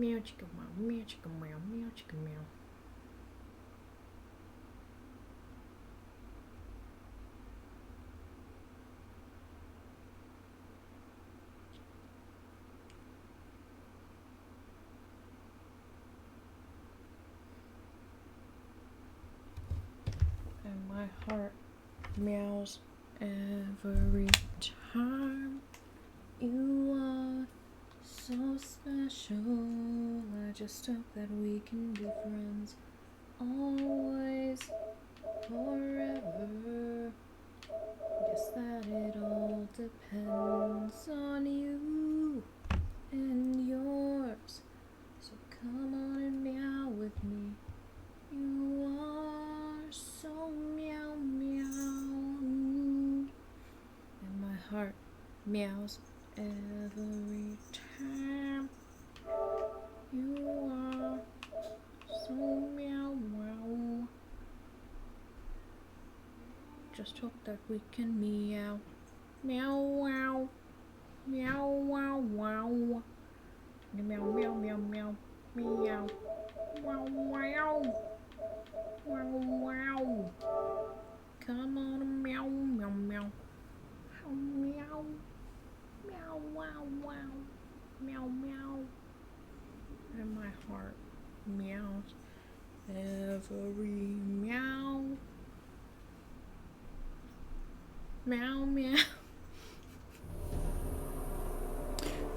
Meow chicka meow, meow chicka meow, meow chicka meow. And my heart meows every time you are so special. I just hope that we can be friends always, forever. Guess that it all depends on you and yours. So come on and meow with me. You are so meow meow. And my heart meows every time you are so meow meow. Just hope that we can meow meow wow meow wow wow meow meow meow meow meow wow wow wow wow. Come on, meow meow meow meow meow wow wow meow meow. And my heart meows every meow meow meow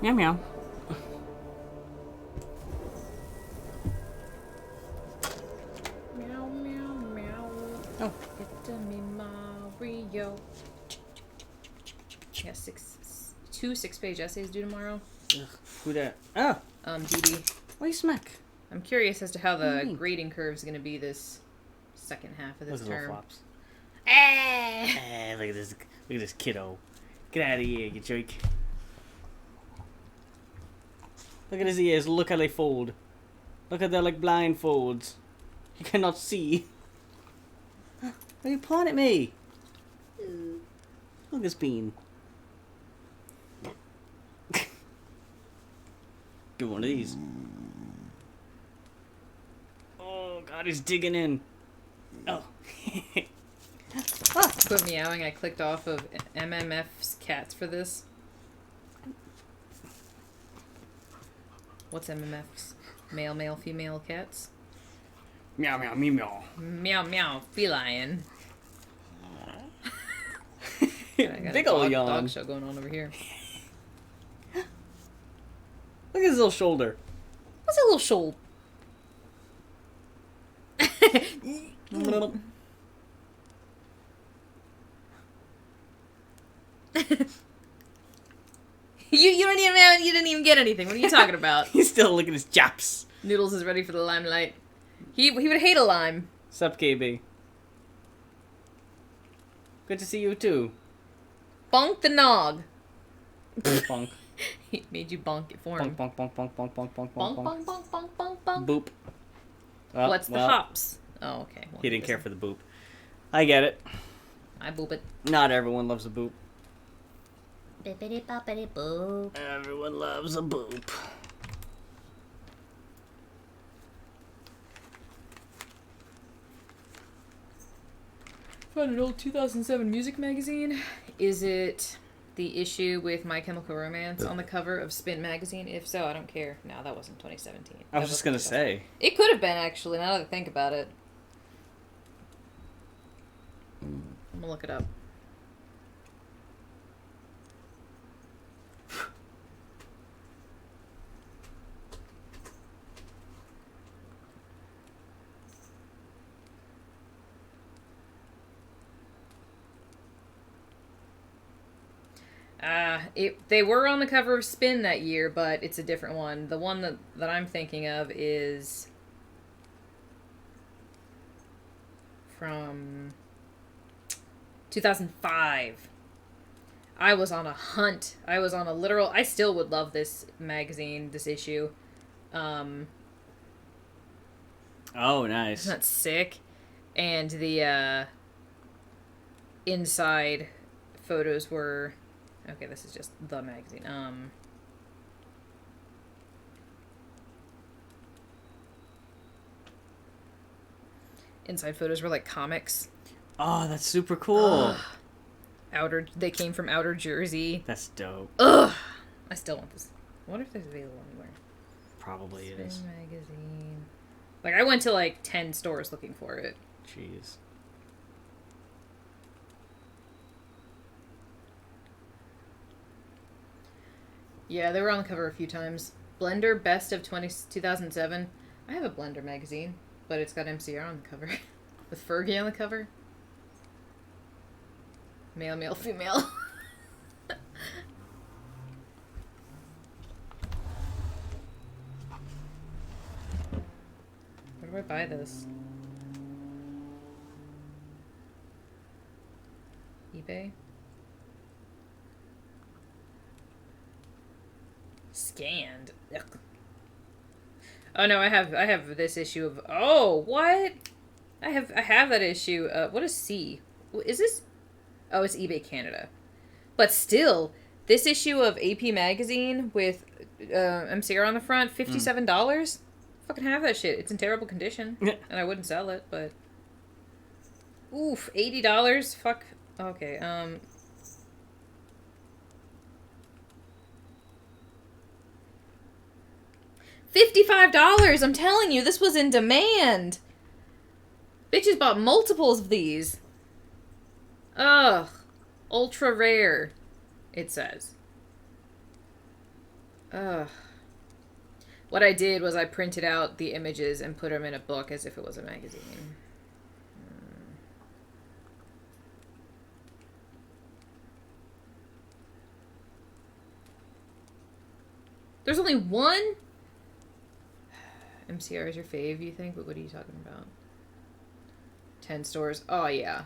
Meow meow. meow meow meow. Oh. It's me Mario. Yeah, two 6-page essays due tomorrow. Ugh, who that? Oh, Dee Dee. why you smack? I'm curious as to how What do you the mean? grading curve is going to be this second half of this Those little term. flops. Eh. Look at this. Look at this kiddo. Get out of here, you jerk. Look at his ears. Look how they fold. Look at they're like blindfolds. You cannot see. Why are you pawing at me? Look at this bean. Give one of these. Oh God, he's digging in. Oh. Quit meowing. I clicked off of MMF's cats for this. What's MMF's? Male, male, female cats? Meow meow meow meow. Meow, meow, feline. I got Big a ol' dog, yawn. dog show going on over here. Look at his little shoulder. What's that little shoal? You didn't even get anything. What are you talking about? He's still looking at his chaps. Noodles is ready for the limelight. He would hate a lime. Sup, KB? Good to see you too. Bonk the nog. Bonk. He made you bonk it for Bonk, him. bonk, bonk, bonk, bonk, bonk, bonk, Bonk, bonk, bonk, bonk, bonk, bonk, bonk. Boop. Well, What's the hops? Oh, okay. Well, He didn't care for the boop. I get it. I boop it. Not everyone loves a boop. Bippity boppity boop. Everyone loves a boop. Found an old 2007 music magazine. Is it the issue with My Chemical Romance on the cover of Spin magazine? If so, I don't care. No, that wasn't 2017. I was just gonna say. It could have been, actually, now that I think about it. I'm gonna look it up. They were on the cover of Spin that year, but it's a different one. The one that I'm thinking of is from 2005. I was on a hunt. I was on a literal... I still would love this magazine, this issue. Oh, nice. Isn't that sick? And the inside photos were... Okay, this is just the magazine. Inside photos were like comics. Oh, that's super cool. They came from Outer Jersey. That's dope. Ugh! I still want this. I wonder if this is available anywhere. Probably Spin is. magazine. Like, I went to like 10 stores looking for it. Jeez. Yeah, they were on the cover a few times. Blender Best of 2007. I have a Blender magazine, but it's got MCR on the cover. With Fergie on the cover. Male, male, female. Where do I buy this? eBay? Scanned. Ugh. Oh no, I have this issue of... Oh, what? I have that issue. What is C? Is this... Oh, it's eBay Canada. But still, this issue of AP Magazine with MCR on the front, $57? Fucking have that shit. It's in terrible condition. And I wouldn't sell it, but... Oof, $80? Fuck. Okay, $55! I'm telling you, this was in demand! Bitches bought multiples of these. Ugh. Ultra rare, it says. Ugh. What I did was I printed out the images and put them in a book as if it was a magazine. There's only one? MCR is your fave, you think? But what are you talking about? 10 stores. Oh, yeah.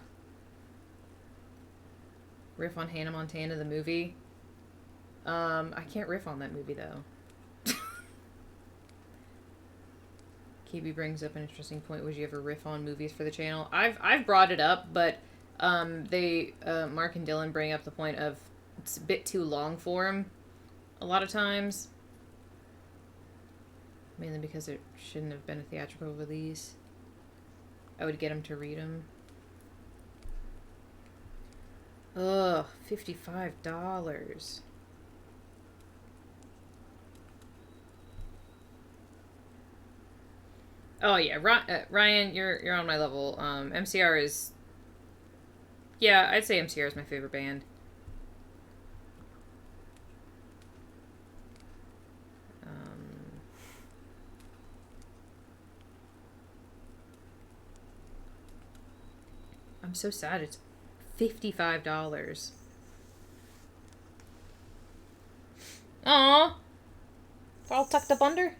Riff on Hannah Montana, the movie. I can't riff on that movie, though. KB brings up an interesting point. Would you ever riff on movies for the channel? I've brought it up, but Mark and Dylan bring up the point of it's a bit too long for him a lot of times. Mainly because it shouldn't have been a theatrical release. I would get him to read them. Ugh, $55. Oh yeah, Ryan, you're on my level. MCR is... Yeah, I'd say MCR is my favorite band. I'm so sad it's $55. Aww. All tucked up under?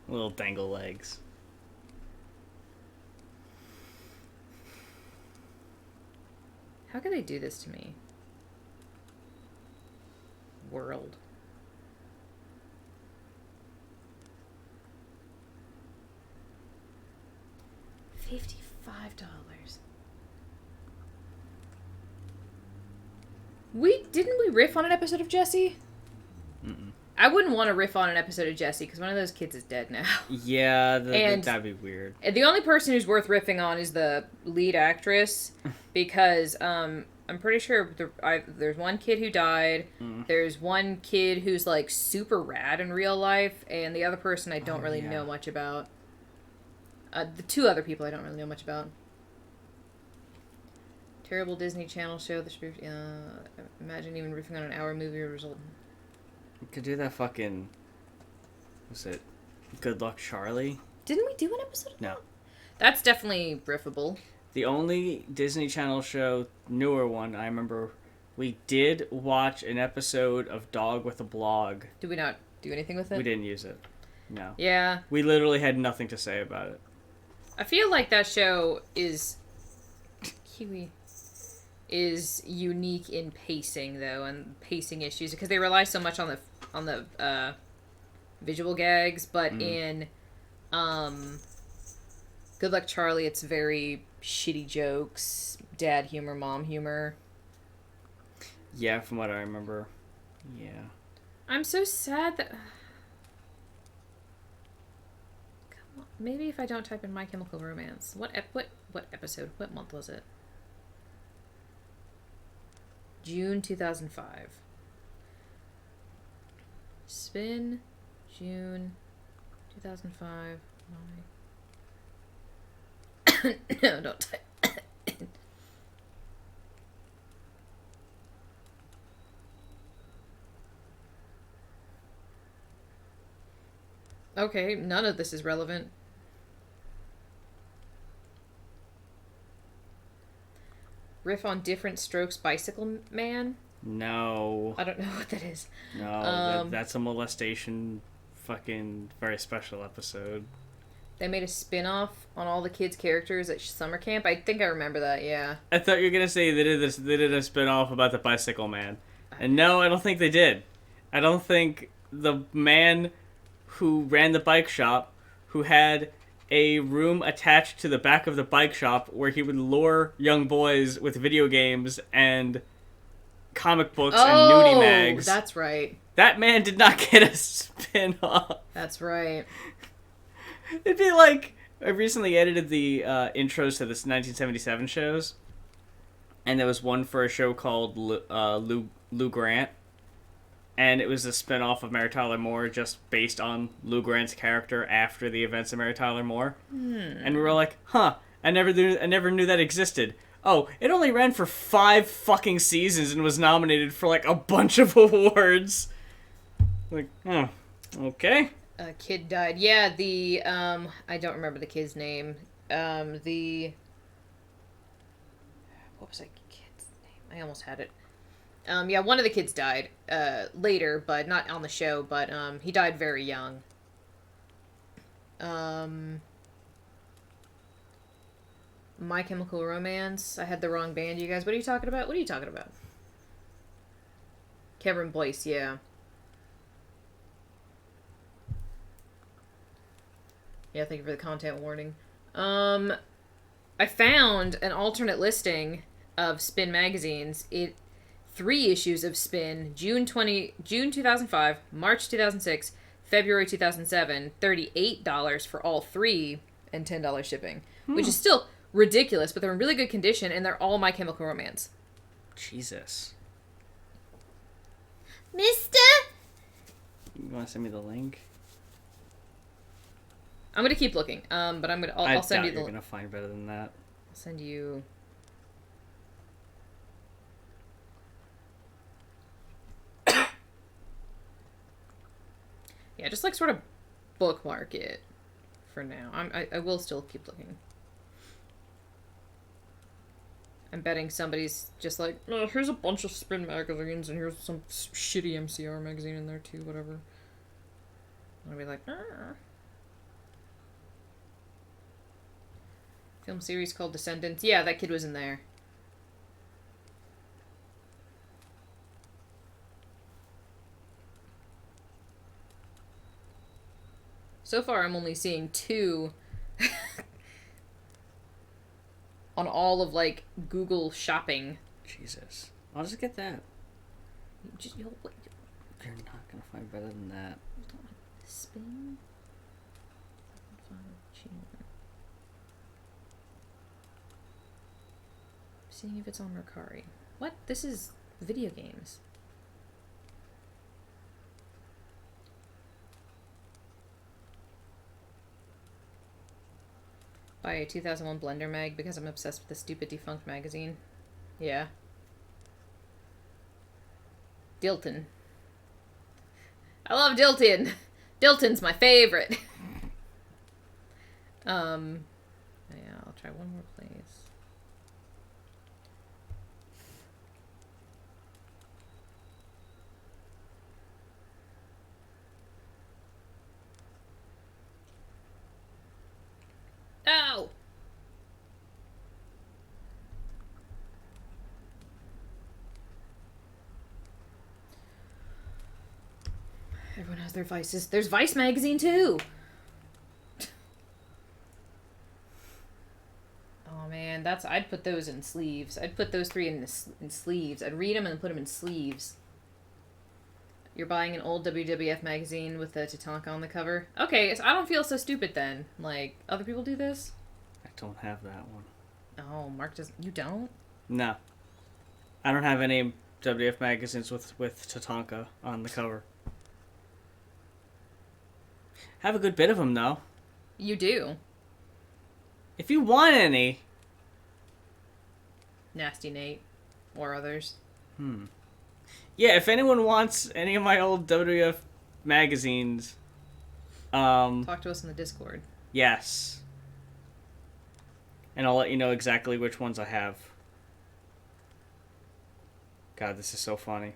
Little dangle legs. How could they do this to me? World. $55. Didn't we riff on an episode of Jessie? Mm-mm. I wouldn't want to riff on an episode of Jessie because one of those kids is dead now. Yeah, that'd be weird. The only person who's worth riffing on is the lead actress because I'm pretty sure there's one kid who died. There's one kid who's like super rad in real life, and the other person I don't really know much about. The two other people I don't really know much about. Terrible Disney Channel show. Imagine even riffing on an hour movie result. You could do that fucking... Was it Good Luck Charlie? Didn't we do an episode of that? No. That's definitely riffable. The only Disney Channel show, newer one, I remember we did watch an episode of Dog with a Blog. Did we not do anything with it? We didn't use it. No. Yeah. We literally had nothing to say about it. I feel like that show is Kiwi is unique in pacing though, and pacing issues because they rely so much on the visual gags, but in Good Luck Charlie, it's very shitty jokes, dad humor, mom humor. Yeah, from what I remember. Yeah. I'm so sad that. Come on. Maybe if I don't type in My Chemical Romance. What episode? What month was it? June 2005. Spin, June 2005. No, don't type. Okay, none of this is relevant. Riff on Different Strokes Bicycle Man? No. I don't know what that is. No, that's a molestation fucking very special episode. They made a spin-off on all the kids' characters at summer camp. I think I remember that, yeah. I thought you were gonna say they did a spin-off about the Bicycle Man. And no, I don't think they did. I don't think the man who ran the bike shop, who had a room attached to the back of the bike shop where he would lure young boys with video games and comic books and nudie mags. That's right. That man did not get a spin-off. That's right. It'd be like, I recently edited the intros to this 1977 shows, and there was one for a show called Lou Grant, and it was a spin-off of Mary Tyler Moore just based on Lou Grant's character after the events of Mary Tyler Moore. And we were like, huh, I never knew that existed. Oh, it only ran for 5 fucking seasons and was nominated for like a bunch of awards. Like, oh, okay. A kid died. Yeah, the I don't remember the kid's name. What was that kid's name? I almost had it. Yeah, one of the kids died later, but not on the show, but he died very young. My Chemical Romance. I had the wrong band, you guys. What are you talking about? What are you talking about? Cameron Boyce, yeah. Yeah, thank you for the content warning. I found an alternate listing of Spin magazines. 3 issues of Spin, June 2005, March 2006, February 2007, $38 for all 3, and $10 shipping, which is still ridiculous, but they're in really good condition, and they're all My Chemical Romance. Jesus. Mister? You want to send me the link? I'm gonna keep looking, but I'll send you the. You're gonna find better than that. I'll send you. Yeah, just like sort of bookmark it for now. I will still keep looking. I'm betting somebody's just like, oh, here's a bunch of Spin magazines and here's some shitty MCR magazine in there too, whatever. I'll be like, Film series called Descendants. Yeah, that kid was in there. So far, I'm only seeing 2 on all of, like, Google shopping. Jesus. I'll just get that. You're not gonna find better than that. Spin? Seeing if it's on Mercari. What? This is video games. Buy a 2001 Blender mag because I'm obsessed with the stupid defunct magazine. Yeah. Dilton. I love Dilton. Dilton's my favorite. Yeah, I'll try one more place. Oh! Everyone has their vices. There's Vice magazine too. Oh man, I'd put those in sleeves. I'd put those three in sleeves. I'd read them and put them in sleeves. You're buying an old WWF magazine with the Tatanka on the cover. Okay, so I don't feel so stupid then. Like, other people do this? I don't have that one. Oh, Mark doesn't. You don't? No. I don't have any WWF magazines with Tatanka on the cover. Have a good bit of them, though. You do. If you want any... Nasty Nate. Or others. Yeah, if anyone wants any of my old WWF magazines... Talk to us in the Discord. Yes. And I'll let you know exactly which ones I have. God, this is so funny.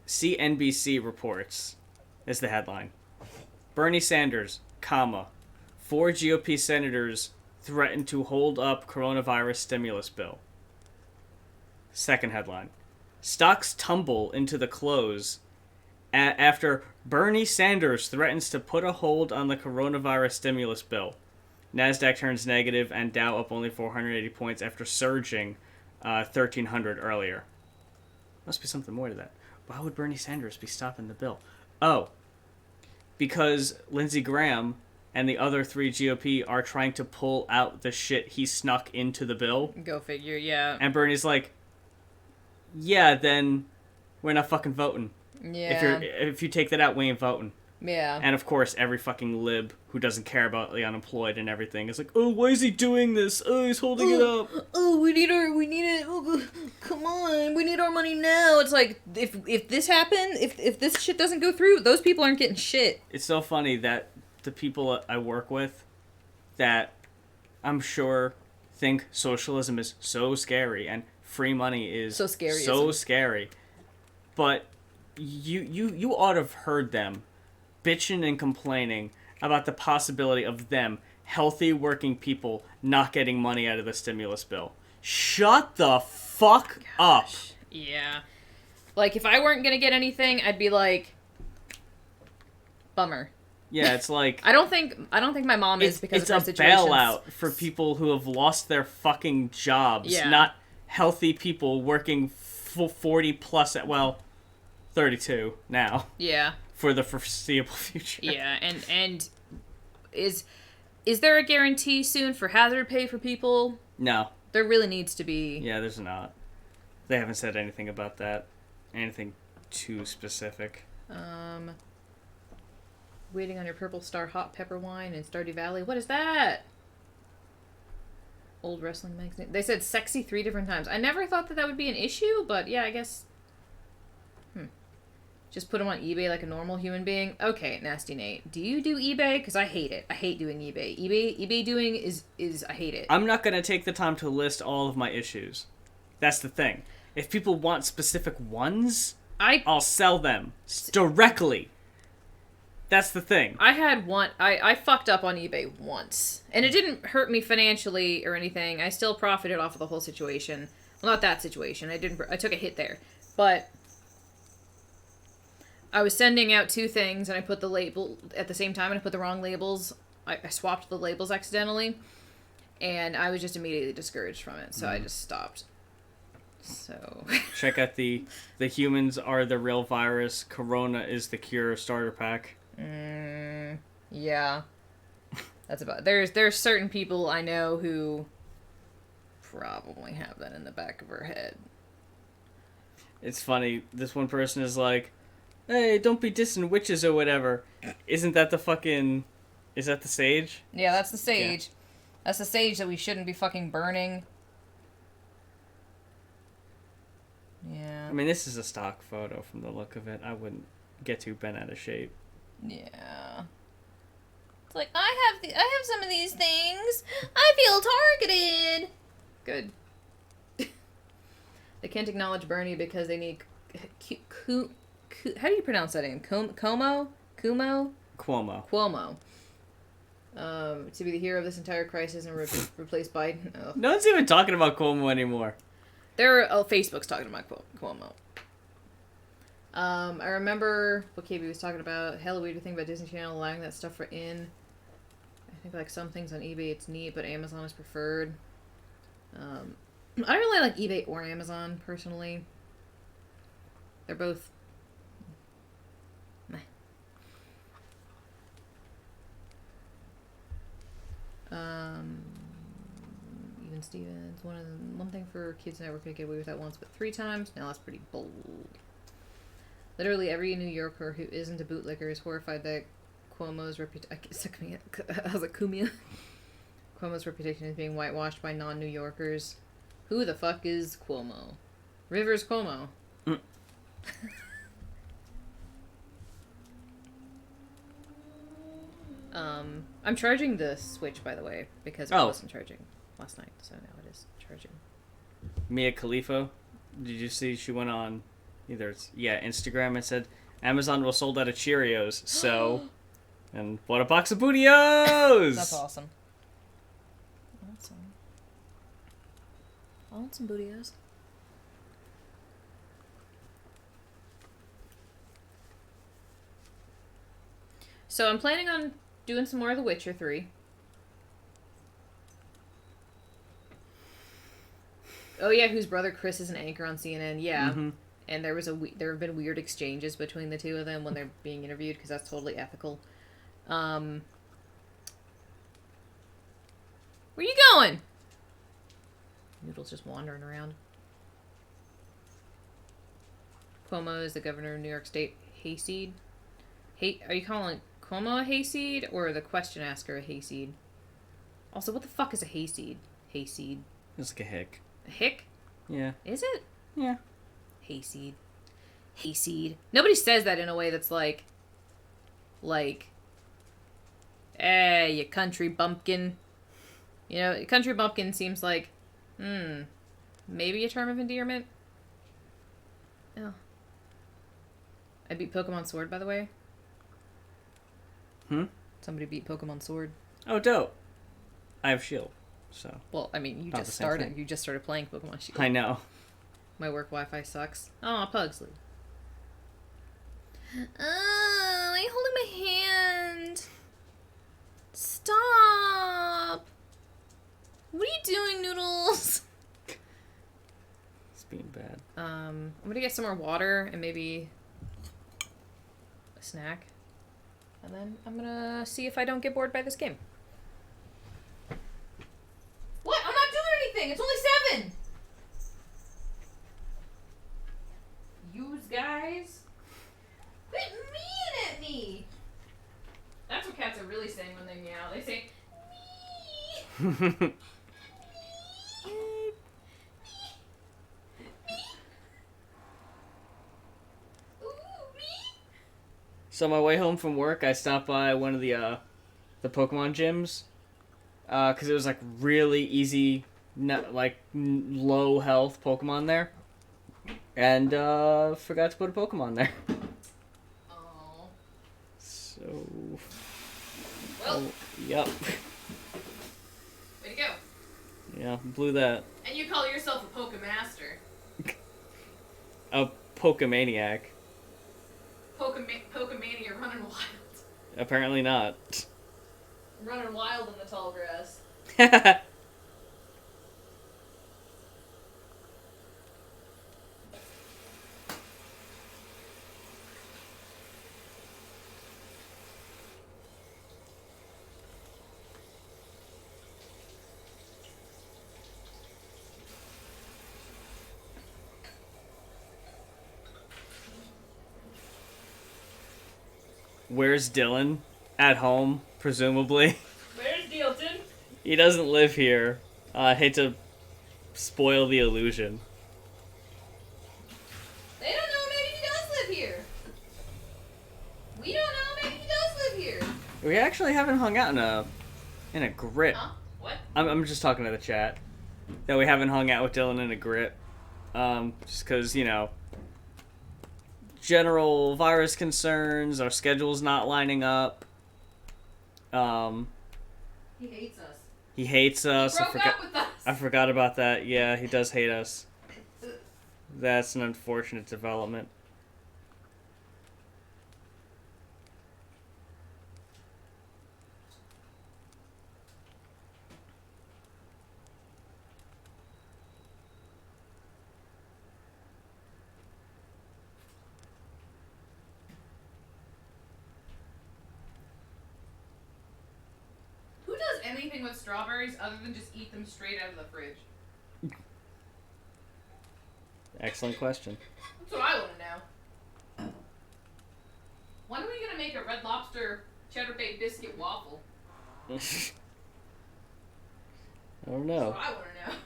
CNBC reports is the headline. Bernie Sanders, 4 GOP senators threaten to hold up coronavirus stimulus bill. Second headline. Stocks tumble into the close after Bernie Sanders threatens to put a hold on the coronavirus stimulus bill. NASDAQ turns negative and Dow up only 480 points after surging 1,300 earlier. Must be something more to that. Why would Bernie Sanders be stopping the bill? Oh, because Lindsey Graham and the other 3 GOP are trying to pull out the shit he snuck into the bill. Go figure, yeah. And Bernie's like, yeah, then we're not fucking voting. Yeah. If you take that out, we ain't voting. Yeah. And of course, every fucking lib who doesn't care about the unemployed and everything is like, oh, why is he doing this? Oh, he's holding it up. Oh, we need it. Oh, come on, we need our money now. It's like, if this happened, if this shit doesn't go through, those people aren't getting shit. It's so funny that the people I work with that I'm sure think socialism is so scary and free money is so scary. But you ought to have heard them bitching and complaining about the possibility of them, healthy working people, not getting money out of the stimulus bill. Shut the fuck up. Yeah. Like, if I weren't gonna get anything, I'd be like, bummer. Yeah, it's like... I don't think my mom is because of her situation. It's a bailout for people who have lost their fucking jobs, not healthy people working 40 plus, 32 now. Yeah. For the foreseeable future. Yeah, and is there a guarantee soon for hazard pay for people? No. There really needs to be. Yeah, there's not. They haven't said anything about that. Anything too specific. Waiting on your Purple Star hot pepper wine in Stardew Valley. What is that? Old wrestling magazine. They said sexy 3 different times. I never thought that would be an issue, but yeah, I guess... Just put them on eBay like a normal human being. Okay, Nasty Nate. Do you do eBay? Because I hate it. I hate doing eBay. eBay doing is I hate it. I'm not going to take the time to list all of my issues. That's the thing. If people want specific ones, I'll sell them directly. That's the thing. I had one. I fucked up on eBay once. And it didn't hurt me financially or anything. I still profited off of the whole situation. Well, not that situation. I took a hit there. But... I was sending out 2 things, and I put the label at the same time, and I put the wrong labels. I swapped the labels accidentally, and I was just immediately discouraged from it, so I just stopped. So... Check out the humans are the real virus, Corona is the cure starter pack. Yeah. That's about... There's certain people I know who probably have that in the back of her head. It's funny, this one person is like... Hey, don't be dissing witches or whatever. Isn't that the fucking... Is that the sage? Yeah, that's the sage. Yeah. That's the sage that we shouldn't be fucking burning. Yeah. I mean, this is a stock photo from the look of it. I wouldn't get too bent out of shape. Yeah. It's like, I have some of these things. I feel targeted. Good. They can't acknowledge Bernie because they need... How do you pronounce that name? Cuomo? Cuomo. To be the hero of this entire crisis and replace Biden. Ugh. No one's even talking about Cuomo anymore. Facebook's talking about Cuomo. I remember what KB was talking about. Hella weird to think about Disney Channel allowing that stuff for in. I think like some things on eBay it's neat, but Amazon is preferred. I don't really like eBay or Amazon personally. They're both meh. Even Stevens, one thing for Kids Network could get away with that once, but 3 times? Now that's pretty bold. Literally every New Yorker who isn't a bootlicker is horrified that Cuomo's reputation. I was like Cumia. Cuomo's reputation is being whitewashed by non-New Yorkers. Who the fuck is Cuomo? Rivers Cuomo. Mm. I'm charging the Switch, by the way, because I wasn't charging last night, so now it is charging. Mia Khalifa, did you see she went on Instagram and said Amazon was sold out of Cheerios, so and what a box of Bootios! That's awesome. Awesome. I want some Bootios. So I'm planning on doing some more of The Witcher 3. Oh yeah, whose brother Chris is an anchor on CNN. Yeah. Mm-hmm. And there have been weird exchanges between the two of them when they're being interviewed because that's totally ethical. Where you going? Noodle's just wandering around. Cuomo is the governor of New York State. Hayseed? Are you calling Cuomo a hayseed or the question asker a hayseed? Also, what the fuck is a hayseed? Hayseed. It's like a hick. A hick? Yeah. Is it? Yeah. Hayseed. Hayseed. Nobody says that in a way that's like, you country bumpkin. You know, country bumpkin seems like, maybe a term of endearment. Oh. I beat Pokemon Sword, by the way. Somebody beat Pokemon Sword. Oh, dope. I have Shield, so. Well, I mean, you Not just the same started. thing. You just started playing Pokemon Shield. I know. My work Wi-Fi sucks. Oh, Pugsley. Why are you holding my hand? Stop! What are you doing, Noodles? It's being bad. I'm gonna get some more water and maybe a snack. And then I'm gonna see if I don't get bored by this game. What? I'm not doing anything! It's only 7! Yous guys? Quit meowing at me! That's what cats are really saying when they meow. They say, me. So on my way home from work, I stopped by one of the Pokemon gyms, because it was like really easy, low health Pokemon there, and forgot to put a Pokemon there. Oh. So. Well. Yep. Way to go. Yeah, blew that. And you call yourself a Pokemaster. A Pokemaniac. Pokemania running wild. Apparently not. Running wild in the tall grass. Where's Dylan? At home, presumably. Where's Dilton? He doesn't live here. I hate to spoil the illusion. They don't know, maybe he does live here. We don't know, maybe he does live here. We actually haven't hung out in a grip. Huh? What? I'm just talking to the chat. That we haven't hung out with Dylan in a grip. Just because, general virus concerns, our schedule's not lining up. He hates us. He hates us. He broke up with us. I forgot about that. Yeah, he does hate us. That's an unfortunate development. anything with strawberries other than just eat them straight out of the fridge? Excellent question. That's what I want to know. When are we gonna make a Red Lobster cheddar bay biscuit waffle? I don't know. That's what I want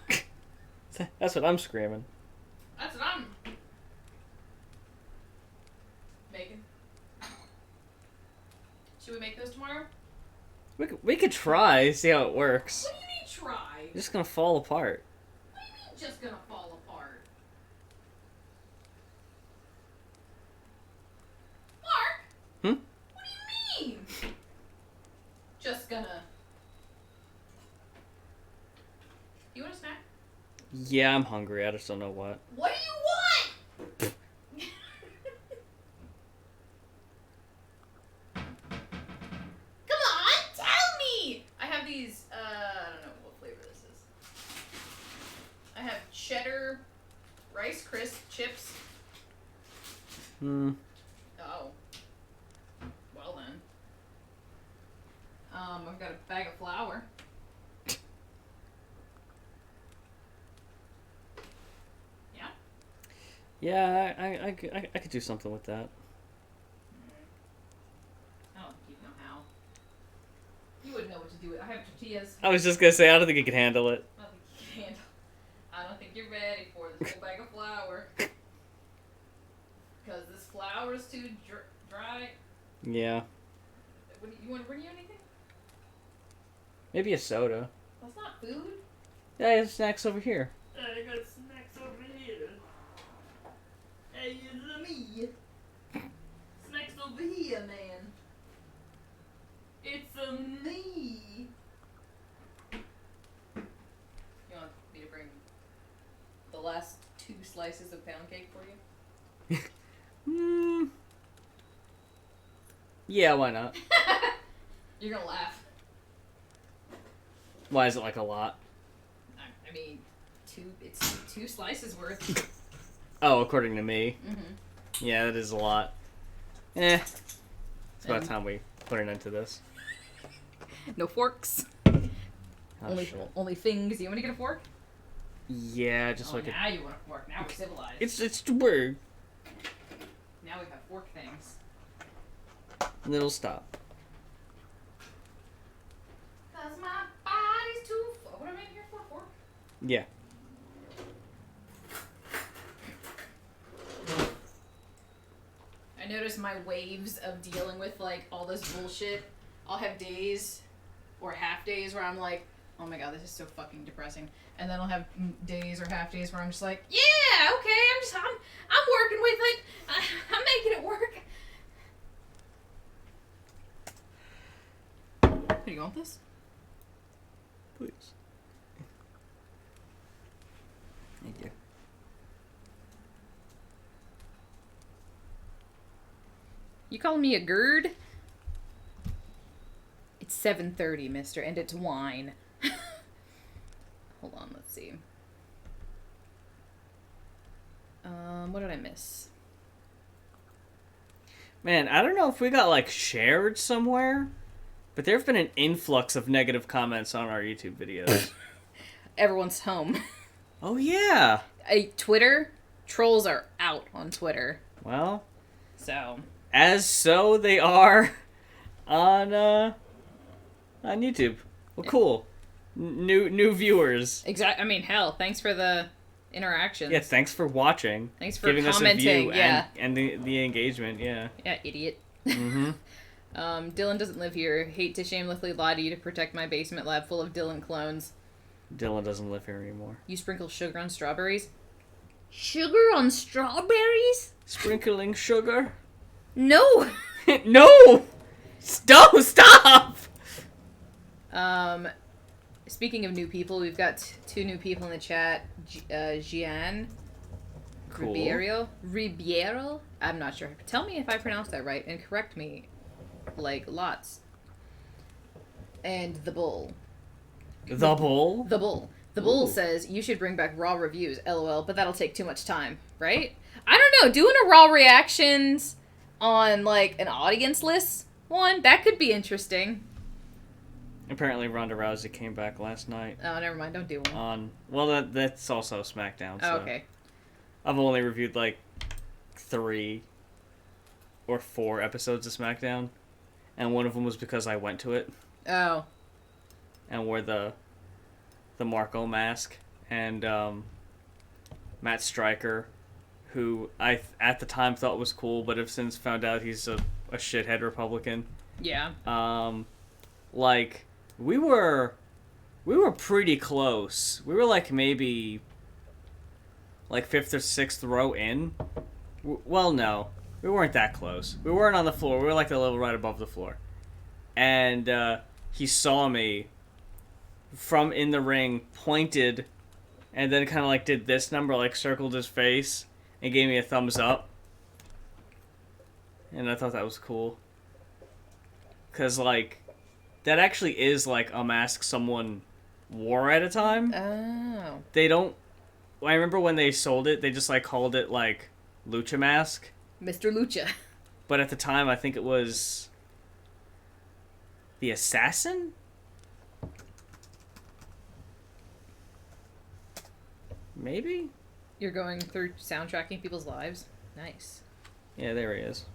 to know. That's what I'm screaming. That's what I'm making. Should we make those tomorrow? We could try, see how it works. What do you mean try? It's just gonna fall apart. What do you mean just gonna fall apart? Mark? Hmm? What do you mean? Just gonna... You want a snack? Yeah, I'm hungry. I just don't know what. What do you want? Come on, tell me! I have these, I don't know what flavor this is. I have cheddar Rice Crisp chips. Hmm. Oh. Well then. I've got a bag of flour. Yeah? Yeah, I could do something with that. I don't think you know how. You wouldn't know what to do with it. I have tortillas. I was just gonna say, I don't think you can handle it. I don't think you can handle. I don't think you're ready for this whole bag of flour. Because this flour is too dry. Yeah. You want to bring you anything? Maybe a soda. That's not food. Yeah, I have snacks over here. I got snacks over here. Hey, it's me. Snacks over here, man. It's me. You want me to bring the last 2 slices of pound cake for you? Hmm. Yeah, why not? You're gonna laugh. Why is it like a lot? I mean, it's 2 slices worth. Oh, according to me. Mm-hmm. Yeah, that is a lot. It's about time we put an end to this. No forks. Oh, shit. Only things. You want to get a fork? Yeah, just like now you want a fork. Now we're civilized. It's weird. Now we have fork things. And it'll stop. Cause my body's too full. What am I here for? Fork? Yeah. I notice my waves of dealing with like all this bullshit. I'll have days or half days where I'm like, oh my god, this is so fucking depressing. And then I'll have days or half days where I'm just like, yeah, okay, I'm working with it. I'm making it work. Do you want this? Please. Thank you. You calling me a GERD? It's 7:30, mister, and it's wine. Hold on, let's see. What did I miss? Man, I don't know if we got, like, shared somewhere, but there have been an influx of negative comments on our YouTube videos. Everyone's home. Oh, yeah. Twitter? Trolls are out on Twitter. Well, So... as so they are on YouTube. Well, cool. New viewers. Exactly. I mean, hell, thanks for the interactions. Yeah, thanks for watching. Thanks for giving commenting, us a view yeah. and the engagement, yeah. Yeah, idiot. Mm-hmm. Dylan doesn't live here. Hate to shamelessly lie to you to protect my basement lab full of Dylan clones. Dylan doesn't live here anymore. You sprinkle sugar on strawberries? Sugar on strawberries? Sprinkling sugar? No! No! Stop! Speaking of new people, we've got 2 new people in the chat. Gian Cool. Ribeiro? I'm not sure. Tell me if I pronounced that right and correct me. Like, lots. And the Bull. The Bull? The Bull. The Bull Ooh. says, you should bring back raw reviews, lol, but that'll take too much time, right? I don't know, doing a raw reactions on, like, an audience list one, that could be interesting. Apparently Ronda Rousey came back last night Oh, never mind. Don't do one. on... Well, that's also SmackDown, so... Oh, okay. I've only reviewed, like, 3 or 4 episodes of SmackDown. And one of them was because I went to it. Oh. And wore the Marco mask. And, Matt Stryker, who I, at the time, thought was cool, but have since found out he's a shithead Republican. Yeah. Like, we were pretty close. We were, like, maybe... like 5th or 6th row in. Well, no. We weren't that close. We weren't on the floor. We were like the level right above the floor. And he saw me from in the ring, pointed, and then kind of like did this number, like circled his face, and gave me a thumbs up. And I thought that was cool. Because, like, that actually is like a mask someone wore at a time. Oh. They don't... I remember when they sold it, they just, like, called it, like, Lucha Mask. Mr. Lucha. But at the time, I think it was... the Assassin? Maybe? You're going through soundtracking people's lives? Nice. Yeah, there he is.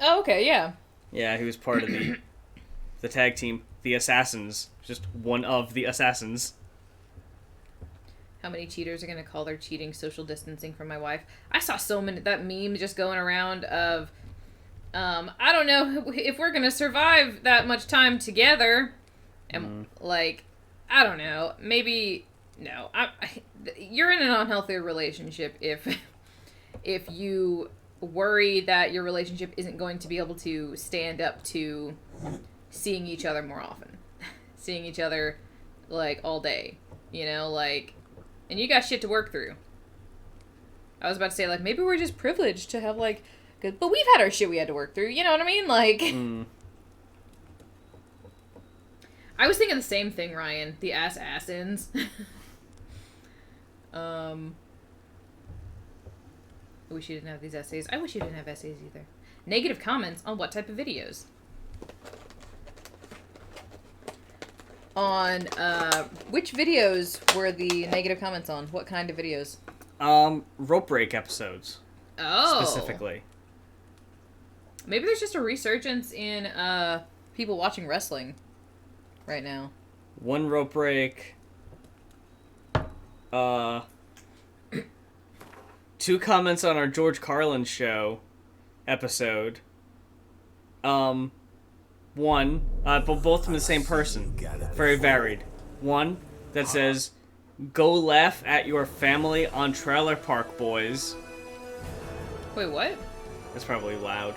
Oh, okay, yeah. Yeah, he was part of the tag team, the Assassins. Just one of the Assassins. How many cheaters are going to call their cheating social distancing from my wife? I saw so many, that meme just going around of, I don't know if we're going to survive that much time together. And, like, I don't know. Maybe, no. You're in an unhealthy relationship if you worry that your relationship isn't going to be able to stand up to seeing each other more often. Seeing each other, like, all day. You know, like... And you got shit to work through. I was about to say, like, maybe we're just privileged to have, like, good... But we've had our shit we had to work through, you know what I mean? Like... I was thinking the same thing, Ryan. The Assassins. I wish you didn't have these essays. I wish you didn't have essays either. Negative comments on what type of videos? On, which videos were the negative comments on? What kind of videos? Rope break episodes. Oh. Specifically. Maybe there's just a resurgence in, people watching wrestling right now. One rope break. 2 comments on our George Carlin show episode. One, but both from the same person. Very varied. One that says, "Go laugh at your family on Trailer Park Boys." Wait, what? That's probably loud.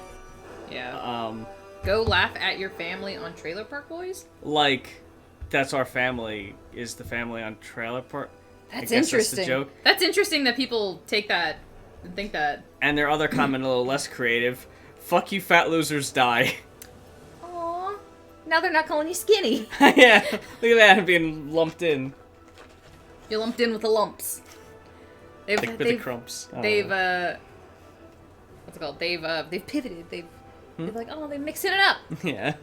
Yeah. Go laugh at your family on Trailer Park Boys? Like, that's our family, is the family on Trailer Park. That's interesting. That's the joke. That's interesting that people take that and think that. And their other comment, a little less creative. "Fuck you, fat losers, die." Aww. Now they're not calling you skinny. Yeah, look at that, being lumped in. You're lumped in with the lumps. With the crumps. They've, what's it called? They've pivoted. They're like, oh, they're mixing it up. Yeah.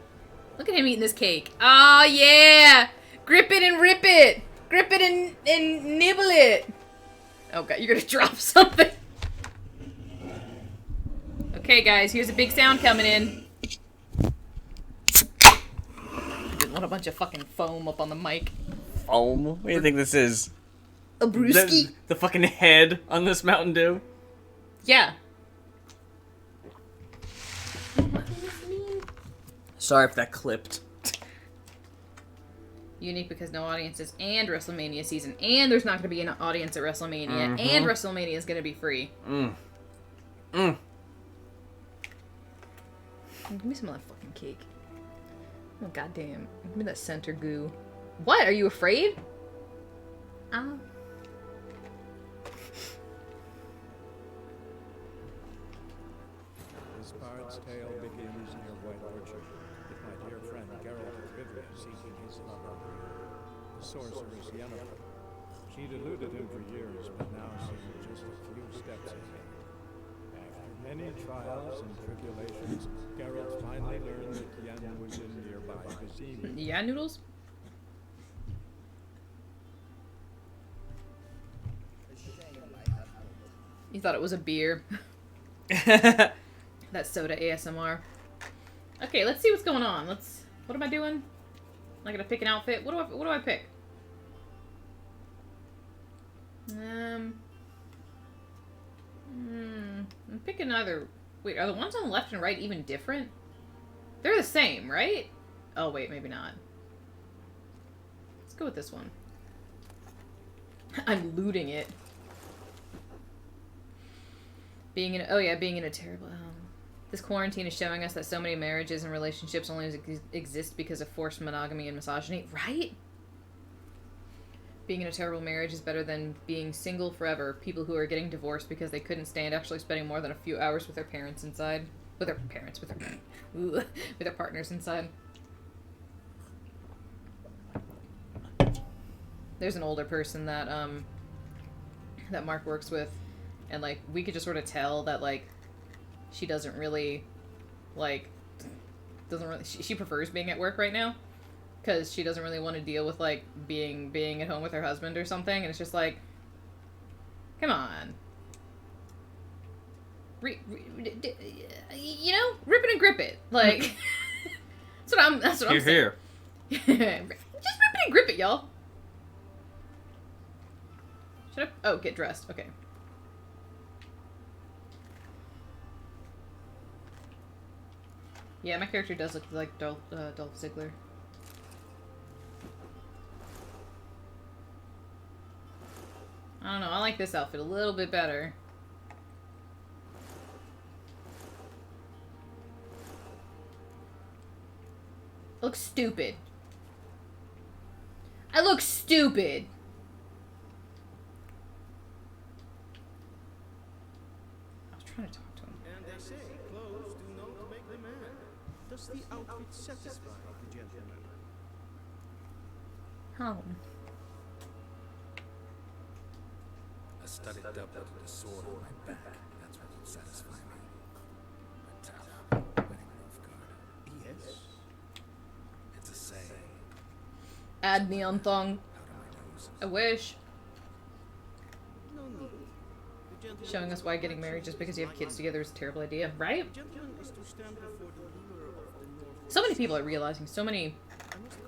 Look at him eating this cake. Oh, yeah! Grip it and rip it! Grip it and nibble it! Oh, God, you're gonna drop something. Okay, guys, here's a big sound coming in. Didn't want a bunch of fucking foam up on the mic. Foam? What do you think this is? A brewski. The fucking head on this Mountain Dew? Yeah. Sorry if that clipped. Unique because no audiences and WrestleMania season, and there's not going to be an audience at WrestleMania, and WrestleMania is going to be free. Give me some of that fucking cake. Oh, goddamn. Give me that center goo. What? Are you afraid? This bard's tale begins near White Orchard, with my dear friend Geralt of Rivia seeking his love of the sorceress Yennefer. She'd eluded him for years, but now seemed just a few steps ahead. After many trials and tribulations, Geralt finally learned that Yen was in nearby Vizima. Yeah, noodles? You thought it was a beer. That soda ASMR. Okay, let's see what's going on. What am I doing? I gotta pick an outfit. What do I pick? I'm picking either. Wait, are the ones on the left and right even different? They're the same, right? Oh wait, maybe not. Let's go with this one. I'm looting it. Being in a terrible. This quarantine is showing us that so many marriages and relationships only exist because of forced monogamy and misogyny, right? Being in a terrible marriage is better than being single forever. People who are getting divorced because they couldn't stand actually spending more than a few hours with their parents inside. With their partners inside. There's an older person that that Mark works with, and like we could just sort of tell that like she doesn't really she prefers being at work right now. Because she doesn't really want to deal with, like, being at home with her husband or something. And it's just like, come on. You know? Rip it and grip it. Like, that's what I'm saying. Just rip it and grip it, y'all. Should I? Oh, get dressed. Okay. Yeah, my character does look like Dolph Ziggler. I don't know, I like this outfit a little bit better. I look stupid. I look stupid! I was trying to talk to him. And they say clothes do not make the man. Does the outfit satisfy the gentleman? How? A studded doublet with a sword on my back. That's what would satisfy me. A tough, wedding Nilfgaard. Yes. It's a saying. Add neon thong. Out of my nose. I wish. No need. The gentleman Showing us why getting married just because you have kids together is a terrible idea, right? The gentleman is to stand before the ruler of the north. So many people are realizing so many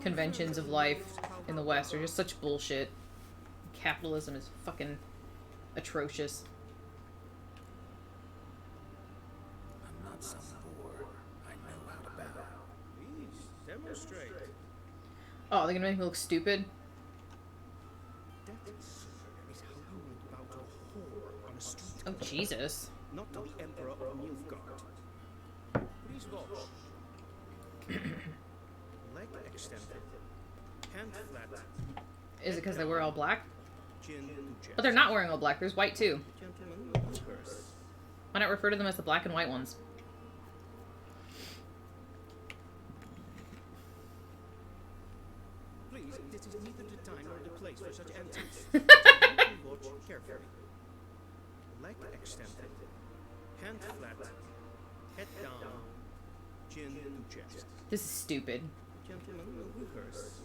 conventions of life in the West are just such bullshit. Capitalism is fucking atrocious. I'm not some boor. I know how to bow. Please demonstrate. Oh, they're gonna make me look stupid? That, sir, is how you would bow to a whore on a street. Oh, Jesus. Not to the Emperor of Nilfgaard. Please watch. Leg extended. Hand flat. Is it because they wear all black? Chin to chest. But they're not wearing all black. There's white, too. Gentleman will reverse. Why not refer to them as the black and white ones? Please, this is neither the time nor the place for such antics. Watch carefully. Leg extended. Hand flat. Head down. Chin to chest. This is stupid. Gentleman will reverse.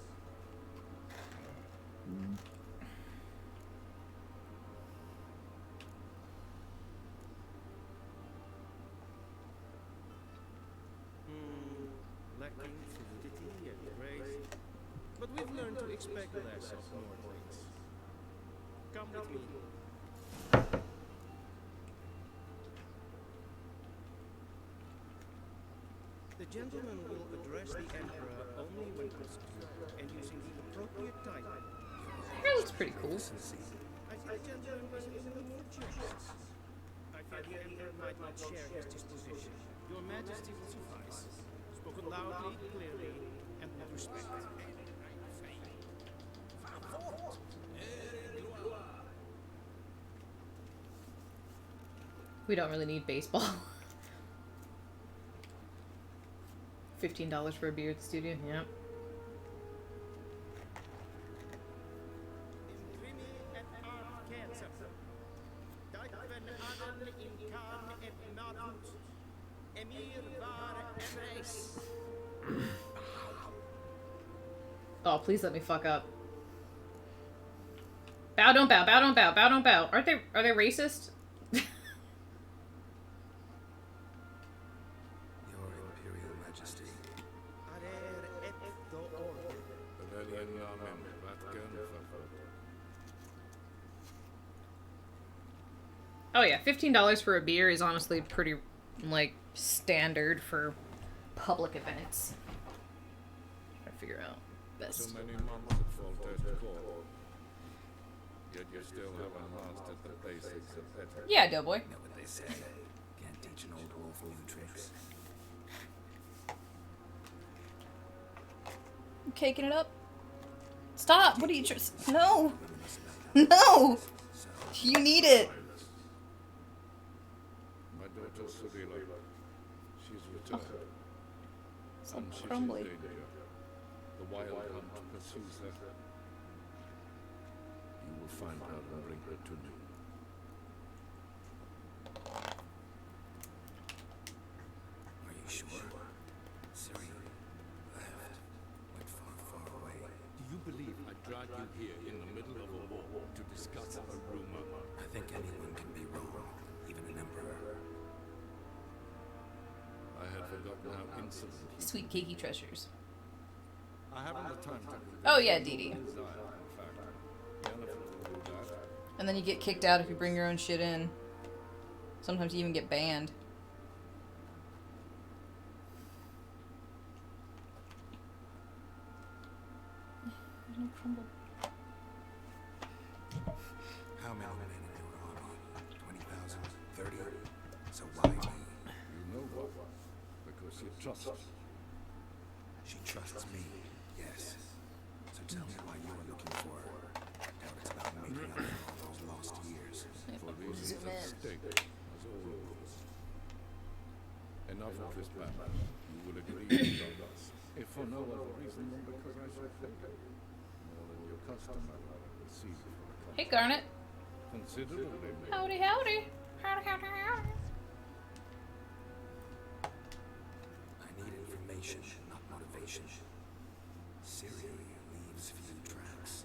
Lacking fluidity and grace. But we've learned to expect less of Nordlings. Come with me. The gentleman will address the Emperor only when constituted and using the appropriate title. That looks pretty cool. I see the gentleman is in the mood for justice. I fear the Emperor might not share his disposition. Your Majesty will suffice. Spoken loudly, clearly, and with respect. We don't really need baseball. $15 for a beer at the studio? Yep. Imprimi et arcensa. Dicven ad imkan ebnadut. Emir var emreis. Oh, please let me fuck up. Bow, don't bow, bow, don't bow, bow, don't bow. Are they racist? Your Imperial Majesty. Arer et do order. Rebellion Amen. Vatican Fafot. Oh yeah, $15 for a beer is honestly pretty, like, standard for public events. Try to figure out So best. many months at Foltest Court. Yet you still haven't mastered the basics of etiquette. Yeah, Doughboy. You know what they say. Can't teach an old wolf new tricks. I'm caking it up. Stop! What are you just? No! No! You need it! My daughter Cyrilla. She's returned. So And she's in crumbly. danger. The wild hunt pursues her. You will find her and bring her to me. Are you sure? Ciri left. Went far, far away. Do you believe I dragged you here in the middle of a war to discuss a rumor? I think anyone can be wrong. Even an emperor. I had forgotten how insolent he Sweet cakey treasures. I haven't the time to Oh yeah, Dee Dee. desire, in fact. Yennefer will do that. And then you get kicked out if you bring your own shit in. Sometimes you even get banned. No crumble. How many men in your army? 20,000? 30? So why me? You know what? Because you trust. She trusts me. Yes. So tell me why you are looking for her. Doubt it's about making up for all those lost years. For reasons at stake, as always. Enough of this battle. You will agree with us. If for no other reason than because I should pay you. More than your customary receive for a Hey, contract. Garnet. Considerably more. Howdy, howdy. Howdy, howdy, howdy. I need information, not motivation. Ciri leaves few tracks.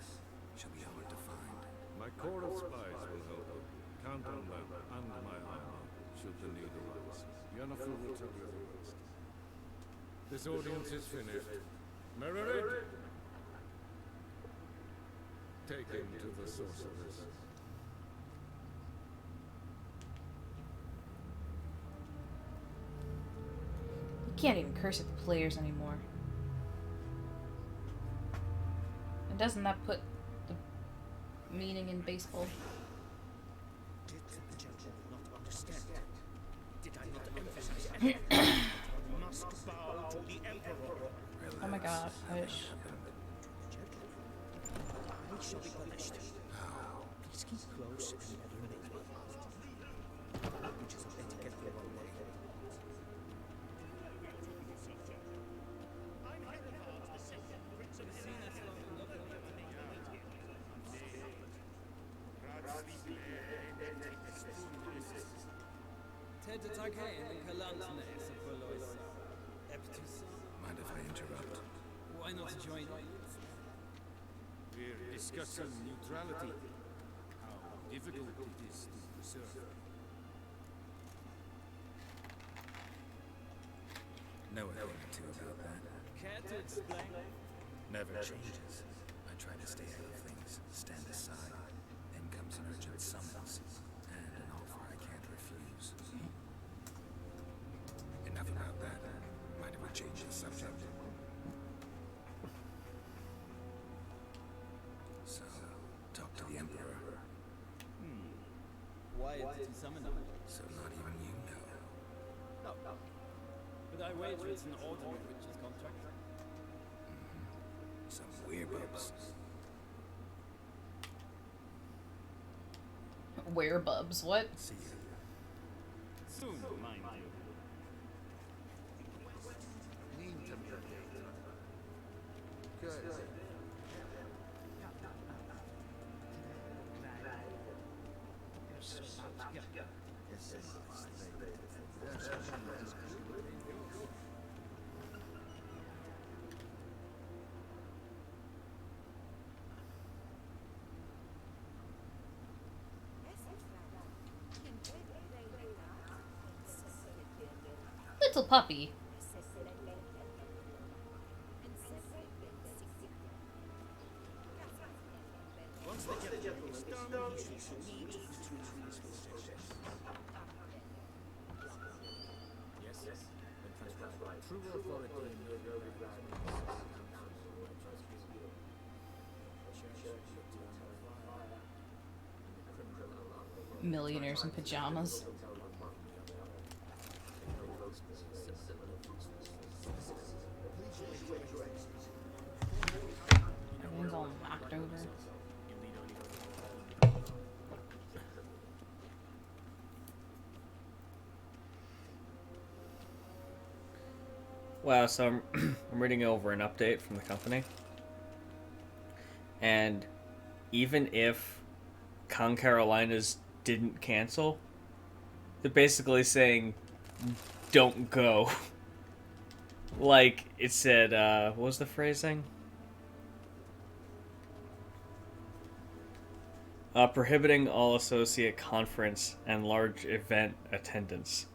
She'll be hard to find. My corps of spies will help you. Count on them and my armor, should the need arise. Yennefer will tell you the rest. This audience is finished. Meredith! Take him to the sorceress. You can't even curse at the players anymore. And doesn't that put the meaning in baseball? Did the gentleman not understand? Did I not emphasize anything? Must bow to the emperor. Oh my god, hush. I shall be punished. Please keep close and never make me. Which is a etiquette the wrong way. Mind if I interrupt? Why not join? We're discussing neutrality. How difficult it is to preserve. Know a thing or two about that. Care to explain? Never changes. I try to stay out of things, stand aside. Then comes an urgent summons, and an offer I can't refuse. Enough about that. Mind if we change the subject? So, talk to the Emperor. Why did you summon them? So not even you know. No. But I wager it's an ordinary witch's contract. Some weirdos. Werebubs, what? See you. Soon, mind you. Little puppy. Once the gentleman is done, he should need to these possessions. Yes, yes. Then transcribe. True authority in your Millionaires in pajamas. Everyone's all knocked over. Wow, so I'm reading over an update from the company. And even if Con Carolinas didn't cancel, they're basically saying, don't go. Like, it said, what was the phrasing? Prohibiting all associate conference and large event attendance.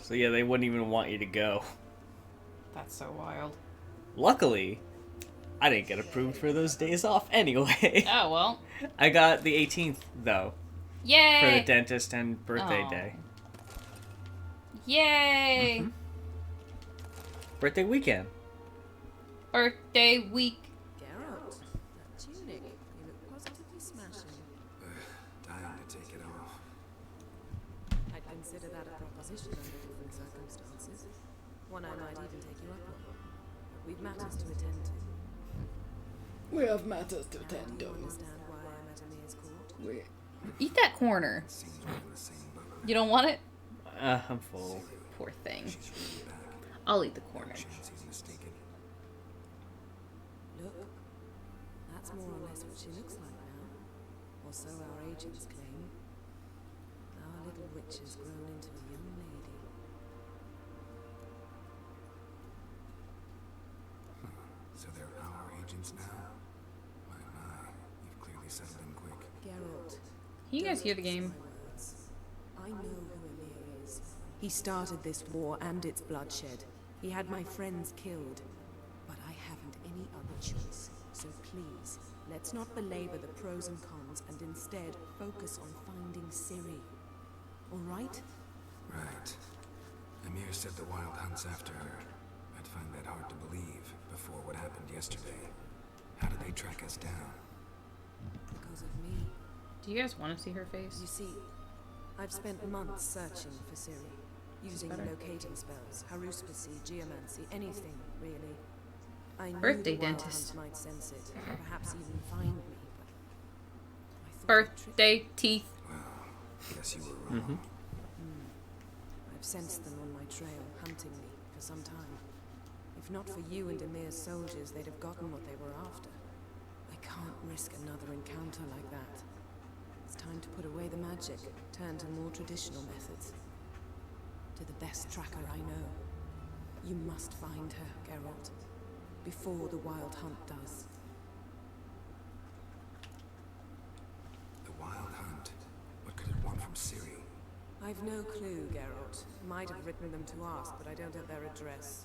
So yeah, they wouldn't even want you to go. That's so wild. Luckily, I didn't get approved for those days off anyway. Oh, well. I got the 18th, though, Yay! for the dentist and birthday Aw. day. Yay! Mhm. Birthday weekend. Birthday week. Geralt, that tunic, you look positively smashing. Dying to take it off. I'd consider that a proposition under different circumstances. One I might even take you up on. But we've matters to attend to. We have matters to Now you understand why I'm at Amir's court? Eat that corner. Seems we're in the same boat. You don't want it? I'm full. Poor thing. She's really back. I'll eat the corner. Chance he's mistaken. Look, that's more or less what she looks like now. Or so our agents claim. Our little witch has grown into a young lady. So they're our agents now? My, you've clearly settled in quick. Geralt. Can you guys hear the game? My words. I know who Emir is. He started this war and its bloodshed. He had my friends killed. But I haven't any other choice. So please, let's not belabor the pros and cons and instead focus on finding Ciri. All right? Right. Emir said the Wild Hunt's after her. I'd find that hard to believe before what happened yesterday. How did they track us down? Because of me. Do you guys want to see her face? You see, I've spent months searching for Ciri. Using better? locating spells, haruspicy, geomancy, anything, really. I knew Birthday the Wild dentist. Hunt might sense it, perhaps even find me, but I thought I'd trick Birthday teeth. Well, guess you were wrong. I've sensed them on my trail, hunting me for some time. If not for you and Emir's soldiers, they'd have gotten what they were after. I can't risk another encounter like that. It's time to put away the magic, turn to more traditional methods. To the best tracker I know. You must find her, Geralt. Before the Wild Hunt does. The Wild Hunt. What could it want from Ciri? I've no clue, Geralt. Might have written them to ask, but I don't have their address.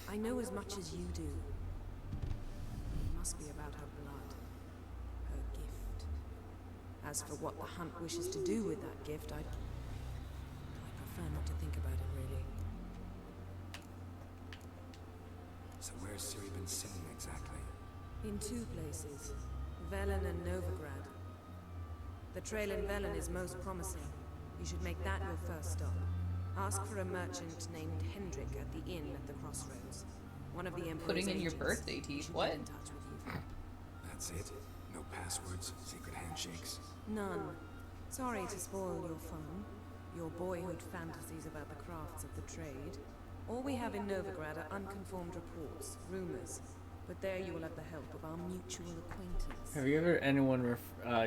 I know as much as you do. It must be about her blood. Her gift. As for what the Hunt wishes to do with that gift, I prefer not to think about it, really. So where's Ciri been sitting exactly? In two places. Velen and Novigrad. The trail in Velen is most promising. You should make that your first stop. Ask for a merchant named Hendrik at the inn at the crossroads. One of the Emperor's Putting in your agents. birthday He teeth. should What? get in touch with you. That's it? No passwords? Secret handshakes? None. Sorry to spoil your fun. Your boyhood fantasies about the crafts of the trade. All we have in Novigrad are unconformed reports, rumors. But there you will have the help of our mutual acquaintance. Have you ever anyone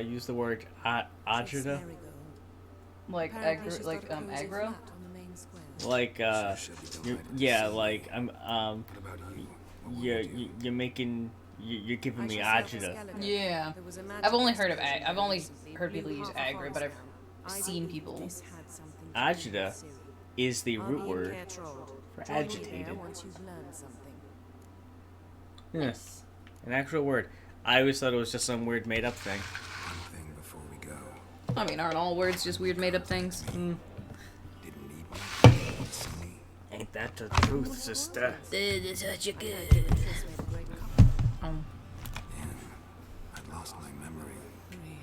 use the word Ajita? Marigold. Like Apparently she's like got a cozy aggro. flat on the main square. Like yeah, like I'm What about you? What will you're you do? you're making you're giving I me shall set up a Ajita. skeleton. Yeah. There was a I've only magic heard of explosion I've only recently, heard people blew use half of aggro, but I've Forest down. I seen believe people. this had something to do with Ajita Ciri. is the root Arnie word and Gertrude, for join me agitated. there once you've learned something. Yes, an actual word. I always thought it was just some weird made up thing. One thing before we go. I mean, aren't all words just weird made up things? Didn't need me. Didn't see me. Ain't that the truth, sister? This such a good. This made a great couple. And I'd lost my memory. Really?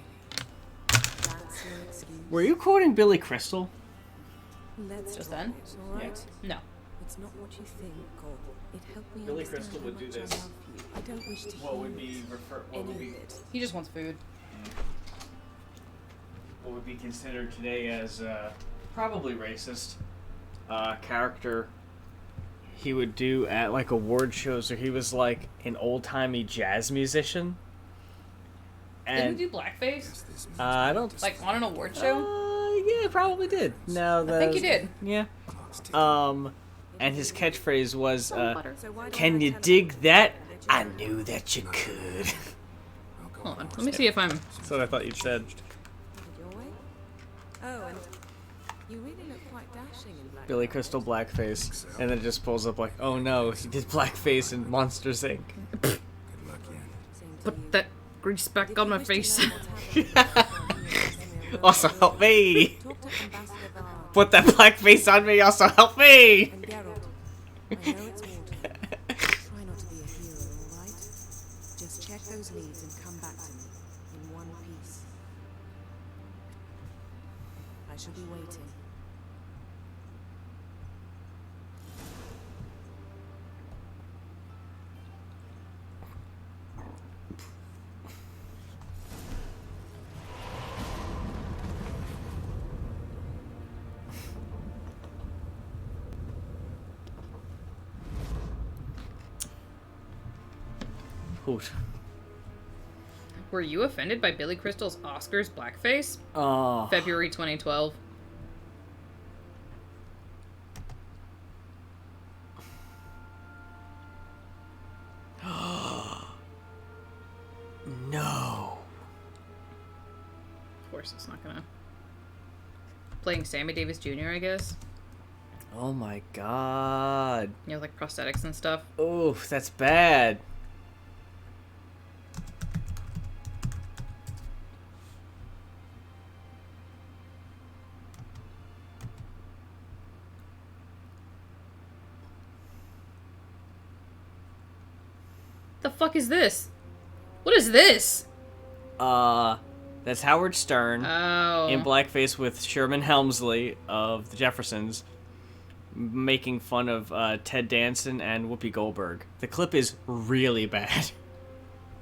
That's your excuse. Were you quoting Billy Crystal? Let's Just drop then? it, all right? No. It's not what you think, or it helped me Billy understand Crystal how would do much I this. love you. I don't wish to What would hear be any of it. He just wants food. what would be considered today as probably racist character he would do at like award shows, or he was like an old-timey jazz musician. Did And he do blackface? Guess this means I don't Like on an award show? yeah, probably did. No, I think he did. Yeah. clock's ticking. And his catchphrase was So why don't can I you tell dig her that? that I you- knew that you could. I'll go Hold on. on. Let me see if I'm. That's what I thought you said. Your way? Oh, and you really look quite dashing in black. Billy Crystal blackface, and then it just pulls up like, oh no, he did blackface in Monsters Inc. Good luck, Yen. Same to Put you. that grease back If on you my wish to face. know what's happening before Also help me. talk to Ambassador Vard Put that blackface on me. Also help me. and Geralt. I know it's water. Try not to be a hero, all right? Just check those leads and come back to me in one piece. I shall be waiting. Hoot. Were you offended by Billy Crystal's Oscars blackface? Oh. February 2012. No. Of course, it's not gonna. Playing Sammy Davis Jr., I guess. Oh my god. You know, like prosthetics and stuff. Oof, that's bad. The fuck is this? What is this? That's Howard Stern Oh. in blackface with Sherman Helmsley of the Jeffersons, making fun of Ted Danson and Whoopi Goldberg. The clip is really bad.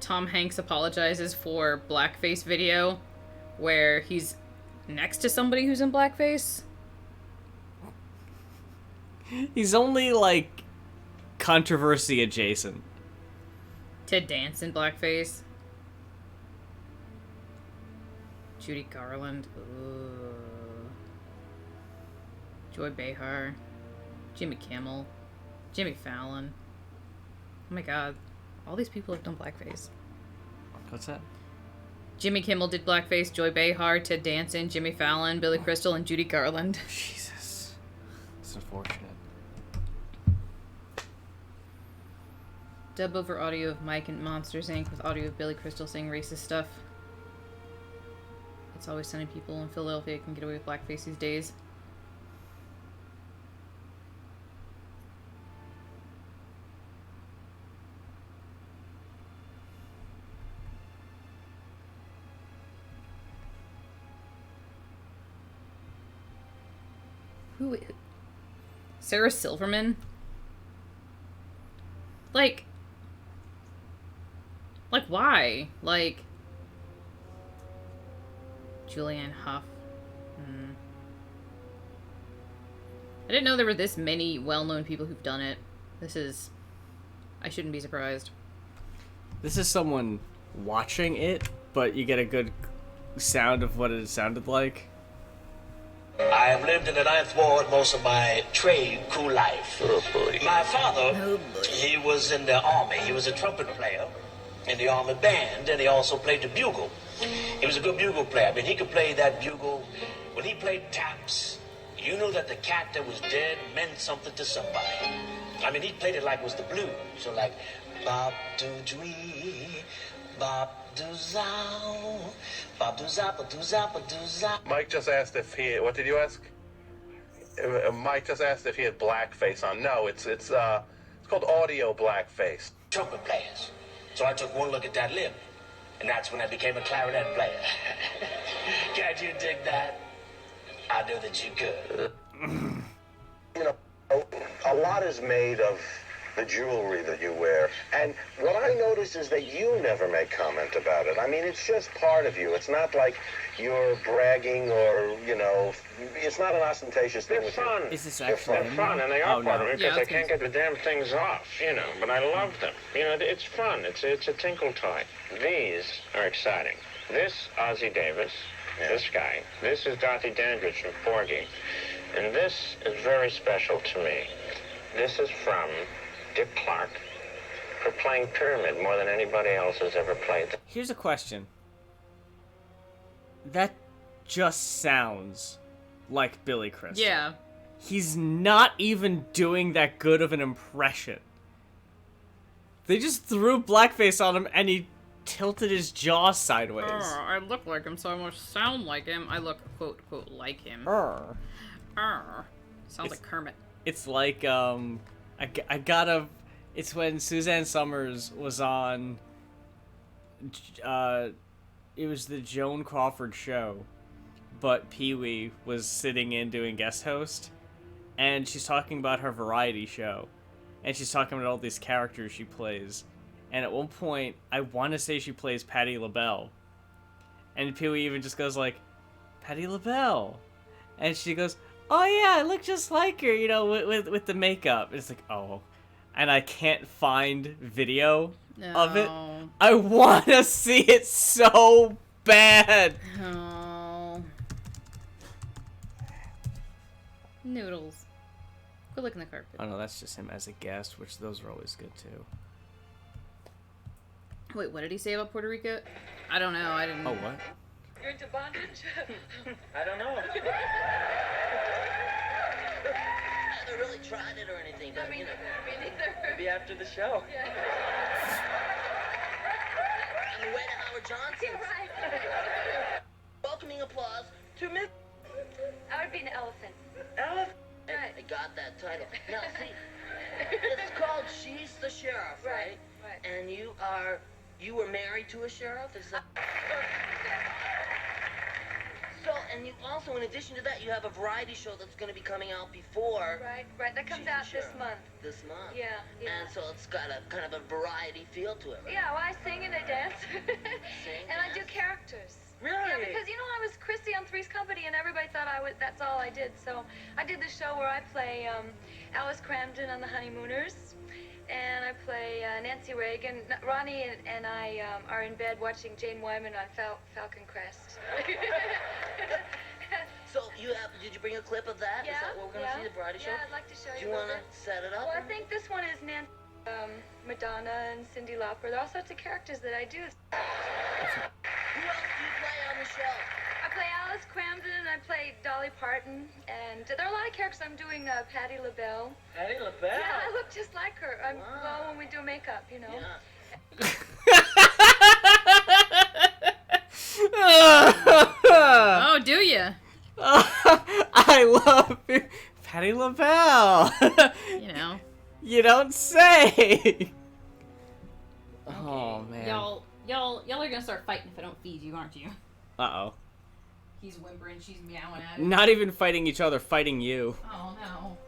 Tom Hanks apologizes for blackface video where he's next to somebody who's in blackface. He's only like controversy adjacent. Ted Danson blackface. Judy Garland. Ugh. Joy Behar. Jimmy Kimmel. Jimmy Fallon. Oh my god. All these people have done blackface. What's that? Jimmy Kimmel did blackface, Joy Behar, Ted Danson, Jimmy Fallon, Billy Crystal, and Judy Garland. Jesus. It's unfortunate. Dub over audio of Mike and Monsters Inc. with audio of Billy Crystal saying racist stuff. It's always sunny people in Philadelphia can get away with blackface these days. Who? Sarah Silverman? Like, why? Like, Julianne Hough. I didn't know there were this many well-known people who've done it. I shouldn't be surprised. This is someone watching it, but you get a good sound of what it sounded like. I have lived in the Ninth Ward most of my trade crew life. Oh boy. My father, he was in the army. He was a trumpet player in the army band, and he also played the bugle. He was a good bugle player. I mean, he could play that bugle. When he played taps, you knew that the cat that was dead meant something to somebody. I mean, he played it like it was the blues. So like, bop do dwee, bop do zow, bop do zappa do zappa do zap. Mike just asked if he. What did you ask? Mike just asked if he had blackface on. No, it's called audio blackface. Trumpet players. So I took one look at that lip, and that's when I became a clarinet player. Can't you dig that? I knew that you could. You know, a lot is made of the jewelry that you wear. And what I notice is that you never make comment about it. I mean, it's just part of you. It's not like you're bragging or, you know, it's not an ostentatious thing with you. Is this actually They're fun, and they are part of it because Yeah, I can't get the damn things off, you know, but I love them. You know, it's fun. It's a tinkle toy. These are exciting. This, Ozzie Davis, this guy. This is Dorothy Dandridge from Porgy. And this is very special to me. This is from Dick Clark for playing Pyramid more than anybody else has ever played. Here's a question. That just sounds like Billy Crystal. Yeah. He's not even doing that good of an impression. They just threw blackface on him and he tilted his jaw sideways. I look like him, so I must sound like him. I look, quote, quote, like him. Sounds like Kermit. It's like, I gotta... It's when Suzanne Summers was on... it was the Joan Crawford show, but Pee-wee was sitting in doing guest host, and she's talking about her variety show, and she's talking about all these characters she plays, and at one point, I want to say she plays Patti LaBelle, and Pee-wee even just goes like, Patti LaBelle, and she goes, oh yeah, I look just like her, you know, with the makeup. It's like, oh, and I can't find video of it. I want to see it so bad. Oh. Noodles. Go look in the carpet. Oh no, that's just him as a guest, which those are always good too. Wait, what did he say about Puerto Rico? I don't know. I didn't. Oh, what? You're into bondage? I don't know. I haven't really tried it or anything, but you know. Me neither. Maybe after the show. Yeah. On the way to Howard Johnson. You're right. Welcoming applause to Miss. I would be an elephant. Elephant. Right. I got that title. Now, see, it's called She's the Sheriff, right? Right. And you were married to a sheriff? Is that... So, and you also, in addition to that, you have a variety show that's going to be coming out before. Right. That comes out this month. This month. Yeah. And so it's got a kind of a variety feel to it, right? Yeah, well, I sing and I dance. Sing, and I do dance? characters. Really? Yeah, because, you know, I was Chrissy on Three's Company and everybody thought that's all I did. So I did the show where I play Alice Cramden on The Honeymooners. And I play Nancy Reagan. Ronnie and I are in bed watching Jane Wyman on Falcon Crest. So did you bring a clip of that? Yeah, Is that what we're going to see, the variety show? Yeah, I'd like to show you. Do you want to set it up? Well, I think this one is Nancy, Madonna and Cyndi Lauper. There are all sorts of characters that I do. Who else do you play on the show? I play Alice Cramden and I play Dolly Parton. And there are a lot of characters. I'm doing Patti LaBelle. Patti LaBelle? Yeah, I look just like her. Well, when we do makeup, you know. Yeah. Oh, do you? I love Patti LaBelle. You know. You don't say. Oh man. Y'all are gonna start fighting if I don't feed you, aren't you? Uh-oh. He's whimpering, she's meowing at him. Not even fighting each other, fighting you. Oh no.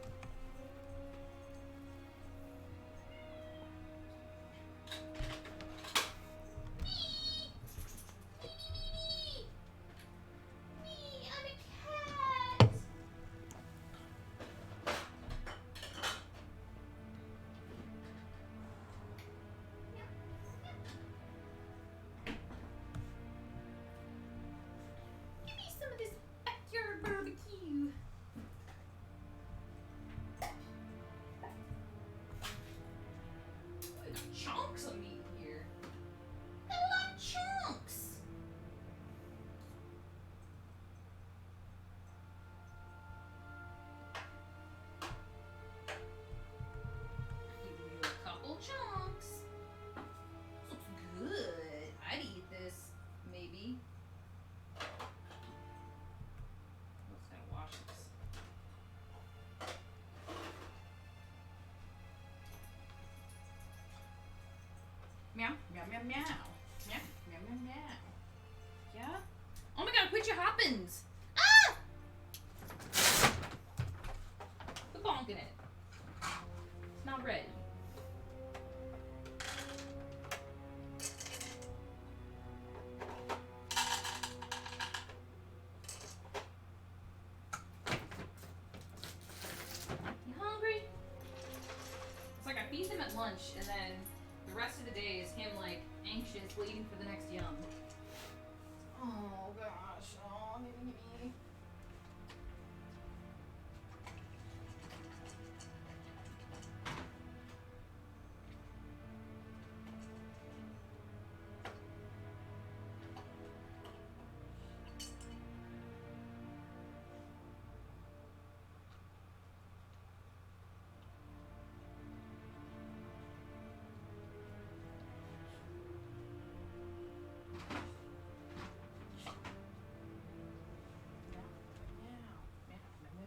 Meow, meow, meow. Meow, meow, meow, meow. Yeah? Oh my god, quit your hoppins! Ah! Quit bonking it. It's not ready. You hungry? It's like I feed him at lunch, and then the rest of the day is him, like, anxious, waiting for the next yum. Oh, gosh. Oh, gimme.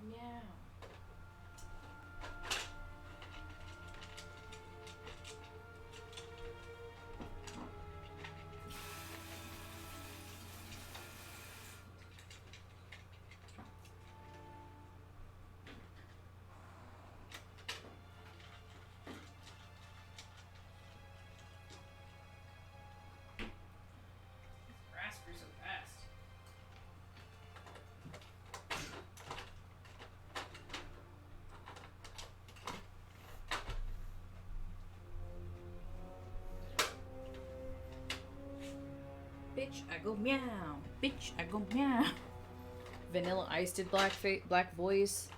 Meow. Grass grew so fast. Bitch, I go meow. Bitch, I go meow. Vanilla Ice did black voice.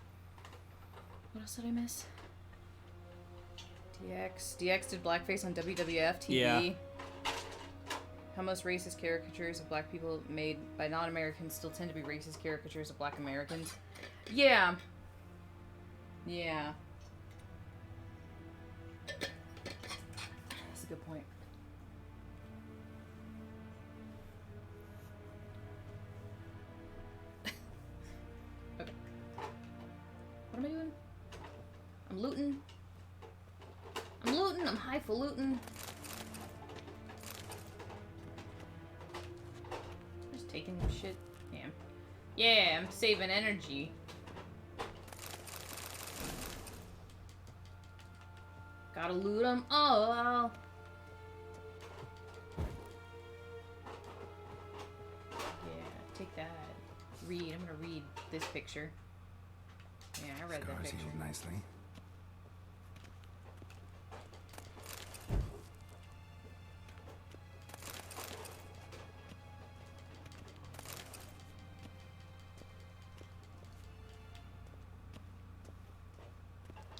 What else did I miss? DX did blackface on WWF TV. Yeah. How most racist caricatures of black people made by non-Americans still tend to be racist caricatures of black Americans. Yeah. Yeah. That's a good point. Okay. What am I doing? I'm looting. I'm highfalutin. Just taking shit. Yeah. Yeah, I'm saving energy. Gotta loot them all. Yeah, take that. Read. I'm gonna read this picture. Yeah, I read that Scars picture. healed nicely.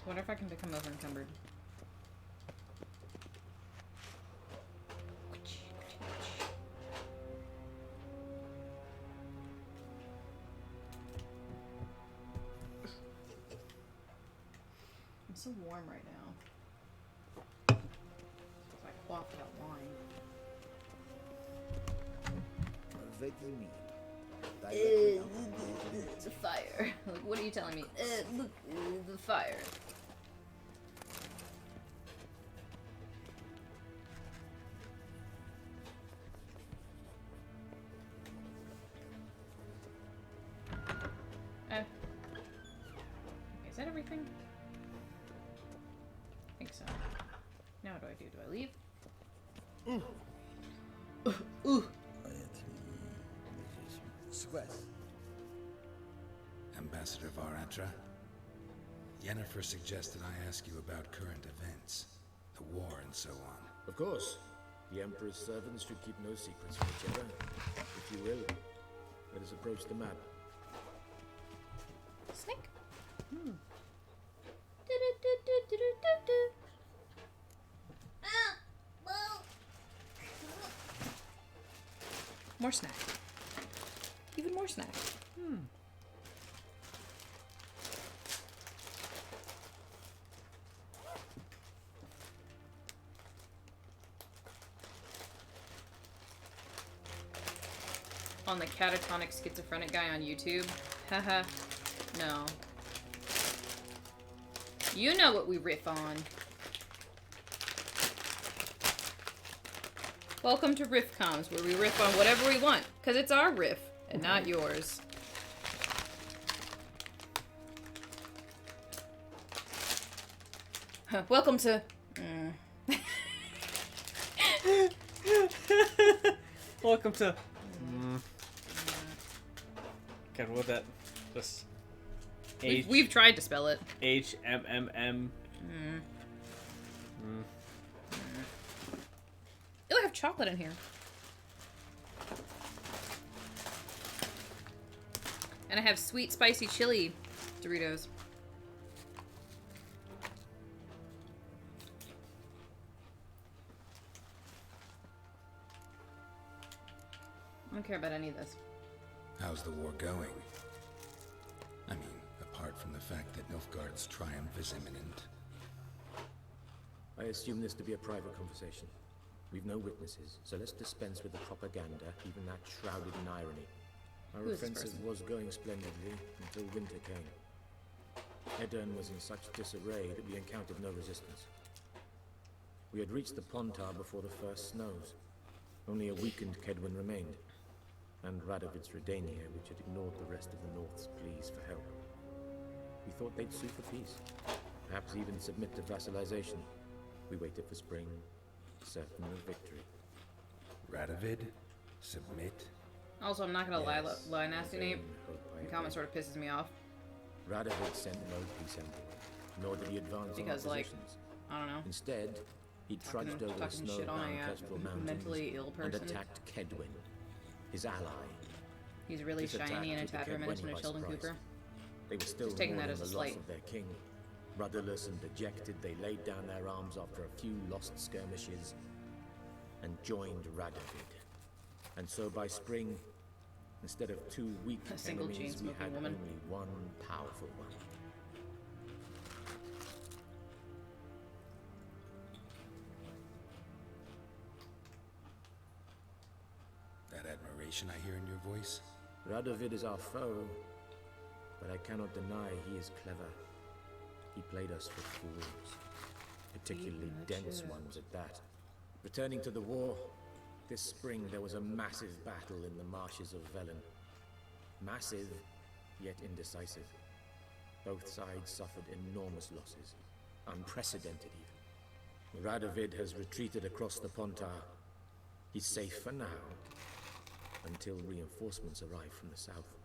I wonder if I can become over-encumbered. I'm so warm right now. It's like cloth without wine. It's a fire. Like, what are you telling me? Look, the fire. Is that everything? I think so. Now what do I do? Do I leave? Ambassador Varatra, Yennefer suggested I ask you about current events, the war and so on. Of course. The Emperor's servants should keep no secrets from each other. If you will, let us approach the map. Snake? More snack. Even more snack. On the catatonic schizophrenic guy on YouTube? Haha. No. You know what we riff on. Welcome to Riff Comms, where we riff on whatever we want, because it's our riff, and not yours. Welcome to... Welcome to... God, what that... Just... We've tried to spell it. HMMM. Oh, I have chocolate in here. And I have sweet, spicy chili Doritos. I don't care about any of this. How's the war going? I mean, apart from the fact that Nilfgaard's triumph is imminent. I assume this to be a private conversation. We've no witnesses, so let's dispense with the propaganda, even that shrouded in irony. Our Who is this offensive person? was going splendidly until winter came. Edirn was in such disarray that we encountered no resistance. We had reached the Pontar before the first snows. Only a weakened Kedwin remained, and Radovid's Redania, which had ignored the rest of the North's pleas for help. We thought they'd sue for peace, perhaps even submit to vassalization. We waited for spring, certain of victory. Radovid? Submit? Also, I'm not gonna Yes, lie, Nasty Nate. vain hope, I The comment agree. sort of pisses me off. Radovid sent no peace envoy, nor did he advance Because, on our like, positions. I don't know. Instead, he trudged over the talking shit on snow-bound a Kestrel Mountains mentally ill and person. attacked Kedwin, his ally. He's really This attack shiny and a took the tatterman into Kedwenni a by Sheldon surprise. Cooper. They were still Just taking that mourning as a the slight. loss of their king. Rudderless and dejected, they laid down their arms after a few lost skirmishes and joined Radovid. And so by spring, instead of two weak A single enemies, we chain-smoking had woman. only one powerful one. That admiration I hear in your voice? Radovid is our foe, but I cannot deny he is clever. He played us for fools, particularly dense ones at that. Returning to the war, this spring there was a massive battle in the marshes of Velen. Massive, yet indecisive. Both sides suffered enormous losses, unprecedented even. Radovid has retreated across the Pontar. He's safe for now, until reinforcements arrive from the south.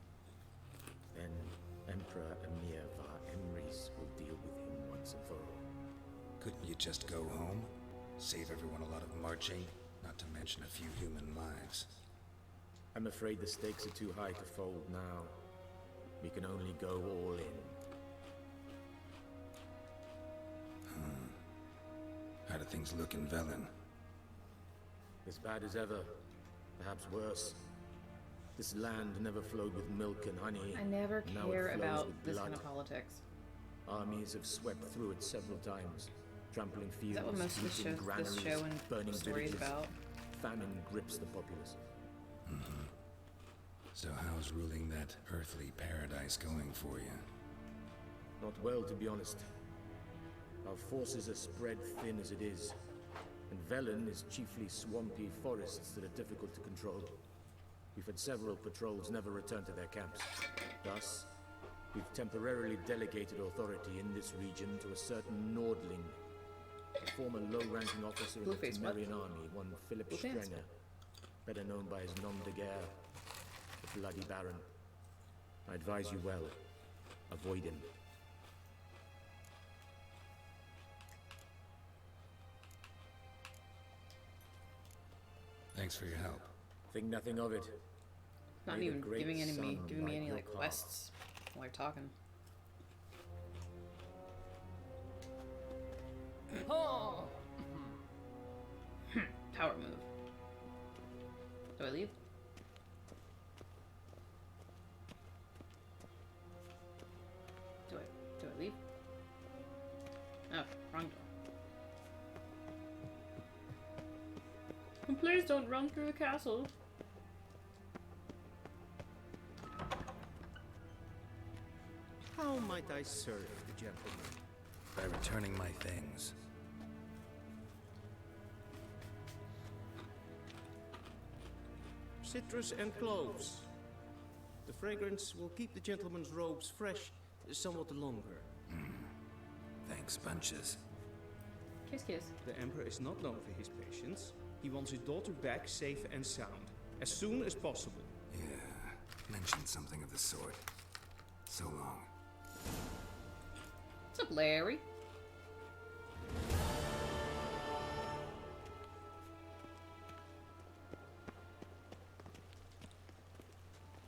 Then Emperor Emir var Emrys will deal with him once and for all. Couldn't you just go home? Save everyone a lot of marching, not to mention a few human lives. I'm afraid the stakes are too high to fold now. We can only go all in. How do things look in Velen? As bad as ever, perhaps worse. This land never flowed with milk and honey. I never Now it care flows about with this blood. kind of politics. Armies have swept through it several times, trampling fields, Is that what most of looting this granaries, show and burning story is villages. about? Famine grips the populace. So how's ruling that earthly paradise going for you? Not well, to be honest. Our forces are spread thin as it is, and Velen is chiefly swampy forests that are difficult to control. We've had several patrols never return to their camps. Thus, we've temporarily delegated authority in this region to a certain Nordling, a former low-ranking officer in the Blueface, what? Temerian army, one Philip Blue pants. Strenger, better known by his nom de guerre, the Bloody Baron. I advise you well. Avoid him. Thanks for your help. Think nothing of it. Not May the even great giving sun me any light like your path. quests while you're talking. Oh. Power move. Do I leave? Do I leave? Oh, wrong door. Please don't run through the castle. How might I serve the gentleman? By returning my things. citrus and cloves. The fragrance will keep the gentleman's robes fresh somewhat longer. Thanks, bunches. Kiss, kiss. The Emperor is not known for his patience. He wants his daughter back safe and sound, as soon as possible. Yeah, mentioned something of the sort. So long. What's up, Larry?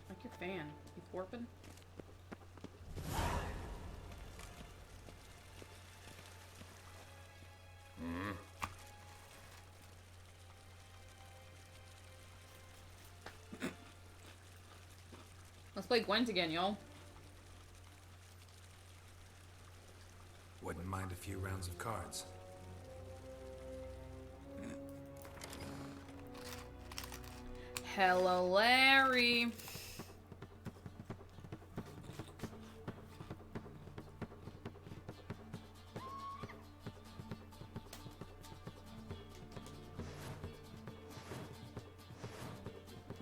Like your fan. You warping? Let's play Gwent again, y'all. Wouldn't mind a few rounds of cards. Hello, Larry.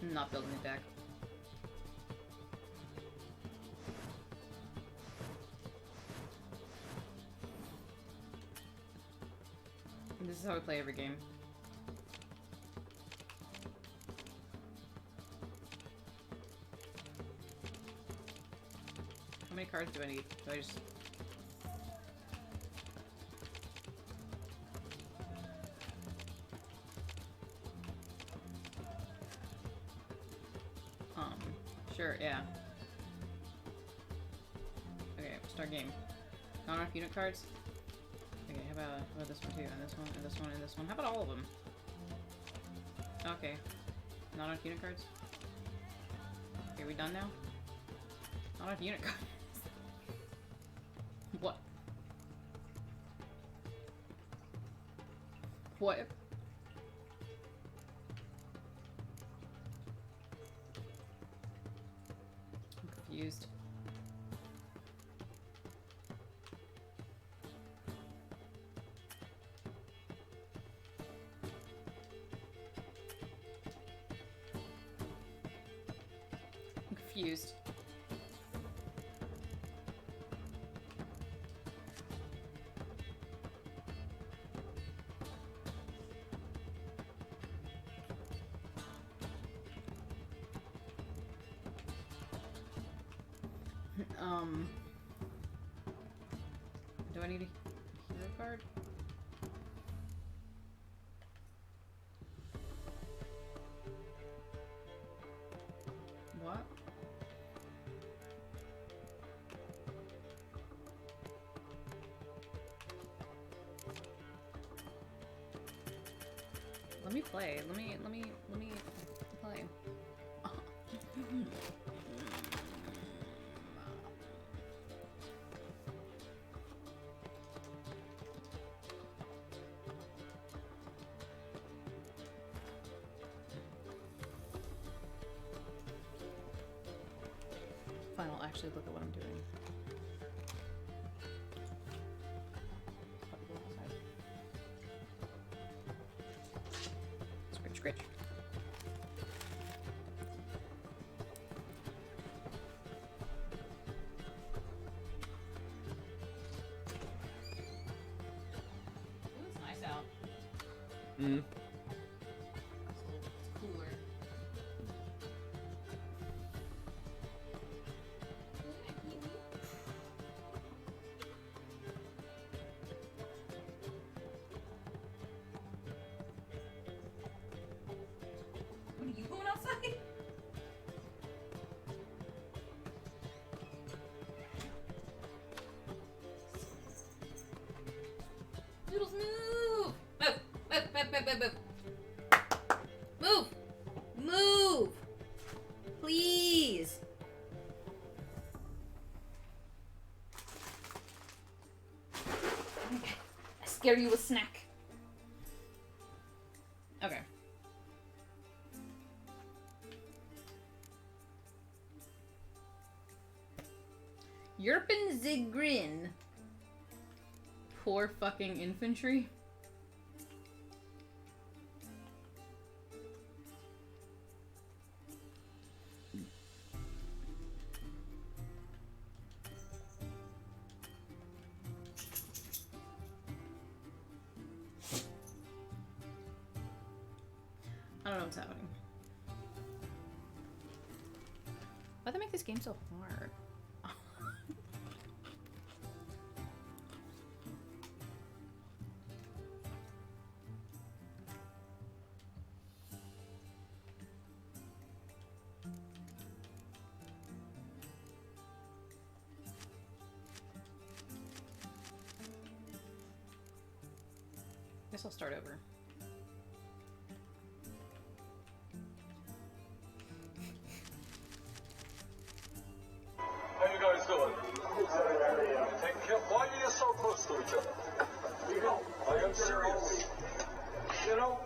I'm not building a deck. This is how we play every game. How many cards do I need? Do I just... Sure, yeah. Okay, start game. Not enough unit cards? Okay, how about this one too, and this one, and this one, and this one. How about all of them? Okay. Not enough unit cards? Okay, we done now? Not enough unit cards. What? What? I'm confused. Confused. Do I need a hero card? What? Let me play. Let me play. Fine, I'll actually look at what I'm doing. Scritch, scritch. Ooh, it's nice out. Mm. It's cooler. What are you going outside? Noodles, move! Move! Move! Move! Move! Move! Move! Move! Please! I scare you with snack. Okay. Yerpen Zigrin. Poor fucking infantry. I don't know what's happening. Why'd they make this game so hard? Guess I'll start over. How you guys doing? Taking care. Why are you so close to each other? I am serious. You know,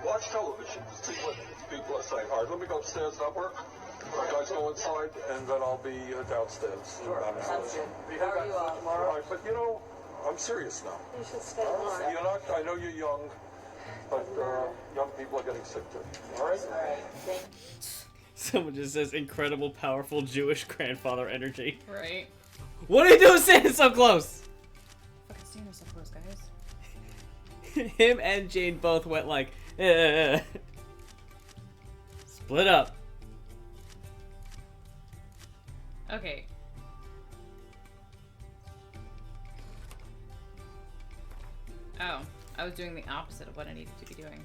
watch television. See what people are saying. All right, let me go upstairs. That work? You guys go inside, and then I'll be downstairs. Sure. Sounds good. How are you all tomorrow? All right, but you know, I'm serious now. You should stay longer. You're not. I know you're young, but young people are getting sick too. All right. All right. Thank you. Someone just says incredible, powerful Jewish grandfather energy. Right. What are you doing standing so close? Fucking standing so close, guys. Him and Jane both went like, split up. Okay. Oh, I was doing the opposite of what I needed to be doing.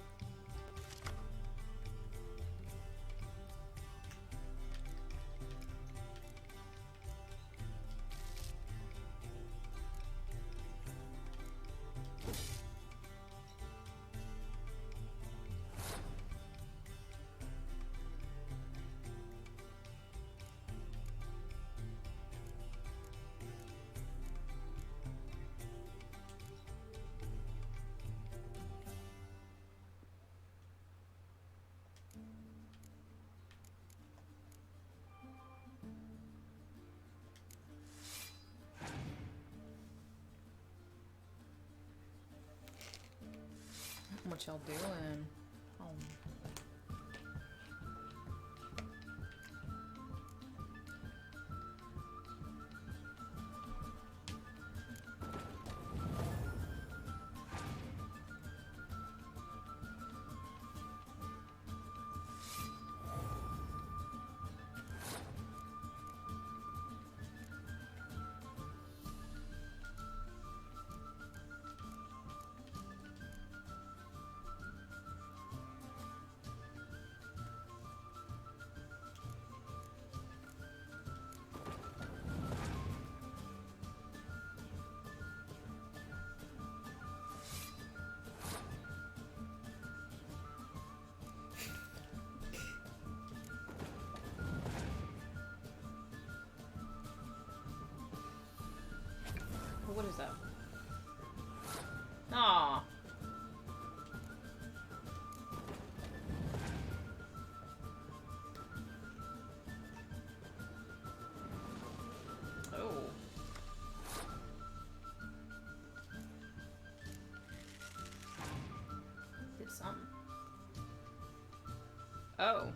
What y'all doing? Oh. What is that? Aw. Oh. Did something. Oh.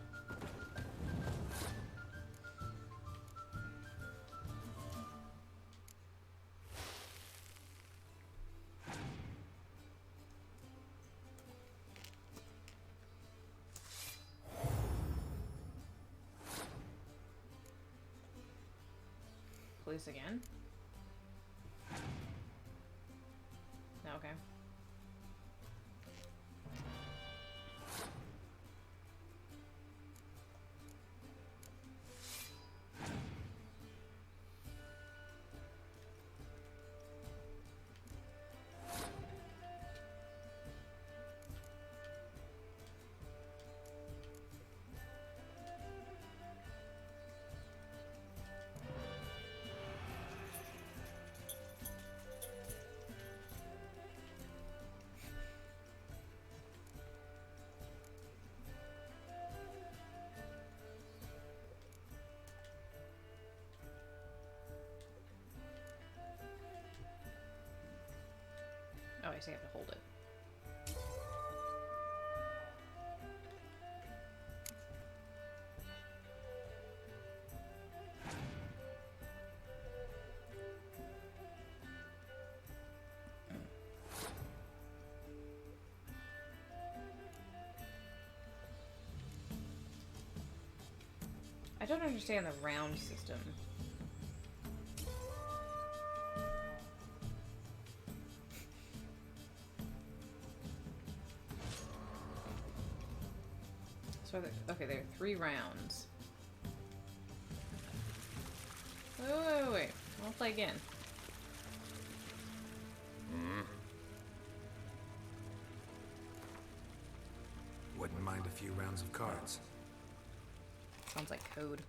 Police again? No, okay. Oh, I see I have to hold it. don't understand the round system. So, okay, there are 3 rounds. Wait. I'll play again. Wouldn't mind a few rounds of cards. Sounds like code.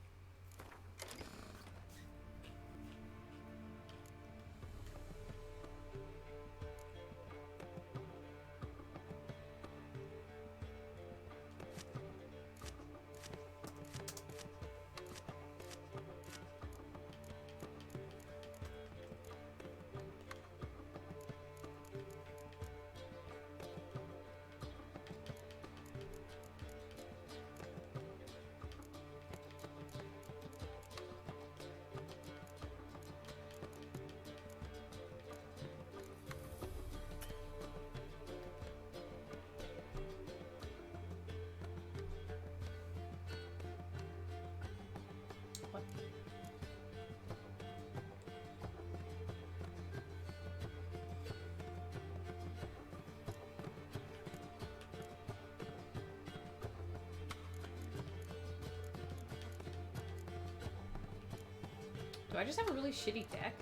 Do I just have a really shitty deck?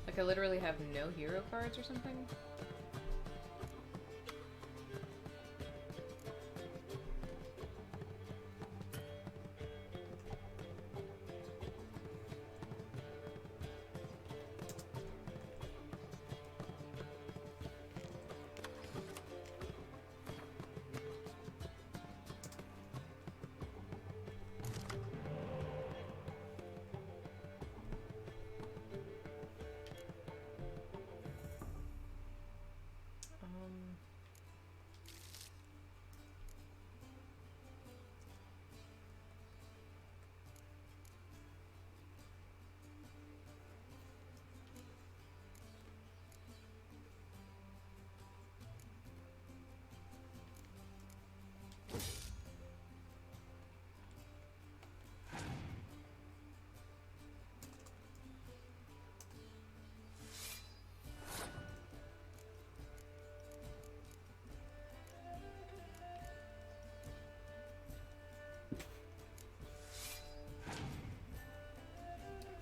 Like I literally have no hero cards or something?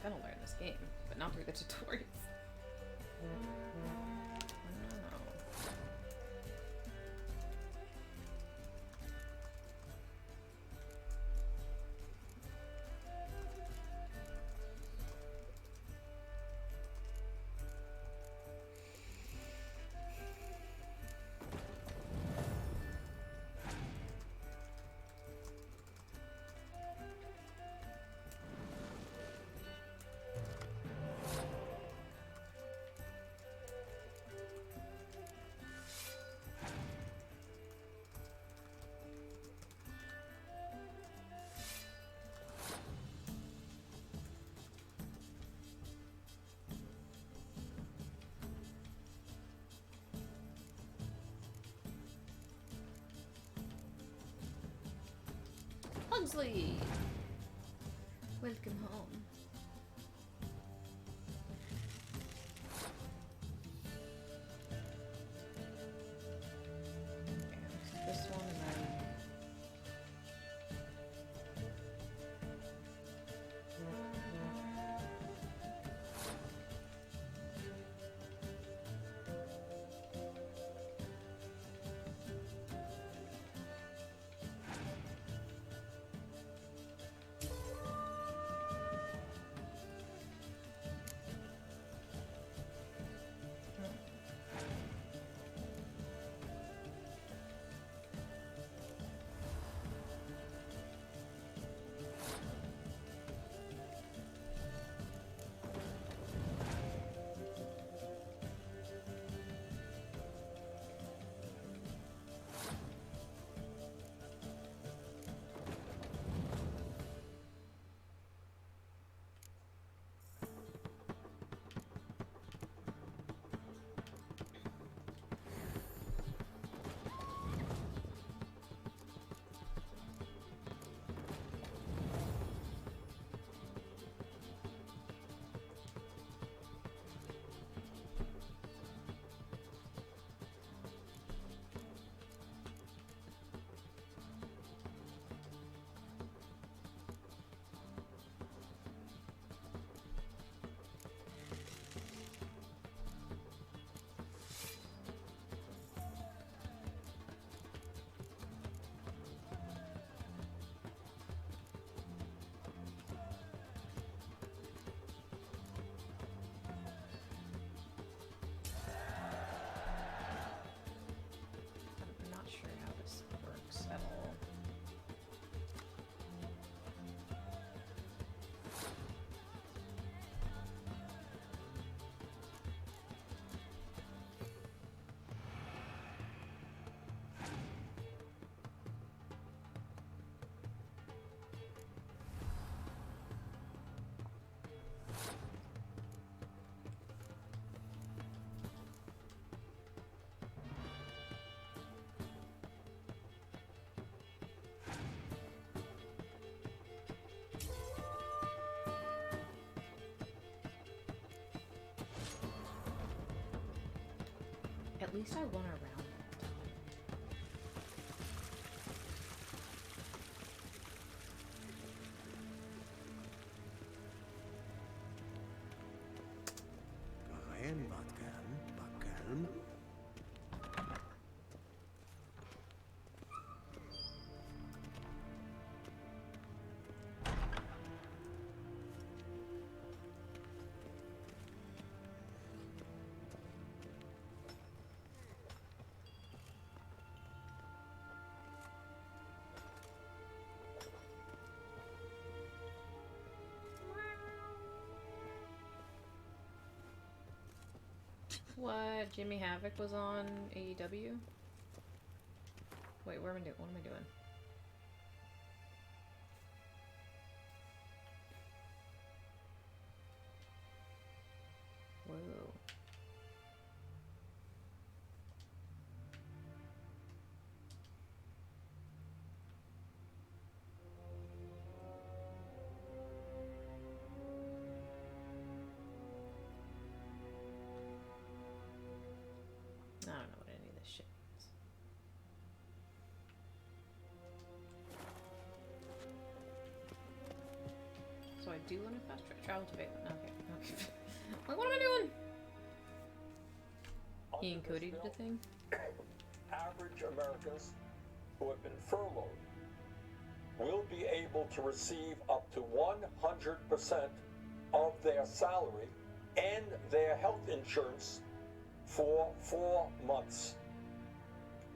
I'm gonna learn this game, but not through the tutorials. Pugsley! Welcome home. Okay, this one and then... At least I won a round. Karen, Batkalm. What? Jimmy Havoc was on AEW? Wait, what am I doing? Whoa. I don't know what any of this shit is. So I do want to fast travel to Baylor. Okay. Like, what am I doing? He and Cody did a thing. Average Americans who have been furloughed will be able to receive up to 100% of their salary and their health insurance for 4 months.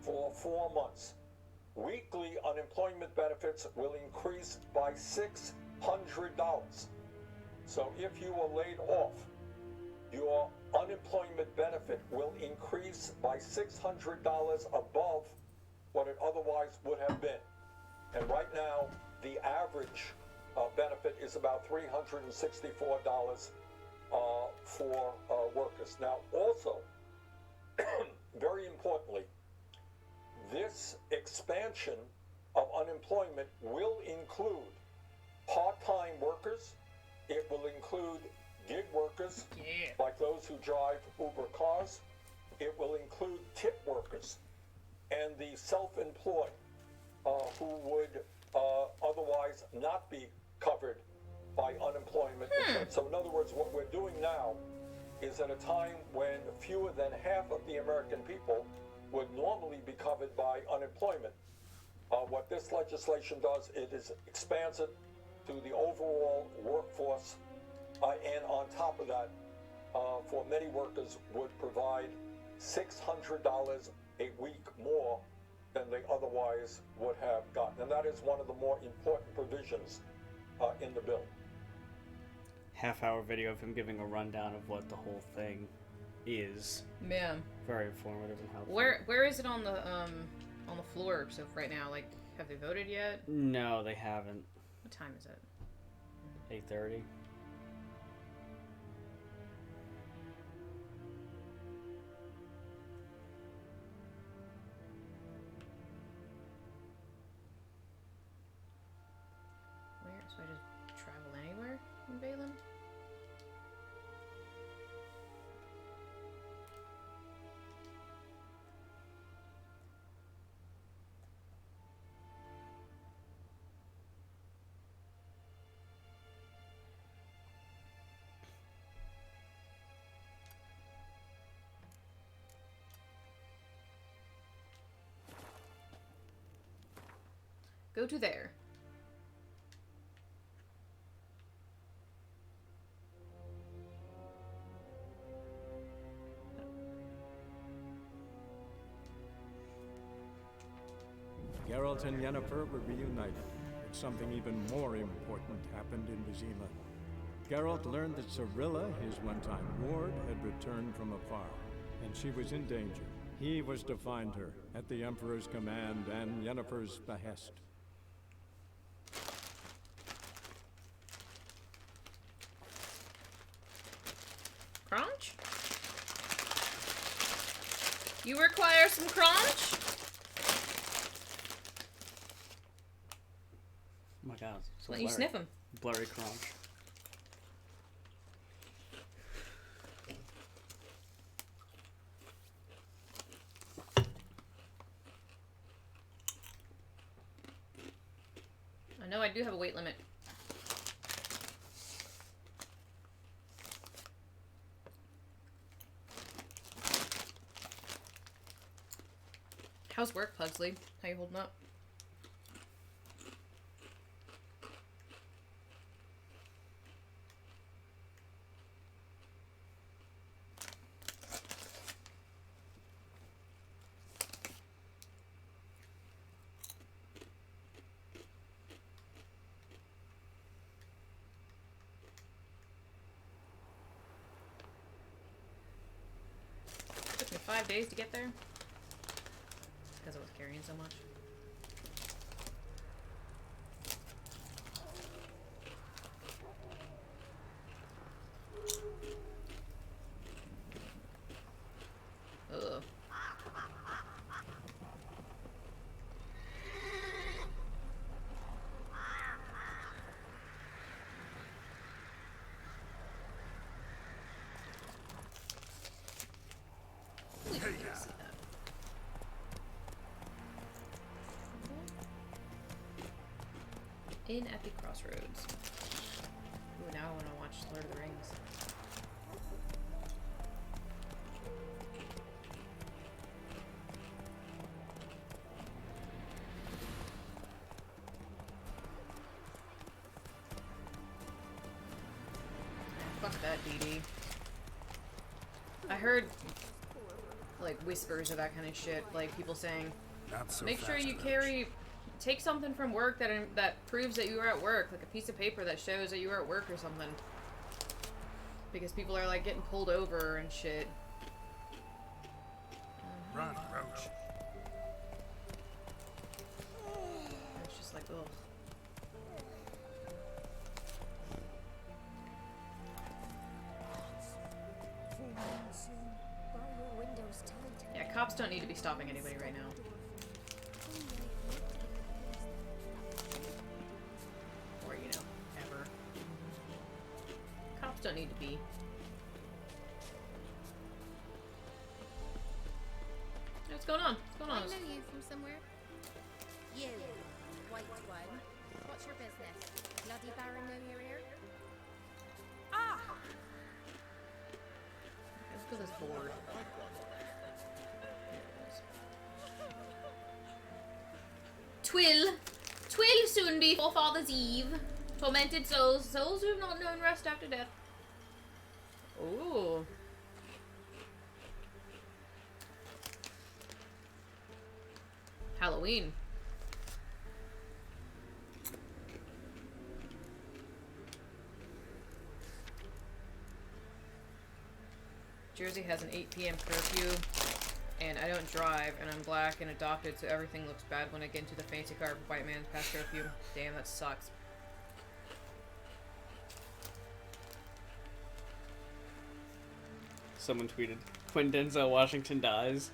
For 4 months. Weekly unemployment benefits will increase by $600. So if you were laid off, your unemployment benefit will increase by $600 above what it otherwise would have been. And right now, the average benefit is about $364 for workers. Now, also, very importantly, this expansion of unemployment will include part-time workers. It will include gig workers, like those who drive Uber cars. It will include tip workers and the self-employed who would otherwise not be covered by unemployment insurance. So in other words, what we're doing now is at a time when fewer than half of the American people would normally be covered by unemployment. What this legislation does, it is expands it to the overall workforce, and on top of that, for many workers would provide $600 a week more than they otherwise would have gotten. And that is one of the more important provisions in the bill. Half-hour video of him giving a rundown of what the whole thing is. Man. Very informative and helpful. Where is it on the floor? So right now, like, have they voted yet? No, they haven't. What time is it? 8:30. Where? So I just travel anywhere in Valen? Go to there. Geralt and Yennefer were reunited, but something even more important happened in Vizima. Geralt learned that Cirilla, his one-time ward, had returned from afar, and she was in danger. He was to find her, at the Emperor's command and Yennefer's behest. Crunch? You require some crunch? Oh my god. So Let you sniff them. Blurry crunch. no, I do have a weight limit. How's work, Pugsley? How you holding up? Took me 5 days to get there. Because I was carrying so much. Ugh. In at the crossroads. Ooh, now I want to watch Lord of the Rings. Fuck that, DD. I heard, like, whispers of that kind of shit. Like, people saying, Not so make sure fast, you Roach. carry... Take something from work that proves that you were at work, like a piece of paper that shows that you were at work or something. Because people are like getting pulled over and shit. Run, Roach. It's just like, ugh. Yeah, cops don't need to be stopping anybody right now. Or, you know, ever. Cops don't need to be. Hey, what's going on? What's going on? I know you from somewhere. You, white one. What's your business? Bloody Baron know you're here? Ah! Let's go this board. Twill soon be Forefather's Eve. Tormented souls who have not known rest after death. Ooh. Halloween. Jersey has an 8 p.m. curfew, and I don't drive, and I'm black and adopted, so everything looks bad when I get into the fancy car of a white man's past curfew. Damn, that sucks. Someone tweeted, when Denzel Washington dies.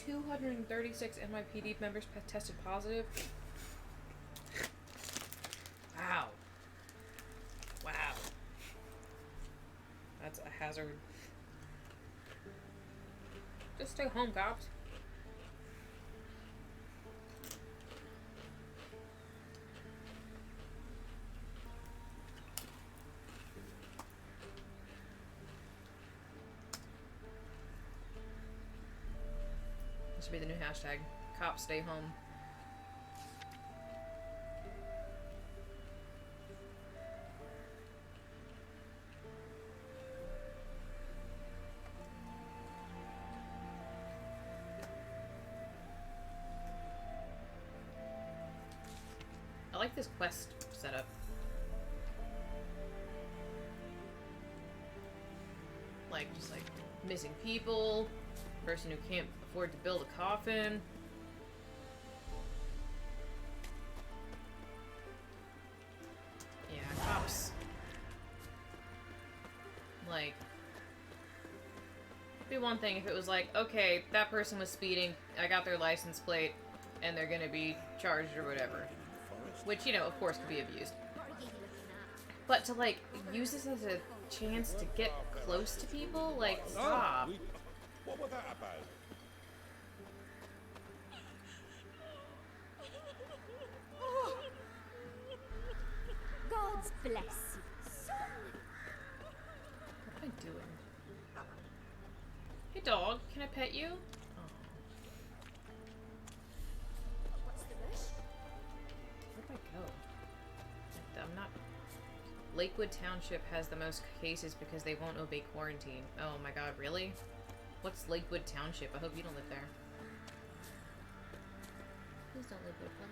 .236 NYPD members tested positive. Wow. Wow. That's a hazard. Just stay home, cops. This should be the new hashtag. Cops stay home. I like this quest setup. Like, just like missing people, person who can't afford to build a coffin. Yeah, cops. Like, it'd be one thing if it was like, okay, that person was speeding, I got their license plate, and they're gonna be charged or whatever. Which, you know, of course could be abused. But to, like, use this as a chance to get close to people, like, stop. What was that about? God's bless you, son. What am I doing? Hey, dog, can I pet you? What's the rush? Where do I go? I'm not... Lakewood Township has the most cases because they won't obey quarantine. Oh my god, really? What's Lakewood Township? I hope you don't live there. Please don't live there, please.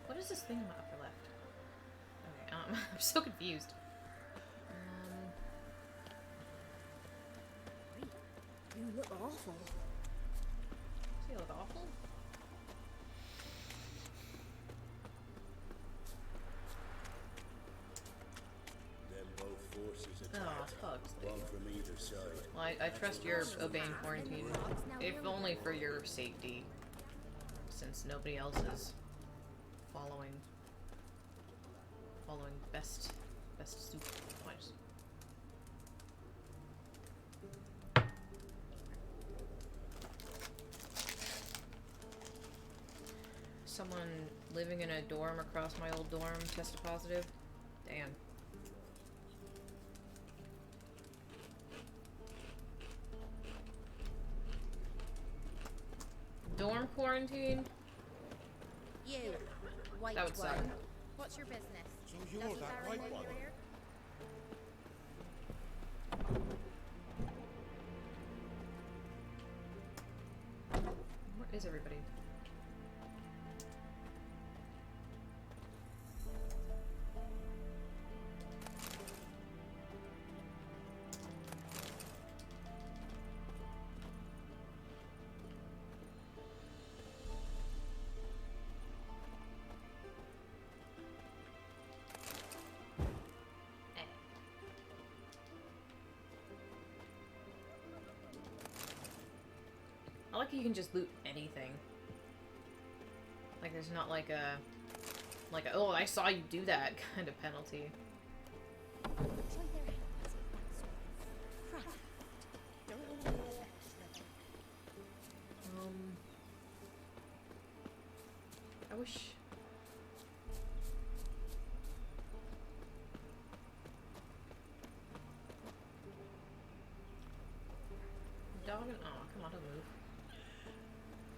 What is this thing in my upper left? Okay, I'm so confused. You look awful. Do you look awful? Them both forces are Oh, tight. fuck's One sake. from either side. Well, I trust you're obeying quarantine, if only for your safety, since nobody else is following best soup points. Someone living in a dorm across my old dorm tested positive. Damn. Dorm quarantine? You, white That would suck. one. What's your business? So you're Does the that Baron white know one? you're here? Where is everybody? I like you can just loot anything. Like there's not like a oh, I saw you do that kind of penalty. Try their hands with that sort of craft. Don't really know the best. I wish dog and oh, come on, don't move.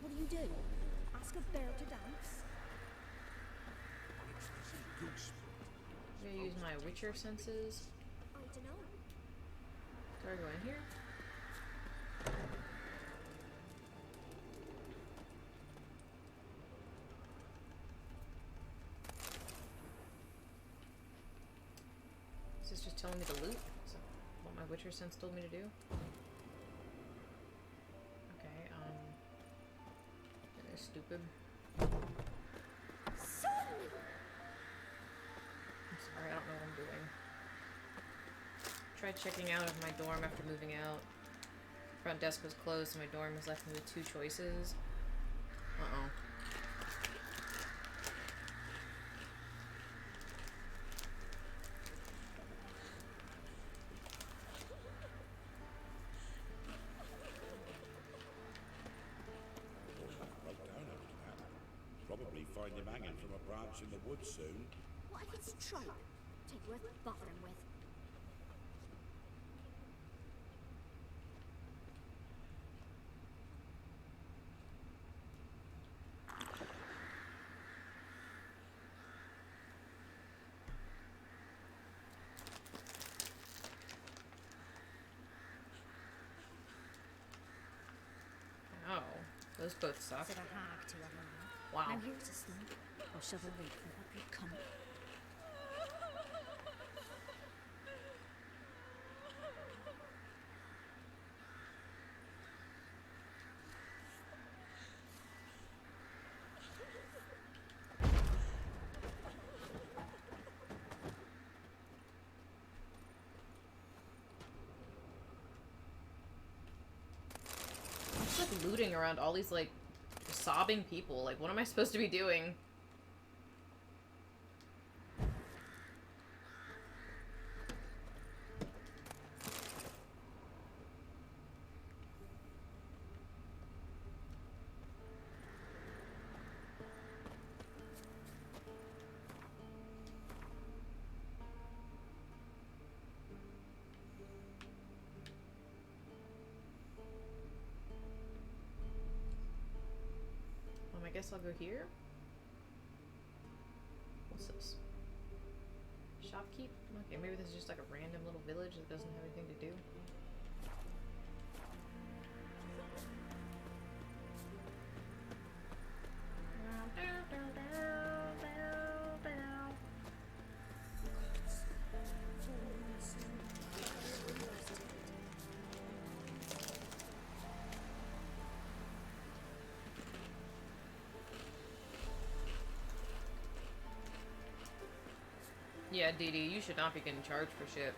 What do you do? Ask a bear to dance? I'm gonna use my Witcher senses. I don't know. Do I go in here? Is this just telling me to loot? Is that what my Witcher sense told me to do? Okay, that is stupid. Son! I'm sorry, I don't know what I'm doing. Tried checking out of my dorm after moving out. Front desk was closed, so my dorm was left with 2 choices. Uh-oh. Broke down after that. Probably find him hanging from a branch in the woods soon. What if it's trope? Take worth bothering with. those both suck. Said a hag to a hag. Wow. Now here's a sneak. I'll shove a wait for what could come. I'm just like looting around all these like sobbing people. Like, what am I supposed to be doing? I guess I'll go here. What's this? Shopkeep? Okay, maybe this is just like a random little village that doesn't have anything to do. Yeah, Dee Dee, you should not be getting charged for shit.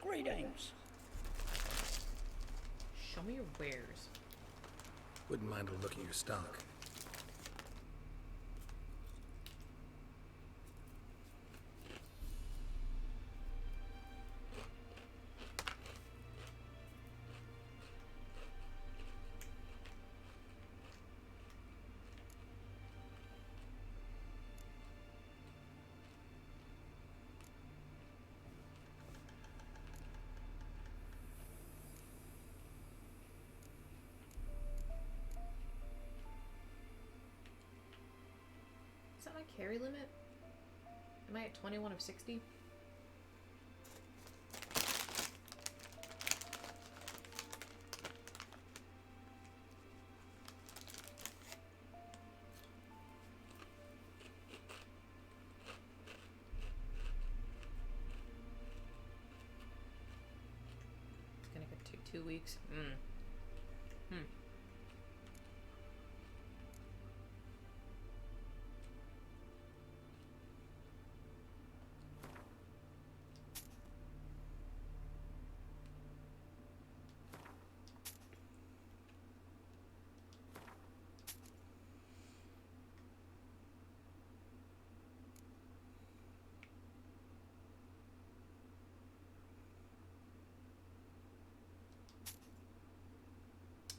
Greetings. Show me your wares. Wouldn't mind a look at your stock. Is that my carry limit? Am I at 21 of 60? It's gonna take 2 weeks.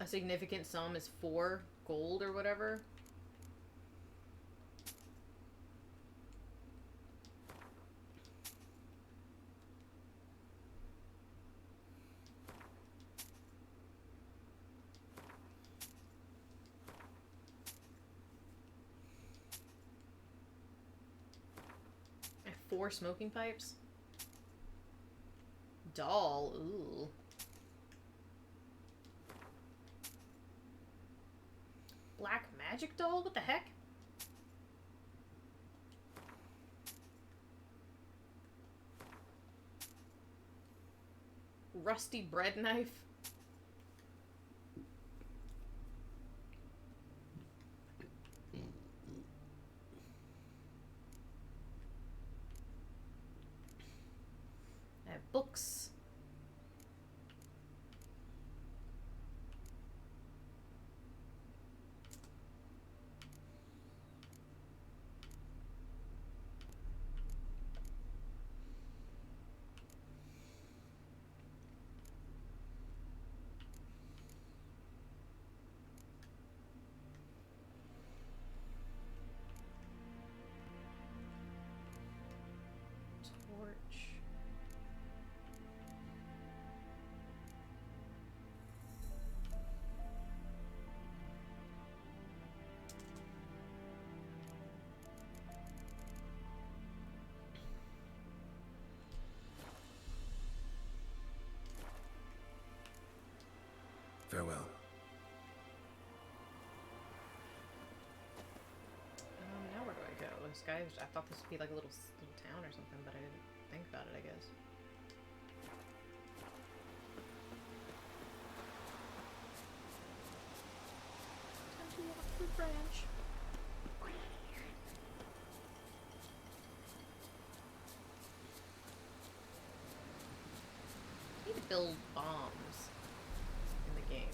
A significant sum is 4 gold or whatever. I have 4 smoking pipes. Doll, ooh. Black magic doll? What the heck? Rusty bread knife? I have books. Farewell. Now where do I go? This guy, I thought this would be like a little town or something, but I didn't think about it, I guess. Time to walk the branch. I need to build bombs in the game.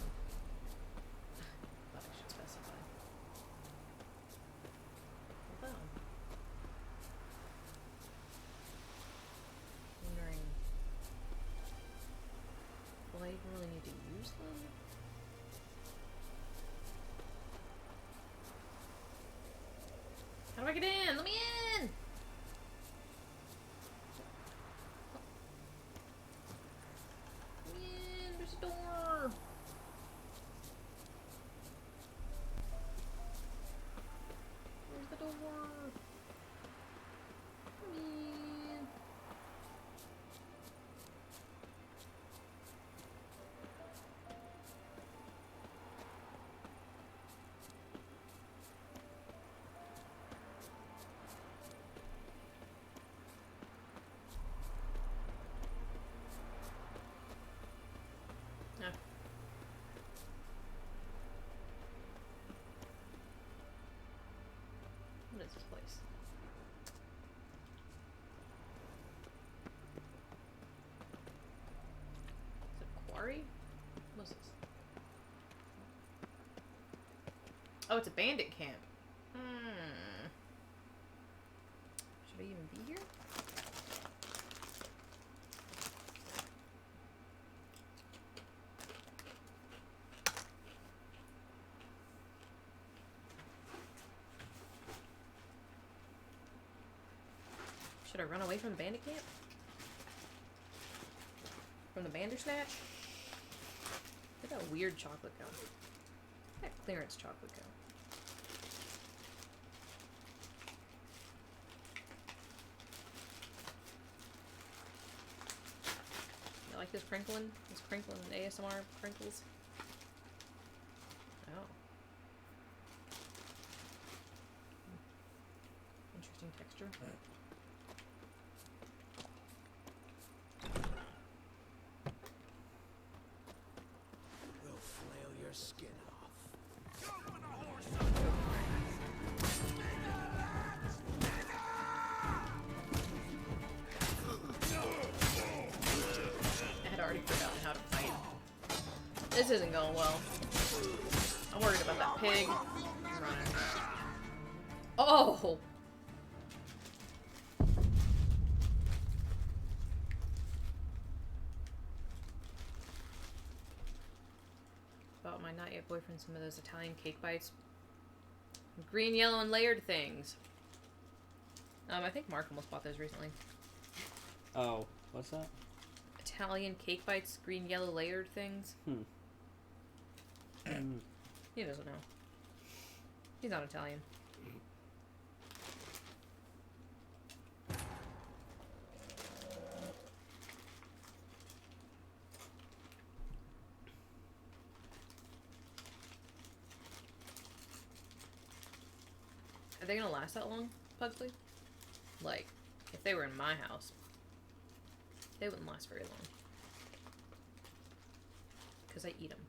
Thought I should specify. Although, wondering, will I really need to use them? How do I get in? Let me in! Let me in! There's a door! Where's the door? Let me in. Ah. What is this place? Is it a quarry? What's this? Oh, it's a bandit camp. Should I even be here? Should I run away from the bandit camp? From the Bandersnatch? Look at that weird chocolate gum. That clearance chocolate gum. You like this crinkling? This crinkling ASMR crinkles? Oh. Interesting texture. We'll flail your skin off. I had already forgotten how to fight. This isn't going well. I'm worried about that pig. I'm running. Oh! Bought my not yet boyfriend some of those Italian cake bites. Green, yellow, and layered things. I think Mark almost bought those recently. Oh, what's that? Italian cake bites, green, yellow, layered things. He doesn't know. He's not Italian. Are they gonna last that long, Pugsley? Like, if they were in my house, they wouldn't last very long. Because I eat them.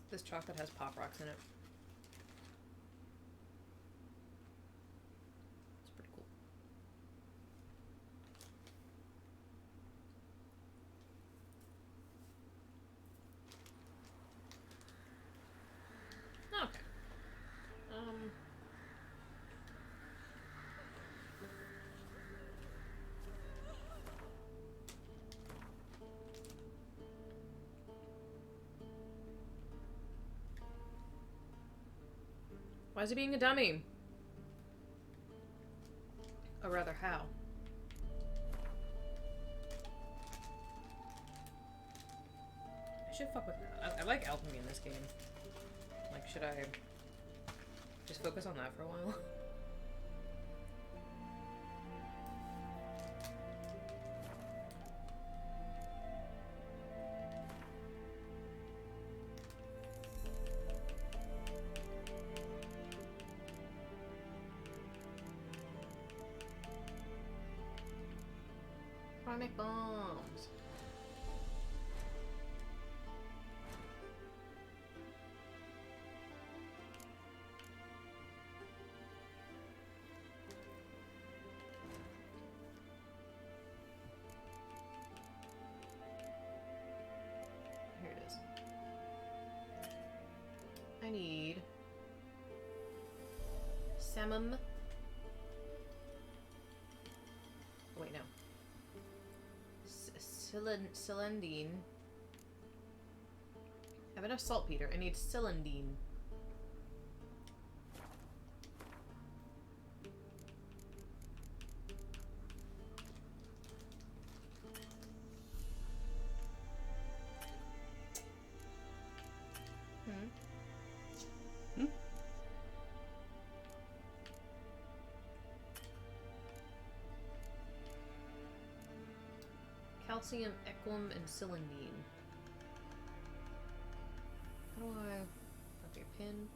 This chocolate has Pop Rocks in it. It's pretty cool. Why is he being a dummy? Or rather, how? I should fuck with... I like alchemy in this game. Like, should I just focus on that for a while? I make bombs. Here it is. I need salmon. Oh, wait, no. Cylindine. I have enough saltpeter. I need cylindine. Calcium, equum, and cylindine. How do I... Okay, pin.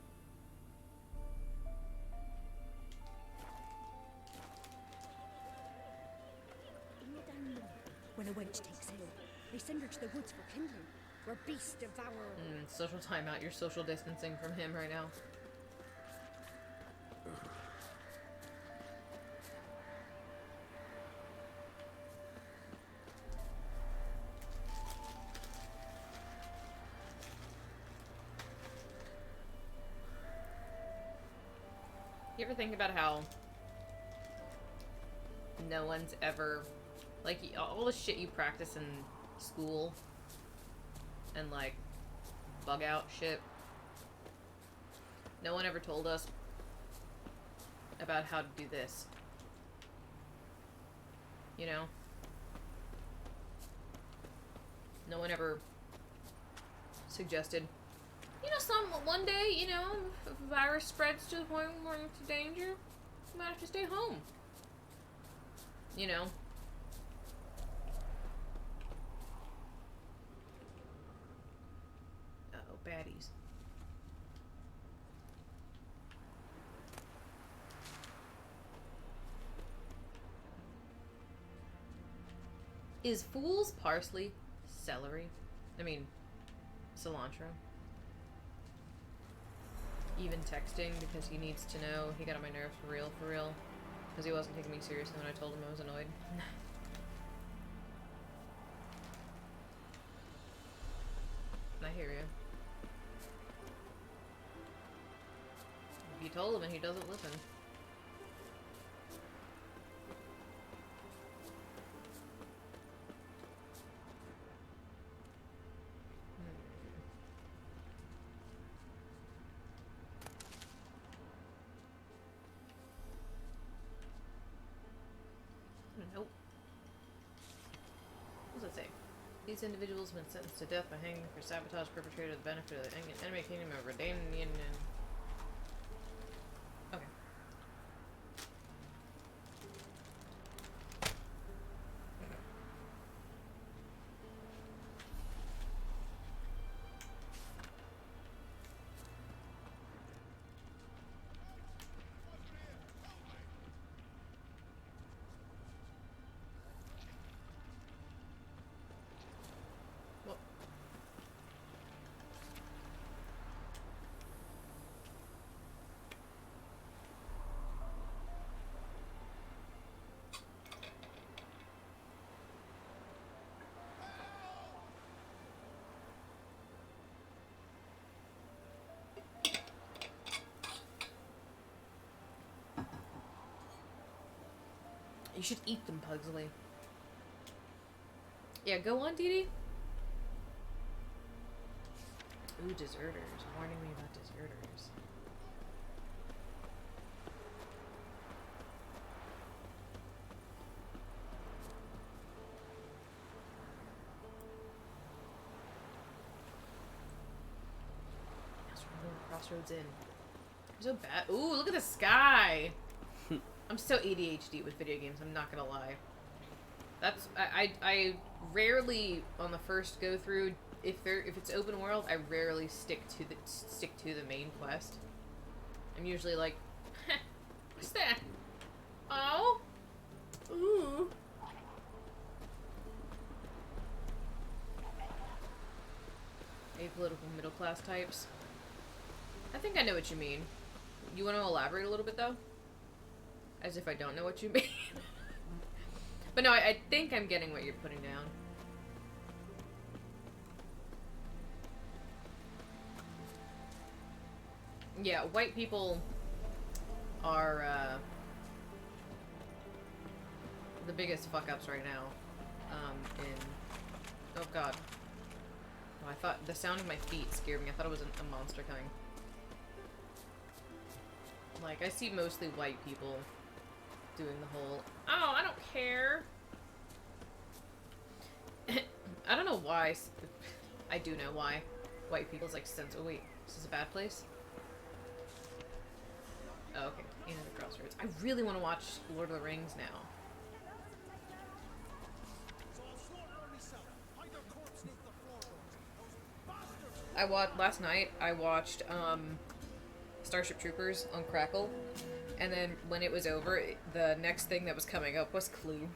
In the down low, when a wench takes ill, they send her to the woods for kindling, where beasts devour. Social timeout. You're social distancing from him right now. You ever think about how no one's ever, like, all the shit you practice in school and, like, bug out shit, no one ever told us about how to do this, you know? No one ever suggested, you know, one day, you know, if a virus spreads to the point where it's a danger, you might have to stay home. You know? Uh-oh, baddies. Is fool's parsley celery? I mean, cilantro. Even texting because he needs to know. He got on my nerves for real. Because he wasn't taking me seriously when I told him I was annoyed. I hear you. If you told him and he doesn't listen. Nope. What does it say? These individuals have been sentenced to death by hanging for sabotage perpetrated to the benefit of the enemy kingdom of Redanian and... Okay. You should eat them, Pugsley. Yeah, go on, Dee Dee. Ooh, deserters. Warning me about deserters. Crossroads Inn. So bad. Ooh, look at the sky. I'm so ADHD with video games. I'm not gonna lie. That's I rarely on the first go through if it's open world, I rarely stick to the main quest. I'm usually like, what's that? Oh, ooh. Apolitical middle class types. I think I know what you mean. You want to elaborate a little bit though? As if I don't know what you mean. But no, I think I'm getting what you're putting down. Yeah, white people are the biggest fuck-ups right now. Oh god. Oh, I thought the sound of my feet scared me. I thought it was a monster coming. Like, I see mostly white people doing the whole, oh, I don't care. I don't know why. I do know why white people's like sense. Oh wait, is this a bad place? Oh, okay. Inn of the Crossroads. I really want to watch Lord of the Rings now. Last night I watched Starship Troopers on Crackle, and then when it was over, the next thing that was coming up was Clue.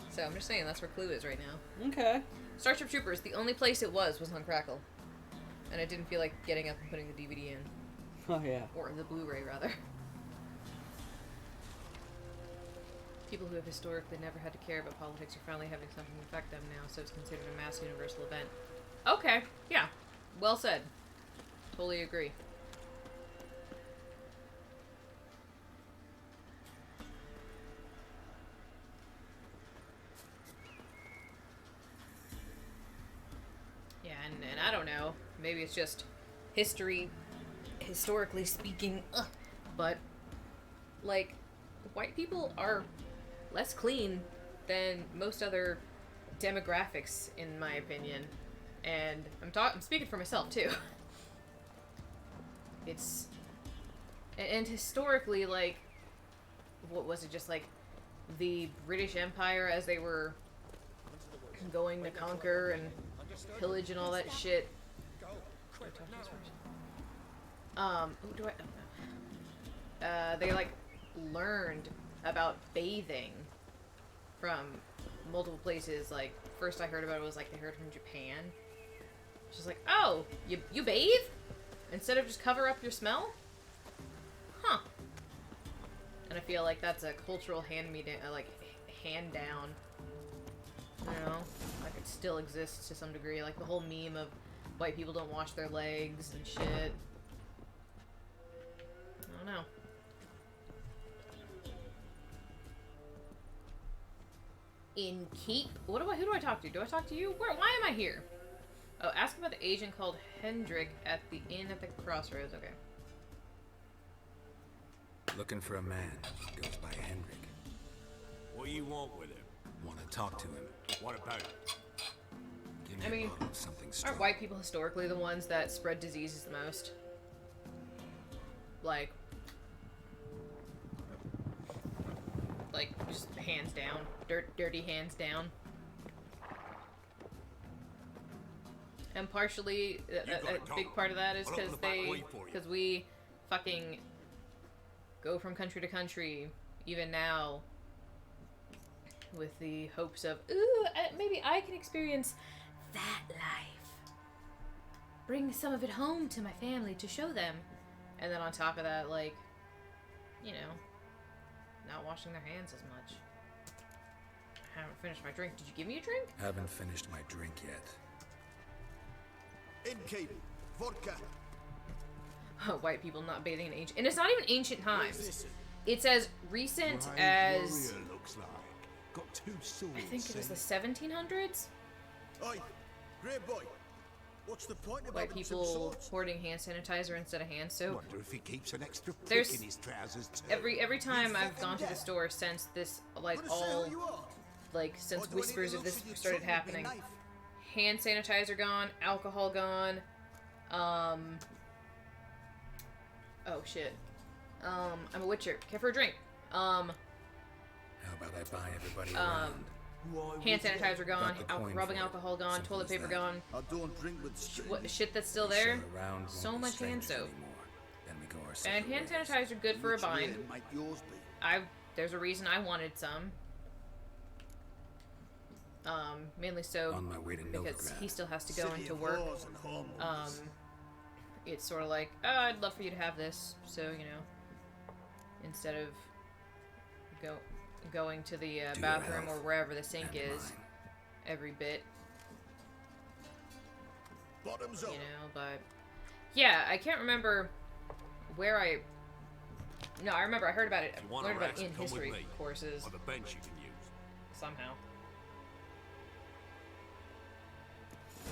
So I'm just saying that's where Clue is right now. Okay. Starship Troopers, the only place it was on Crackle, and I didn't feel like getting up and putting the DVD in. Oh yeah. Or the Blu-ray rather. People who have historically never had to care about politics are finally having something affect them now, so it's considered a mass universal event. Okay, yeah. Well said. Totally agree. Yeah, and I don't know. Maybe it's just historically speaking, but, like, white people are less clean than most other demographics, in my opinion. And I'm speaking for myself, too. It's... And historically, like, what was it, just, like, the British Empire as they were going to conquer and pillage and all that shit. They, like, learned about bathing from multiple places. Like, first I heard about it was, like, they heard from Japan. She's like, oh, you bathe? Instead of just cover up your smell? Huh. And I feel like that's a cultural hand-down. I don't know. Like, it still exists to some degree. Like, the whole meme of white people don't wash their legs and shit. I don't know. In Keep? Who do I talk to? Do I talk to you? Why am I here? Oh, ask about the agent called Hendrik at the Inn at the Crossroads. Okay. Looking for a man. Goes by Hendrik. What do you want with him? Want to talk to him. What about it? Give me I mean, a bottle of something strong. aren't white people historically the ones that spread diseases the most? Like, just hands down. Dirty hands down. And partially, a big part of that is because we fucking go from country to country, even now, with the hopes of, ooh, maybe I can experience that life. Bring some of it home to my family to show them. And then on top of that, like, you know, not washing their hands as much. I haven't finished my drink. Did you give me a drink? Haven't finished my drink yet. Innkeep, vodka. White people not bathing in ancient... And it's not even ancient times. It's as recent as... Looks like. Got two swords. I think it was the 1700s? Oi, grey boy. What's the point of White having some people swords? hoarding hand sanitizer instead of hand soap. Wonder if he keeps an extra prick There's... in his trousers too. Every time I've gone to the store since this, like, since Whispers of this started happening, hand sanitizer gone, alcohol gone, Oh, shit. I'm a witcher. Care for a drink? How about I buy everybody around? Hand sanitizer gone, Got the coin rubbing for it. alcohol gone, Simple toilet as paper that. gone. I don't drink with What shit that's still there? Around So won't be much hand strangers soap. anymore. Then we go our And separate hand ways. sanitizer good for a bind. Which way might yours be? There's a reason I wanted some. Mainly so On my way to because Novigrad. he still has to go City into of work. whores and hormones. It's sort of like, oh, I'd love for you to have this. So, you know, instead of going to the To your bathroom or health wherever the sink and is mine. every bit, Bottoms up. you know, but yeah, I can't remember where I remember I heard about it. If you want Learned a about it rest, in come with history me. courses Or the bench you can use. somehow.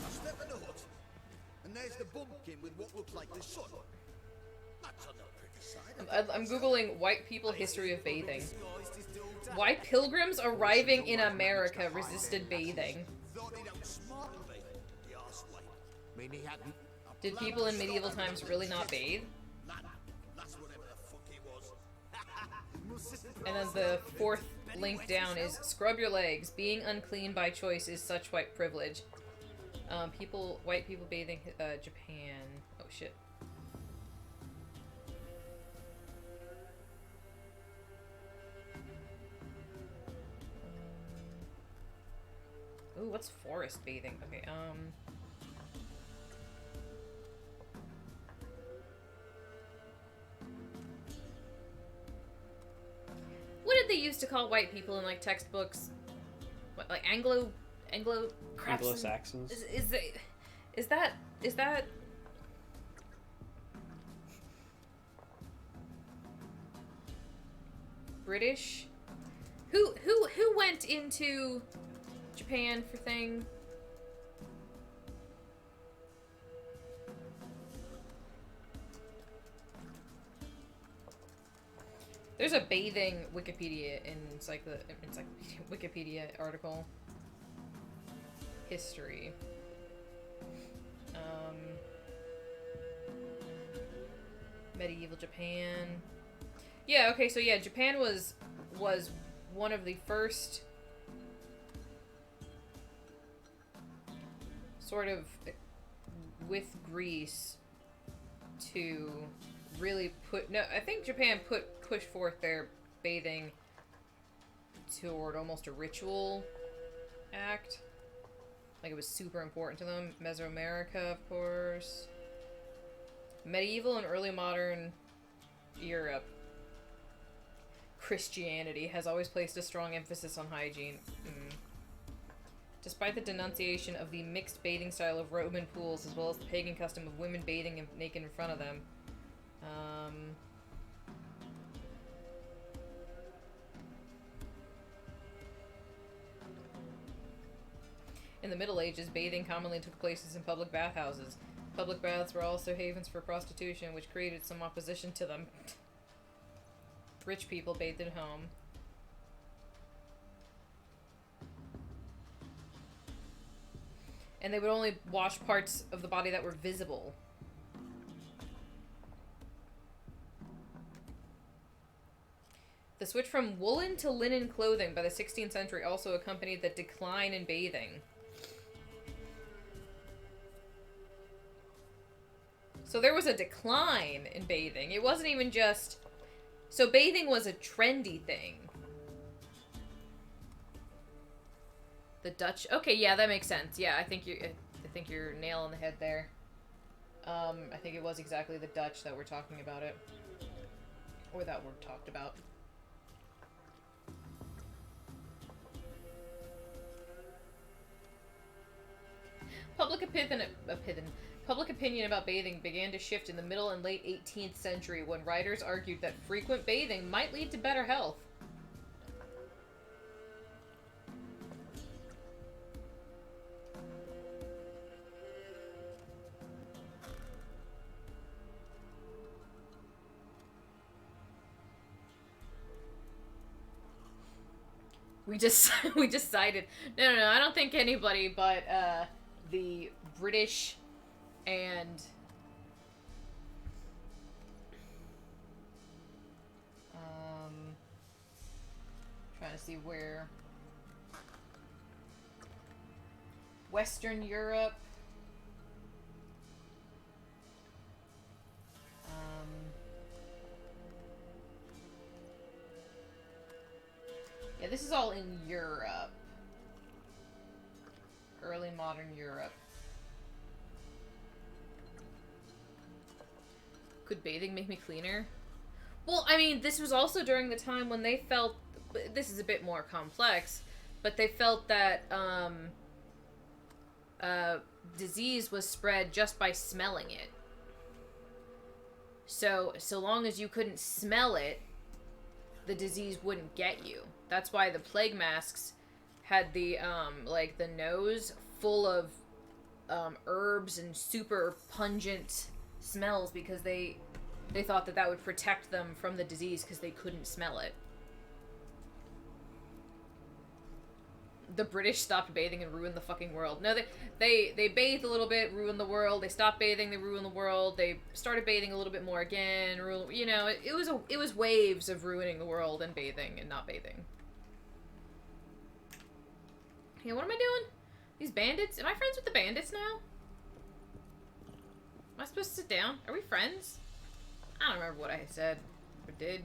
I step in the hut, and there's the bumpkin with what looks like the sun. That's on the pretty side. I'm googling white people history of bathing. Why pilgrims arriving in America resisted bathing. Thought he'd outsmart me, the arsewipe. Mean he hadn't. Did people in medieval times really not bathe? That's whatever the fuck he was. And then the fourth link down is scrub your legs. Being unclean by choice is such white privilege. White people bathing, Japan. Oh shit. Ooh, what's forest bathing? Okay, what did they used to call white people in like textbooks? What, like Anglo crafts- Anglo-Saxons? Is that British? Who went into Japan for thing? There's a bathing Wikipedia Wikipedia article. History. Medieval Japan. Yeah, okay, so yeah, Japan was one of the first sort of with Greece to really I think Japan pushed forth their bathing toward almost a ritual act. Like it was super important to them. Mesoamerica, of course. Medieval and early modern Europe. Christianity has always placed a strong emphasis on hygiene. Despite the denunciation of the mixed bathing style of Roman pools, as well as the pagan custom of women bathing naked in front of them. In the Middle Ages, bathing commonly took places in public bathhouses. Public baths were also havens for prostitution, which created some opposition to them. Rich people bathed at home. And they would only wash parts of the body that were visible. The switch from woolen to linen clothing by the 16th century also accompanied the decline in bathing. So there was a decline in bathing. It wasn't even just... So bathing was a trendy thing. The Dutch... Okay, yeah, that makes sense. Yeah, I think you're nail on the head there. I think it was exactly the Dutch that were talking about it. Or that were talked about. Public opinion about bathing began to shift in the middle and late 18th century when writers argued that frequent bathing might lead to better health. We decided. No, I don't think anybody but the British and Trying to see where. Western Europe. Yeah, this is all in Europe. Early modern Europe. Could bathing make me cleaner? Well, I mean, this was also during the time when they felt... This is a bit more complex, but they felt that disease was spread just by smelling it. So long as you couldn't smell it, the disease wouldn't get you. That's why the plague masks had the, like, the nose full of herbs and super pungent smells because they thought that would protect them from the disease because they couldn't smell it. The British stopped bathing and ruined the fucking world. No, they bathed a little bit, ruined the world. They stopped bathing, they ruined the world. They started bathing a little bit more again. You know, it was waves of ruining the world and bathing and not bathing. Hey, what am I doing? These bandits? Am I friends with the bandits now? Am I supposed to sit down? Are we friends? I don't remember what I said or did.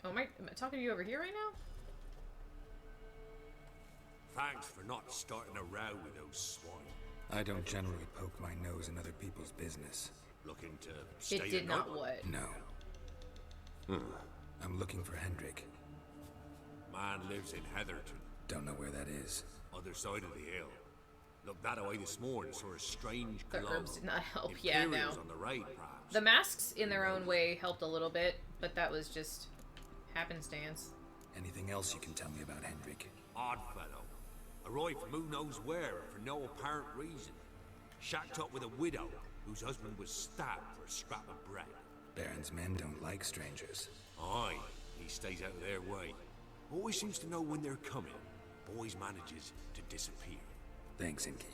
Oh, am I talking to you over here right now? Thanks for not starting a row with those swine. I don't generally poke my nose in other people's business. Looking to stay It did the not night? what? No. I'm looking for Hendrik. Man lives in Heatherton. Don't know where that is. Other side of the hill. Looked that away this morning, saw a strange The cologne. herbs did not help. Yeah, no. Imperials on the right, perhaps. The masks, in their own way, helped a little bit, but that was just happenstance. Anything else you can tell me about Hendrik? Odd fellow. Arrived from who knows where for no apparent reason. Shacked up with a widow whose husband was stabbed for a scrap of bread. Baron's men don't like strangers. Aye, he stays out of their way. Always seems to know when they're coming. Always manages to disappear. Thanks, Inkeep.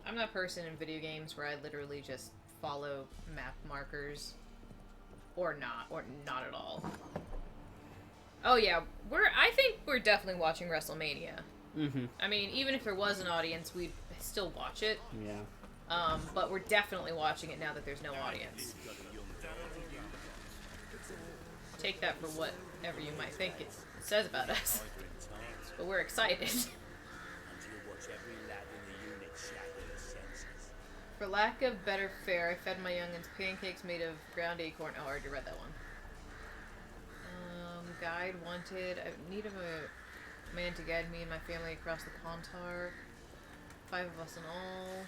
I'm that person in video games where I literally just follow map markers. Or not at all. Oh yeah, I think we're definitely watching WrestleMania. Mm-hmm. I mean, even if there was an audience, we'd still watch it. Yeah. But we're definitely watching it now that there's no audience. Take that for whatever you might think it says about us. But we're excited. For lack of better fare, I fed my youngins pancakes made of ground acorn. Oh, I already read that one. Guide wanted. I need a man to guide me and my family across the Pontar. 5 of us in all.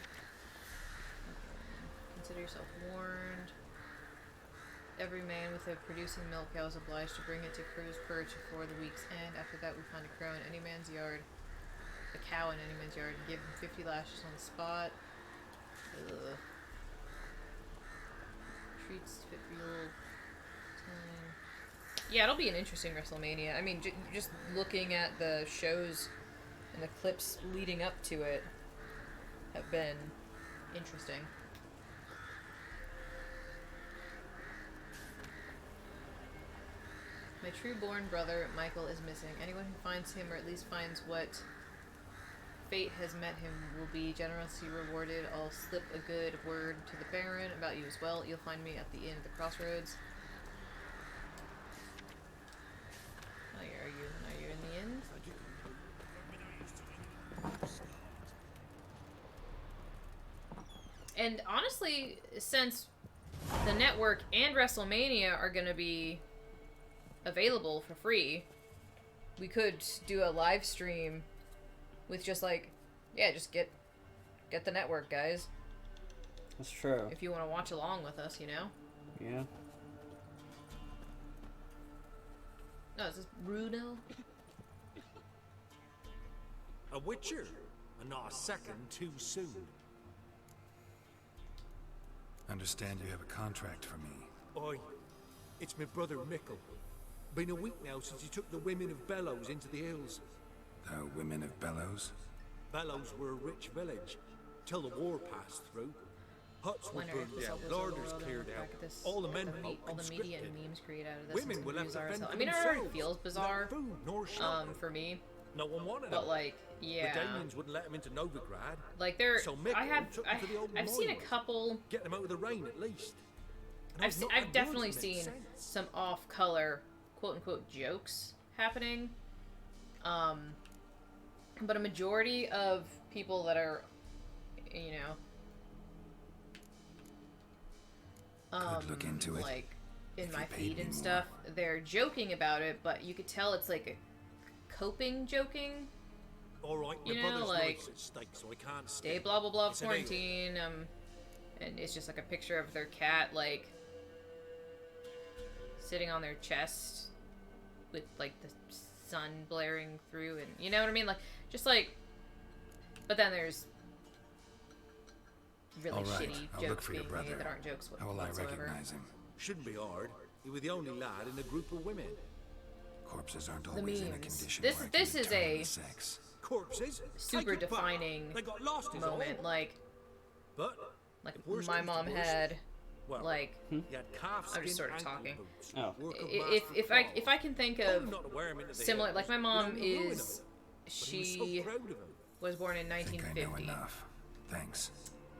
Consider yourself warned. Every man with a producing milk cow is obliged to bring it to Crow's Perch before the week's end. After that, we find a crow in any man's yard. A cow in any man's yard and give him 50 lashes on the spot. Ugh. Treats fit for your time. Yeah, it'll be an interesting WrestleMania. I mean, just looking at the shows and the clips leading up to it have been interesting. My true-born brother, Michael, is missing. Anyone who finds him, or at least finds what fate has met him, will be generously rewarded. I'll slip a good word to the Baron about you as well. You'll find me at the inn at the crossroads. Oh, are you in the inn? And honestly, since the network and WrestleMania are going to be available for free, we could do a live stream with just like, yeah, just get the network, guys. That's true. If you want to watch along with us, you know? Yeah. Oh, is this Bruno? A witcher, and not a second too soon. Understand you have a contract for me. Oi, it's my brother Mickle. Been a week now since he took the women of Bellows into the hills. The women of Bellows? Bellows were a rich village, till the war passed through. Huts were Wonder if burned this down, all goes over larders well, then cleared look out, back at this, all the men all the media and memes created out of this. Women and will have to bizarre as fend hell. I for mean, it already themselves, feels bizarre. without food nor shelter. For me. No one wanted But them. like, yeah. The Danians wouldn't let them into Novigrad. Like there, so Mikkel took them to the old I've seen a Moira. couple. Get them out of the rain at least. And I've not I've had definitely words to make seen sense. some off-color, quote-unquote, jokes happening. But a majority of people that are, you know, Could look into it. like in if my you paid feed me and more. stuff, they're joking about it, but you could tell it's like a coping joking. All right, You my know, brother's like, life's at stake, so I can't Stay stay. blah blah blah It's an quarantine. And it's just like a picture of their cat like sitting on their chest with like the sun blaring through, and you know what I mean, like just like. But then there's really All right, shitty I'll jokes look for your being brother. made that aren't jokes How will I whatsoever. recognize him? Shouldn't be hard. He was the only lad in a group of women. Corpses aren't The always in a memes. condition This where I this can is determine a the sex. Corpses? super Take it back. defining They got lost is moment. all. Like But worst my comes to mom worst, had well, like he had calf I'm just skin sort of ankle talking. boots, Oh. work of If I can think of not to wear 'em into the similar, hills, like my we mom don't know who is, he was she so proud of him. was born in I know 1950, enough. Thanks.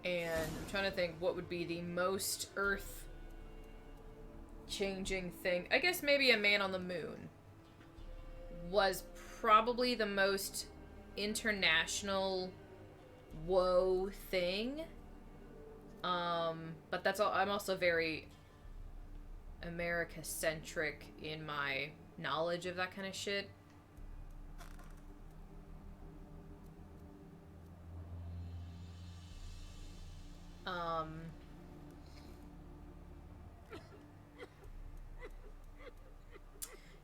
and I'm trying to think what would be the most Earth changing thing. I guess maybe a man on the moon was probably the most international whoa thing. But that's all. I'm also very America-centric in my knowledge of that kind of shit.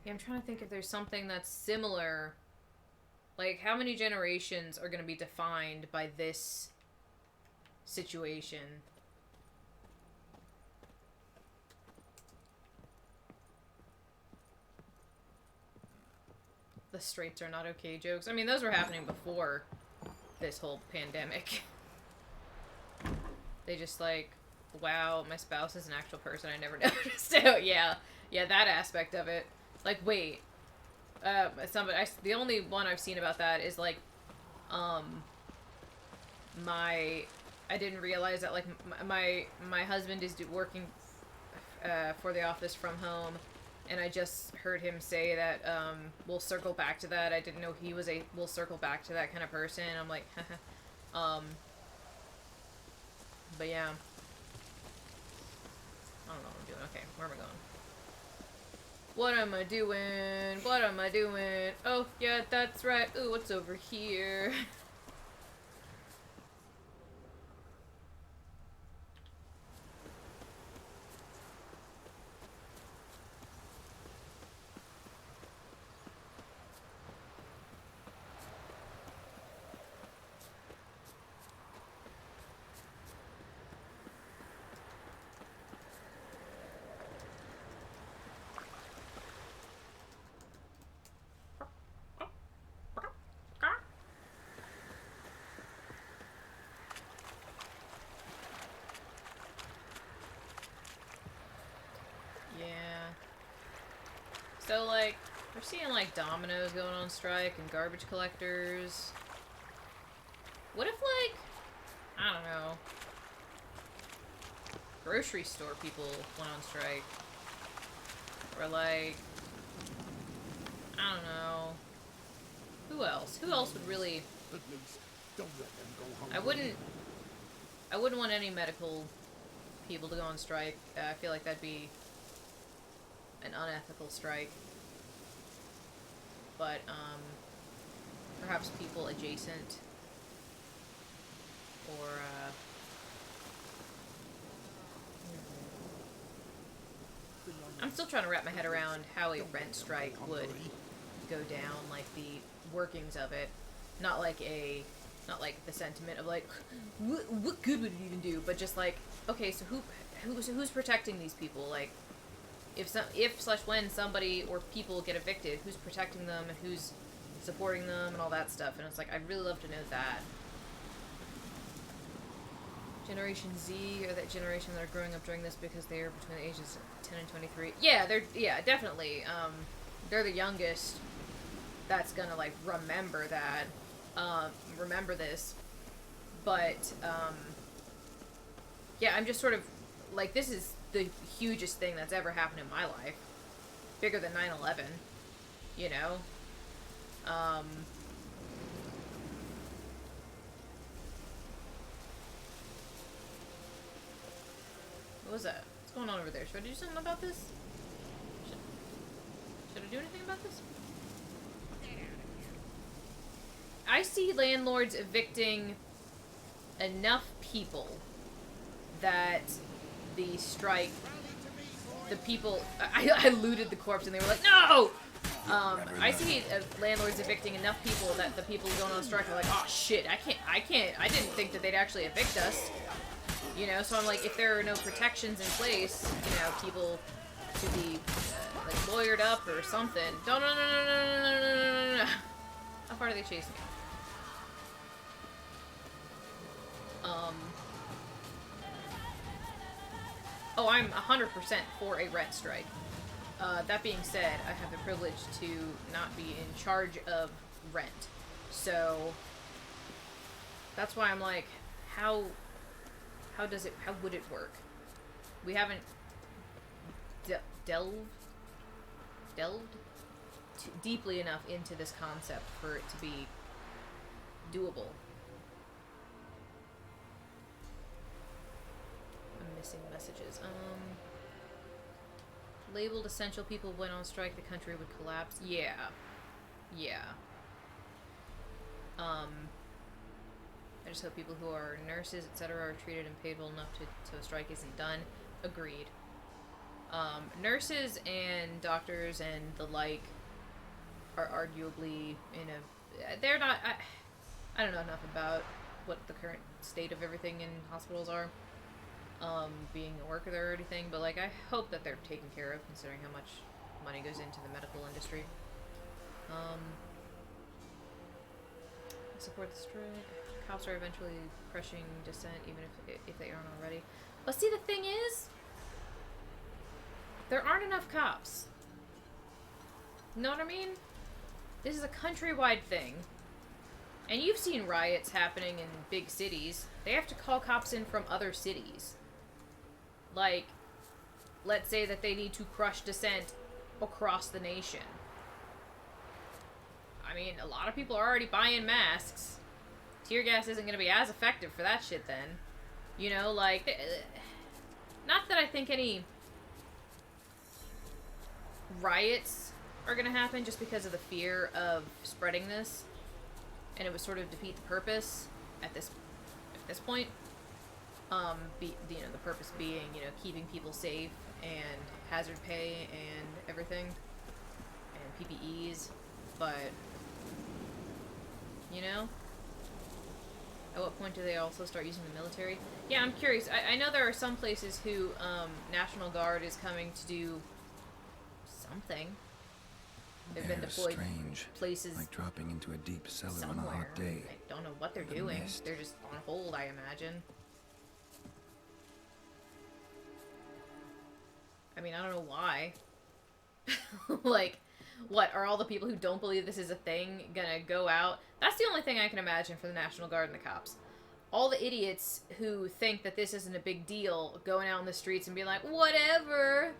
Yeah, I'm trying to think if there's something that's similar. Like, how many generations are going to be defined by this situation? The straights are not okay jokes. I mean, those were happening before this whole pandemic. They just like, wow, my spouse is an actual person I never noticed. So, yeah, that aspect of it. Like, wait, the only one I've seen about that is like, I didn't realize that like my husband is working for the office from home, and I just heard him say that we'll circle back to that. I didn't know he was a we'll circle back to that kind of person. I'm like, but yeah, I don't know what I'm doing. Okay, where am I going? What am I doing? What am I doing? Oh, yeah, that's right. Ooh, what's over here? Yeah. So, like, we're seeing, like, Domino's going on strike and garbage collectors. What if, like, I don't know, grocery store people went on strike? Or, like, I don't know. Who else? Who else would really... At least, don't let them go home. I wouldn't want any medical people to go on strike. I feel like that'd be an unethical strike. But, perhaps people adjacent. Or, I'm still trying to wrap my head around how a rent strike would go down, like the workings of it. Not like the sentiment of like, what good would it even do? But just like, okay, so who's protecting these people? Like, if/when somebody or people get evicted, who's protecting them and who's supporting them and all that stuff. And it's like, I'd really love to know that. Generation Z, or that generation that are growing up during this because they are between the ages of 10 and 23. Yeah, definitely. They're the youngest that's gonna, like, remember that, remember this. But, yeah, I'm just sort of, like, this is the hugest thing that's ever happened in my life. Bigger than 9/11, you know? What was that? What's going on over there? Should I do something about this? Should I do anything about this? I see landlords evicting enough people that the strike, the people, I looted the corpse and they were like, no! I see landlords evicting enough people that the people going on strike are like, oh shit, I didn't think that they'd actually evict us. You know, so I'm like, if there are no protections in place, you know, people should be, like, lawyered up or something. No. How far are they chasing me? Oh, I'm 100% for a rent strike. That being said, I have the privilege to not be in charge of rent. So, that's why I'm like, how would it work? We haven't delved deeply enough into this concept for it to be doable. I'm missing messages. Labeled essential people went on strike, the country would collapse. Yeah. I just hope people who are nurses, etc., are treated and paid well enough so a strike isn't done. Agreed. Nurses and doctors and the like are arguably they're not, I don't know enough about what the current state of everything in hospitals are, being a worker there or anything, but, like, I hope that they're taken care of considering how much money goes into the medical industry. Support the strike. Cops are eventually crushing dissent, even if they aren't already. But see, the thing is, there aren't enough cops. You know what I mean? This is a countrywide thing. And you've seen riots happening in big cities. They have to call cops in from other cities. Like, let's say that they need to crush dissent across the nation. I mean, a lot of people are already buying masks. Tear gas isn't going to be as effective for that shit then. You know, like, not that I think any riots are going to happen just because of the fear of spreading this. And it would sort of defeat the purpose at this point. The purpose being, keeping people safe and hazard pay and everything. And PPEs. But, at what point do they also start using the military? Yeah, I'm curious. I know there are some places who National Guard is coming to do something. They've been deployed places like dropping into a deep cellar somewhere. on a hot day. I don't know what they're doing. They're just on hold, I imagine. I mean, I don't know why. Like, what, are all the people who don't believe this is a thing gonna go out? That's the only thing I can imagine for the National Guard and the cops. All the idiots who think that this isn't a big deal going out in the streets and being like, whatever.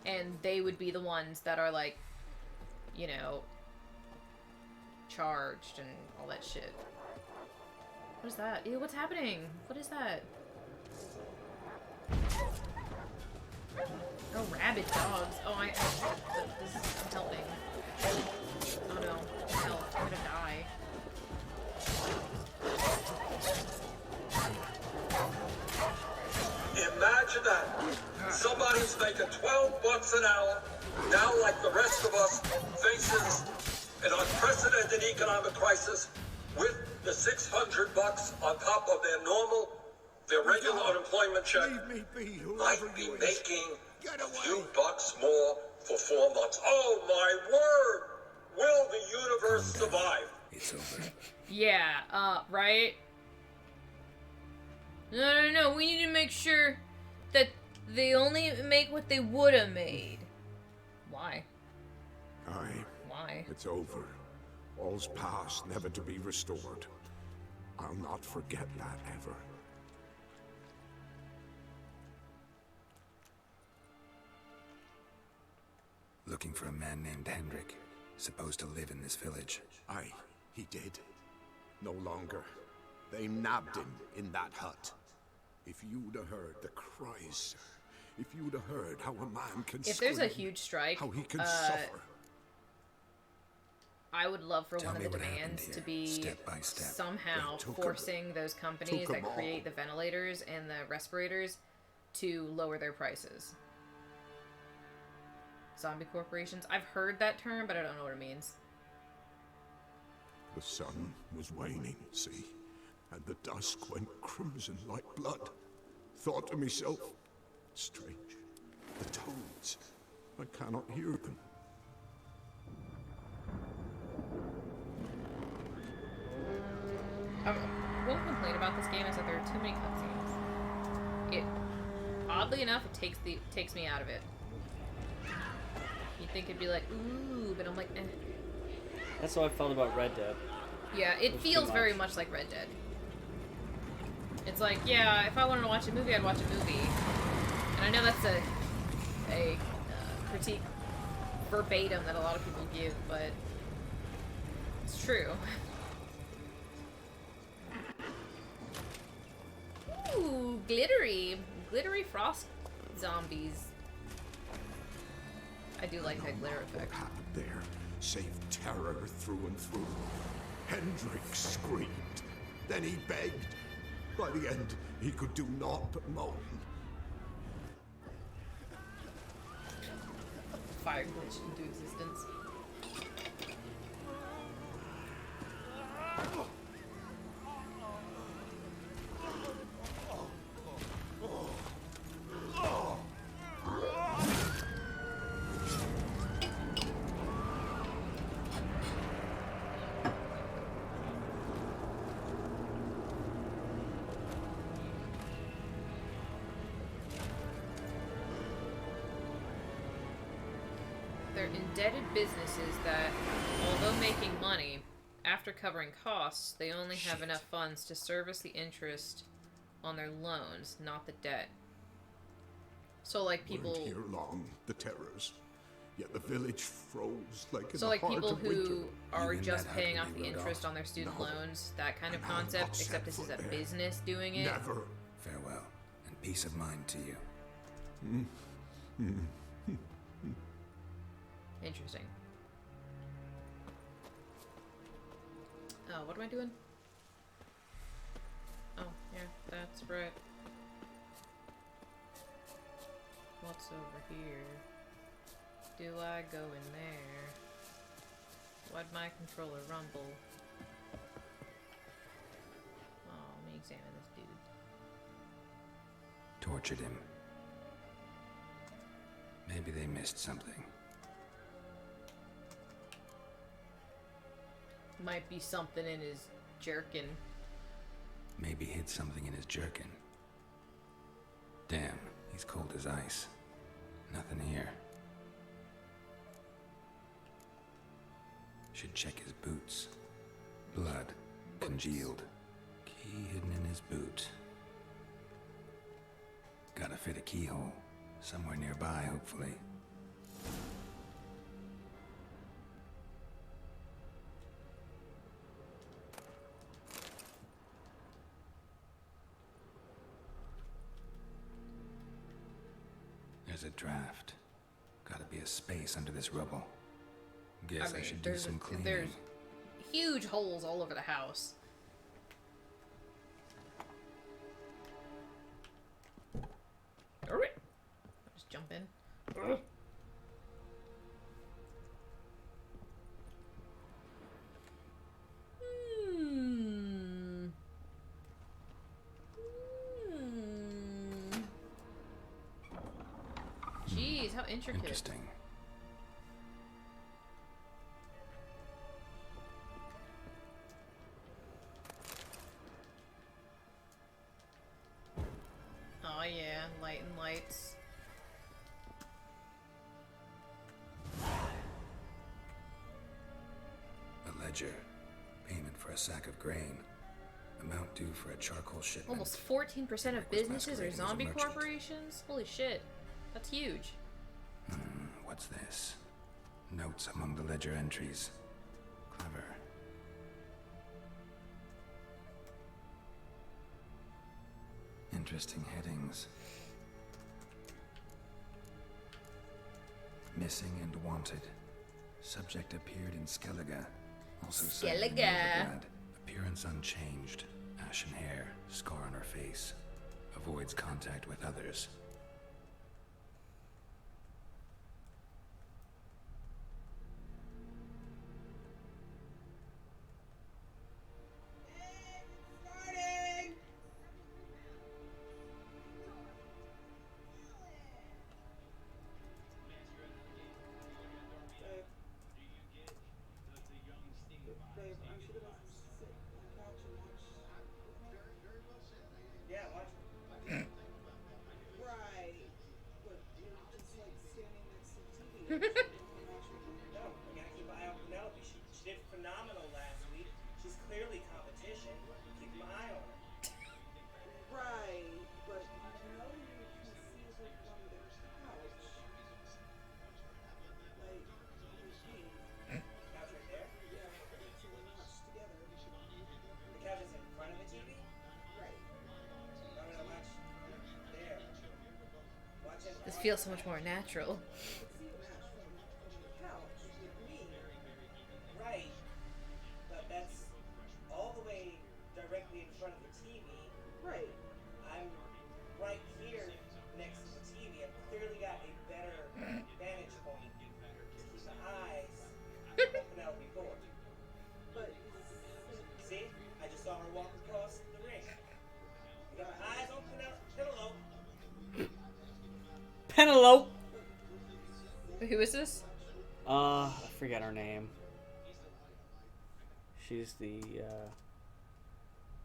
And they would be the ones that are like, charged and all that shit. What is that? Ew, what's happening? What is that? Oh, rabid dogs. Oh, this is helping. Oh no. Help. I'm gonna die. Imagine that. Somebody's making $12 an hour, now like the rest of us, faces an unprecedented economic crisis with the $600 on top of their regular unemployment check, might be making Get away! $2 more for 4 months. Oh my word! Will the universe survive? It's over. Yeah, right? No, we need to make sure that they only make what they would have made. Why? Aye. Why? It's over. All's past, never to be restored. I'll not forget that ever. Looking for a man named Hendrik, supposed to live in this village. Aye, he did. No longer. They nabbed him in that hut. If you'd have heard the cries, sir. If you'd have heard how a man can If there's a scream, huge strike, how he can suffer. I would love for Tell one of me the what happened demands here, to be step by step. somehow They took 'em- forcing those companies took 'em that create all. the ventilators and the respirators to lower their prices. Zombie corporations. I've heard that term, but I don't know what it means. The sun was waning, see? And the dusk went crimson like blood. Thought to myself, strange. The toads. I cannot hear them. One complaint about this game is that there are too many cutscenes. Oddly enough, it takes me out of it. You'd think it'd be like, ooh, but I'm like, eh. That's how I felt about Red Dead. Yeah, it feels very much like Red Dead. It's like, yeah, if I wanted to watch a movie, I'd watch a movie. And I know that's a critique verbatim that a lot of people give, but it's true. Ooh, glittery frost zombies. I do like that glitter effect. What happened there? Saved terror through and through. Hendrik screamed. Then he begged. By the end, he could do naught but moan. Fire glitched into existence. They're indebted businesses that, although making money, after covering costs, they only have enough funds to service the interest on their loans, not the debt. So, like, people... Weren't here long, the terrors. Yet the village froze like in So, the like, heart people of who winter. are You in just that paying hut off when the you rode interest off? on their student No. loans, that kind of And I'll not concept, set except this is foot a there. business doing it. Never. Farewell, and peace of mind to you. Interesting. Oh, what am I doing? Oh, yeah, that's right. What's over here? Do I go in there? Why'd my controller rumble? Oh, let me examine this dude. Tortured him. Maybe they missed something. Might be something in his jerkin. Maybe hid something in his jerkin. Damn, he's cold as ice. Nothing here. Should check his boots. Blood. Congealed. Key hidden in his boot. Gotta fit a keyhole. Somewhere nearby, hopefully. There's a draft. Gotta be a space under this rubble. Guess I should do some cleaning. There's huge holes all over the house. Alright. Just jump in. intricate. Interesting. Oh yeah, light and lights. A ledger. Payment for a sack of grain. Amount due for a charcoal shipment. Almost 14% of businesses are masquerading as a zombie merchant. corporations? Holy shit. That's huge. What's this? Notes among the ledger entries. Clever. Interesting headings. Missing and wanted. Subject appeared in Skellige. Also cited in Skellige. Novigrad. Appearance unchanged. Ashen hair. Scar on her face. Avoids contact with others. Yeah, watch. Right. But you're just like standing next to the TV. No, I gotta keep an eye on Penelope. She did phenomenal last week. She's clearly competition. Keep my eye on her. Right, but you know you can see her from the couch. Like, couch right there? Yeah, so we watch together. The couch is in front of the TV? Right. I'm gonna watch there. Watch it. This feels so much more natural. Right. But that's all the way directly in front of the TV. Right. I'm right here next to the TV. I've clearly got a better vantage point to keep my eyes on Penelope Ford. But see, I just saw her walk across the ring. I got my eyes on Penelope. Penelope. Who is this? I forget her name. She's the,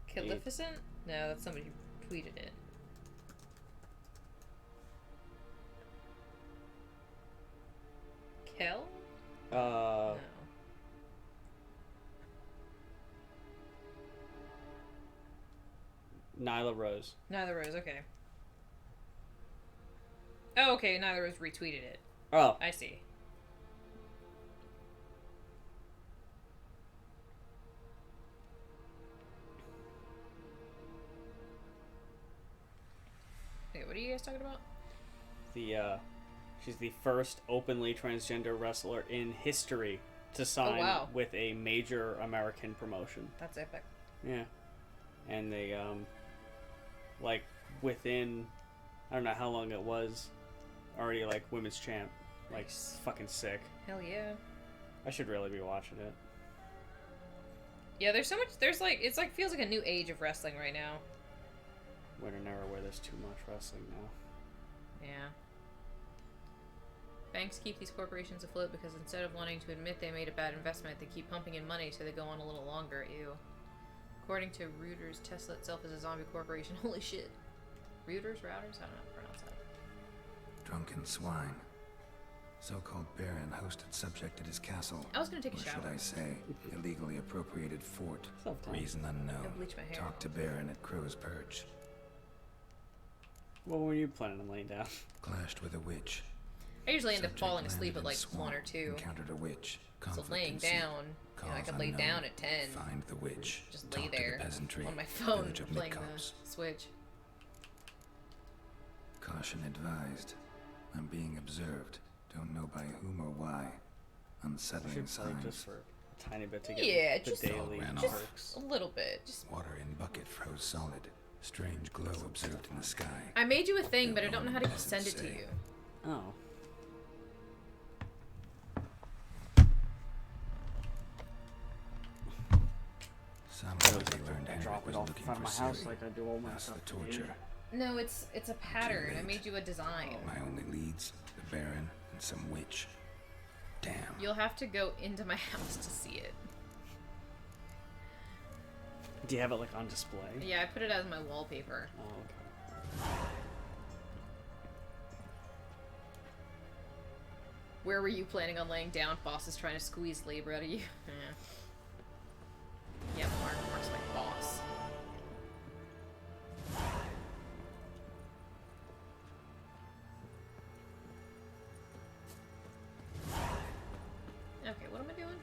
Calificent? No, that's somebody who tweeted it. Kel? No. Nyla Rose. Neither Rose, okay. Oh, okay, Neither Rose retweeted it. Oh. I see. Okay, what are you guys talking about? She's the first openly transgender wrestler in history to sign wow. with a major American promotion. That's epic. Yeah. And they, like, within, I don't know how long it was, already, like, women's champ. Like, fucking sick. Hell yeah. I should really be watching it. Yeah, there's so much, it's like, feels like a new age of wrestling right now. We're in an era where there's too much wrestling now. Yeah. Banks keep these corporations afloat because instead of wanting to admit they made a bad investment, they keep pumping in money so they go on a little longer. Ew. According to Reuters, Tesla itself is a zombie corporation. Holy shit. Reuters? Routers? I don't know how to pronounce that. Drunken swine. So-called Baron hosted subject at his castle. I was gonna take a or shower. should I say, illegally appropriated fort. Sometimes. Reason unknown. I'll bleach my hair. Talked to Baron at Crow's Perch. What were you planning on laying down? Clashed with a witch. I usually end up Subject falling landed asleep at in like swamp, 1 or 2. Encountered a witch. So Conflict laying ensued. down, you know, I Cause could lay unknown. down at 10. Find the witch. Just lay Talk to there the peasantry. on my phone Village of playing Midcops. the Switch. Caution advised. I'm being observed. Don't know by whom or why. Unsettling Should play signs. just for a tiny bit to get Yeah, the just, daily ran just perks. a little bit. Just Water in bucket froze solid. Strange glow observed in the sky. I made you a thing, but I don't know how to send it to you. Oh. Somehow they learned I Henrik drop it was off in looking front of for my house Ciri. like I do all my That's stuff. the torture. No, it's a pattern. I late. made you a design. My only leads, the baron and some witch. Damn. You'll have to go into my house to see it. Do you have it like on display? Yeah, I put it as my wallpaper. Oh, okay. Where were you planning on laying down? Boss is trying to squeeze labor out of you. Yeah, Mark's my boss. Okay, what am I doing?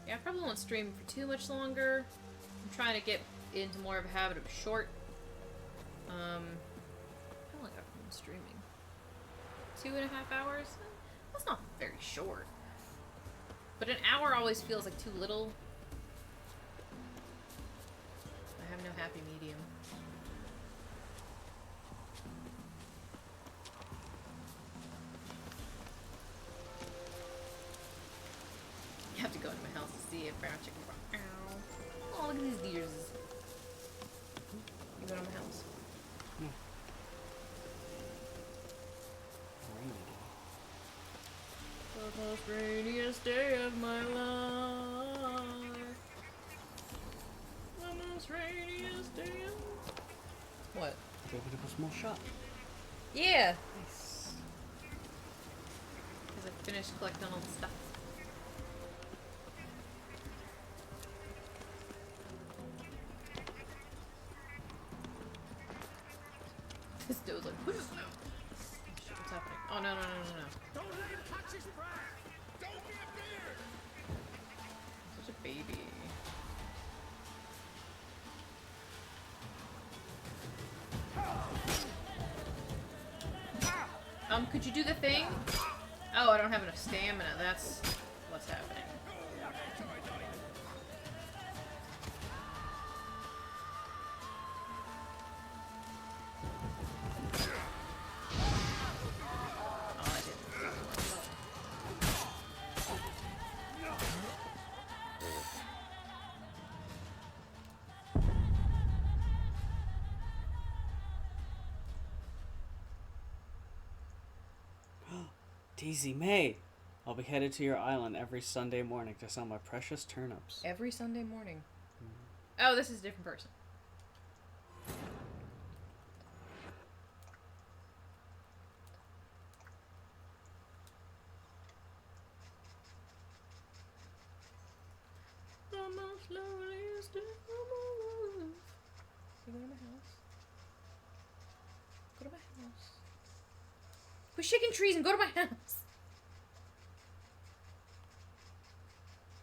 Yeah, I probably won't stream for too much longer. I'm trying to get into more of a habit of short. How long have I been streaming? 2.5 hours? That's not very short. But an hour always feels like too little. I have no happy medium. You have to go into my house to see it. Brown chicken. Ow. Oh, look at these deers. You go to my house. The most rainiest day of my life. The most rainiest day of... What? Go open up a small shop. Yeah! Nice. Because I finished collecting all the stuff. This dude's like, what is that? Shit, what's happening? Oh, no. Don't let him touch his pride! Don't be a beard! Such a baby. Could you do the thing? Oh, I don't have enough stamina. That's what's happening. Daisy May, I'll be headed to your island every Sunday morning to sell my precious turnips. Every Sunday morning. Oh, this is a different person. The most loneliest day of my life. Go to my house. Go to my house. Quit shaking trees and go to my house.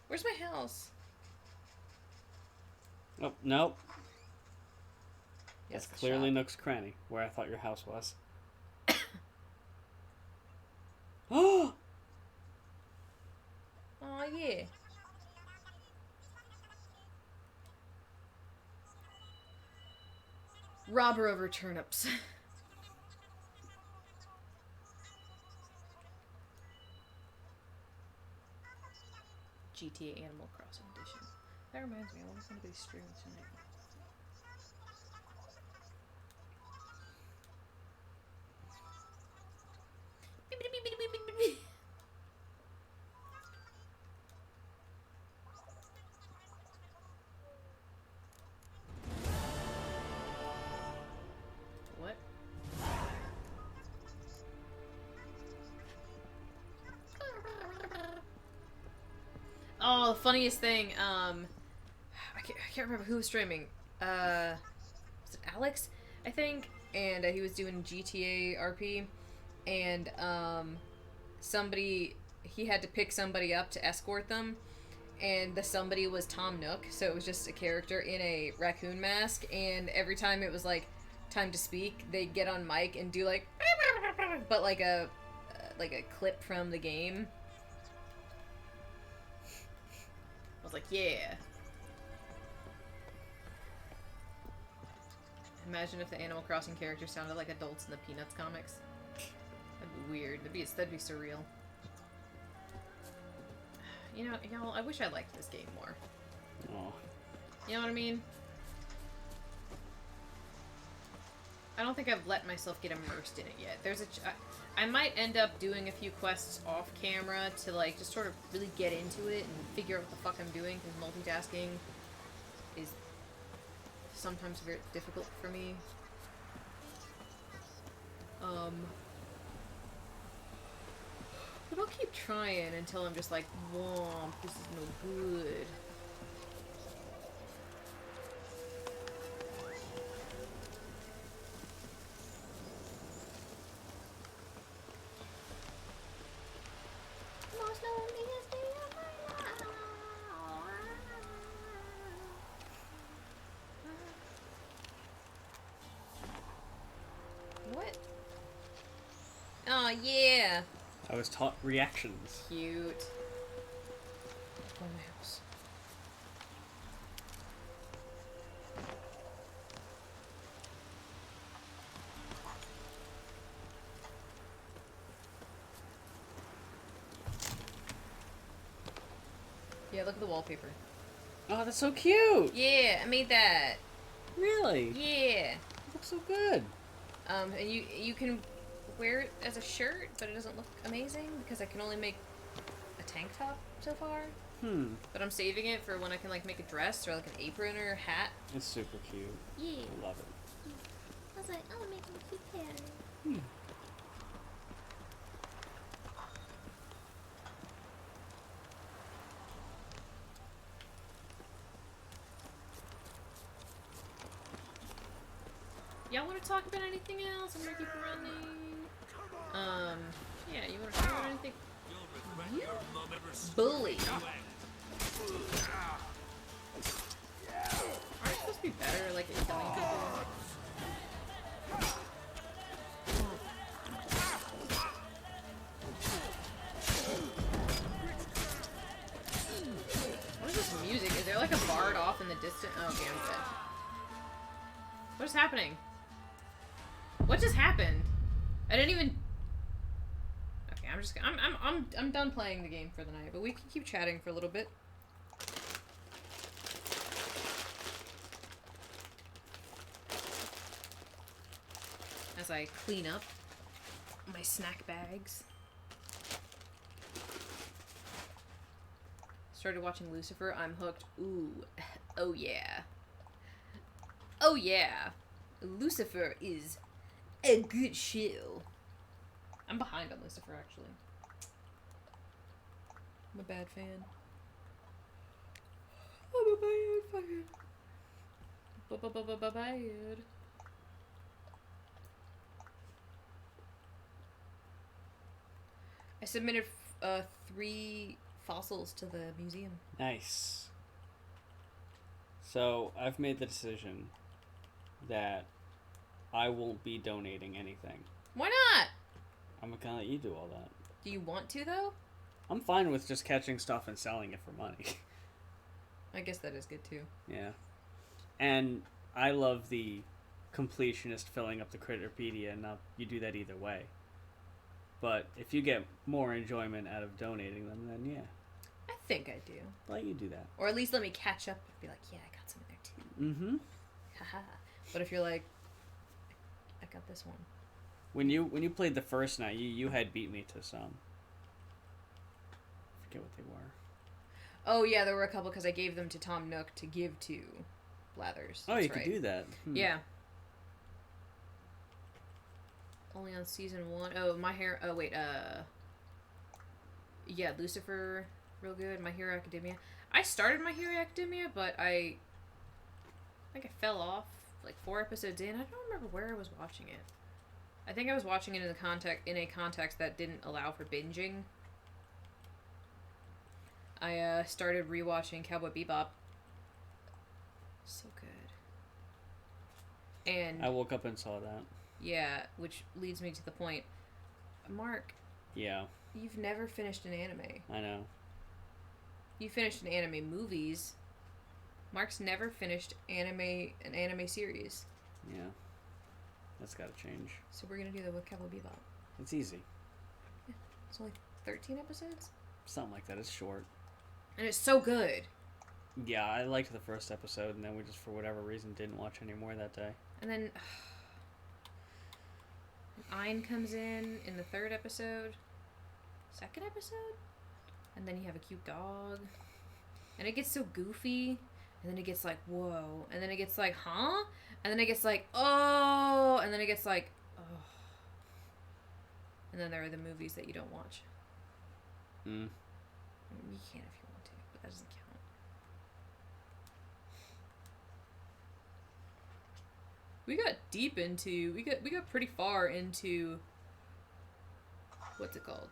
Where's my house? Oh, nope. Yes, That's clearly Nook's Cranny, where I thought your house was. Oh! Oh, yeah. Robber over turnips. GTA Animal Crossing Edition. That reminds me, I wonder if anybody's streaming tonight. What? Oh, the funniest thing, I can't remember who was streaming. Was it Alex, I think? And he was doing GTA RP, and he had to pick somebody up to escort them, and the somebody was Tom Nook, so it was just a character in a raccoon mask, and every time it was like time to speak, they'd get on mic and do like, but like a clip from the game. I was like, yeah. Imagine if the Animal Crossing characters sounded like adults in the Peanuts comics. That'd be weird. That'd be surreal. You know, y'all, I wish I liked this game more. Oh. You know what I mean? I don't think I've let myself get immersed in it yet. I might end up doing a few quests off camera to like just sort of really get into it and figure out what the fuck I'm doing, because multitasking is sometimes very difficult for me. But I'll keep trying until I'm just like, womp, this is no good. What? Oh, yeah. I was taught reactions. Cute. Go in the house. Yeah, look at the wallpaper. Oh, that's so cute! Yeah, I made that. Really? Yeah. It looks so good. And you can wear it as a shirt, but it doesn't look amazing because I can only make a tank top so far. But I'm saving it for when I can like make a dress or like an apron or a hat. It's super cute. Yeah. I love it. I was like, oh, making a cute pattern. Y'all want to talk about anything else? I'm gonna keep running. Yeah, you want to talk about anything? You bully. Aren't you supposed to be better, like, at killing people? What is this music? Is there like a bard off in the distance? Oh, okay, I'm dead. What is happening? What just happened? I didn't even. Okay, I'm done playing the game for the night, but we can keep chatting for a little bit. As I clean up my snack bags. Started watching Lucifer. I'm hooked. Ooh. Oh yeah. Oh yeah. Lucifer is a good show. I'm behind on Lucifer, actually. I'm a bad fan. I'm a bad fan. Bad. I submitted 3 fossils to the museum. Nice. So, I've made the decision that I won't be donating anything. Why not? I'm gonna let you do all that. Do you want to, though? I'm fine with just catching stuff and selling it for money. I guess that is good, too. Yeah. And I love the completionist filling up the Critterpedia, and you do that either way. But if you get more enjoyment out of donating them, then yeah. I think I do. Let you do that. Or at least let me catch up and be like, yeah, I got some in there, too. Mm-hmm. Haha. But if you're like, I got this one. When you played the first night, you had beat me to some. I forget what they were. Oh yeah, there were a couple because I gave them to Tom Nook to give to Blathers. Oh, That's you could do that. Yeah. Only on season 1. Oh, My Hero. Oh wait. Yeah, Lucifer, real good. My Hero Academia. I started My Hero Academia, but I think I fell off like 4 episodes in. I don't remember where I was watching it. I think I was watching it in a context that didn't allow for binging. I started rewatching Cowboy Bebop. So good. And I woke up and saw that. Yeah, which leads me to the point. Mark. Yeah. You've never finished an anime. I know. You finished an anime movies. Mark's never finished an anime series. Yeah. That's gotta change. So we're gonna do that with Cowboy Bebop. It's easy. Yeah. It's only 13 episodes? Something like that. It's short. And it's so good. Yeah, I liked the first episode, and then we just, for whatever reason, didn't watch any more that day. And then... Ein comes in the third episode. Second episode? And then you have a cute dog. And it gets so goofy. And then it gets like, whoa. And then it gets like, huh? And then it gets like, oh. And then it gets like, oh. And then there are the movies that you don't watch. Mm. I mean, you can if you want to, but that doesn't count. We got deep into, we got pretty far into, what's it called?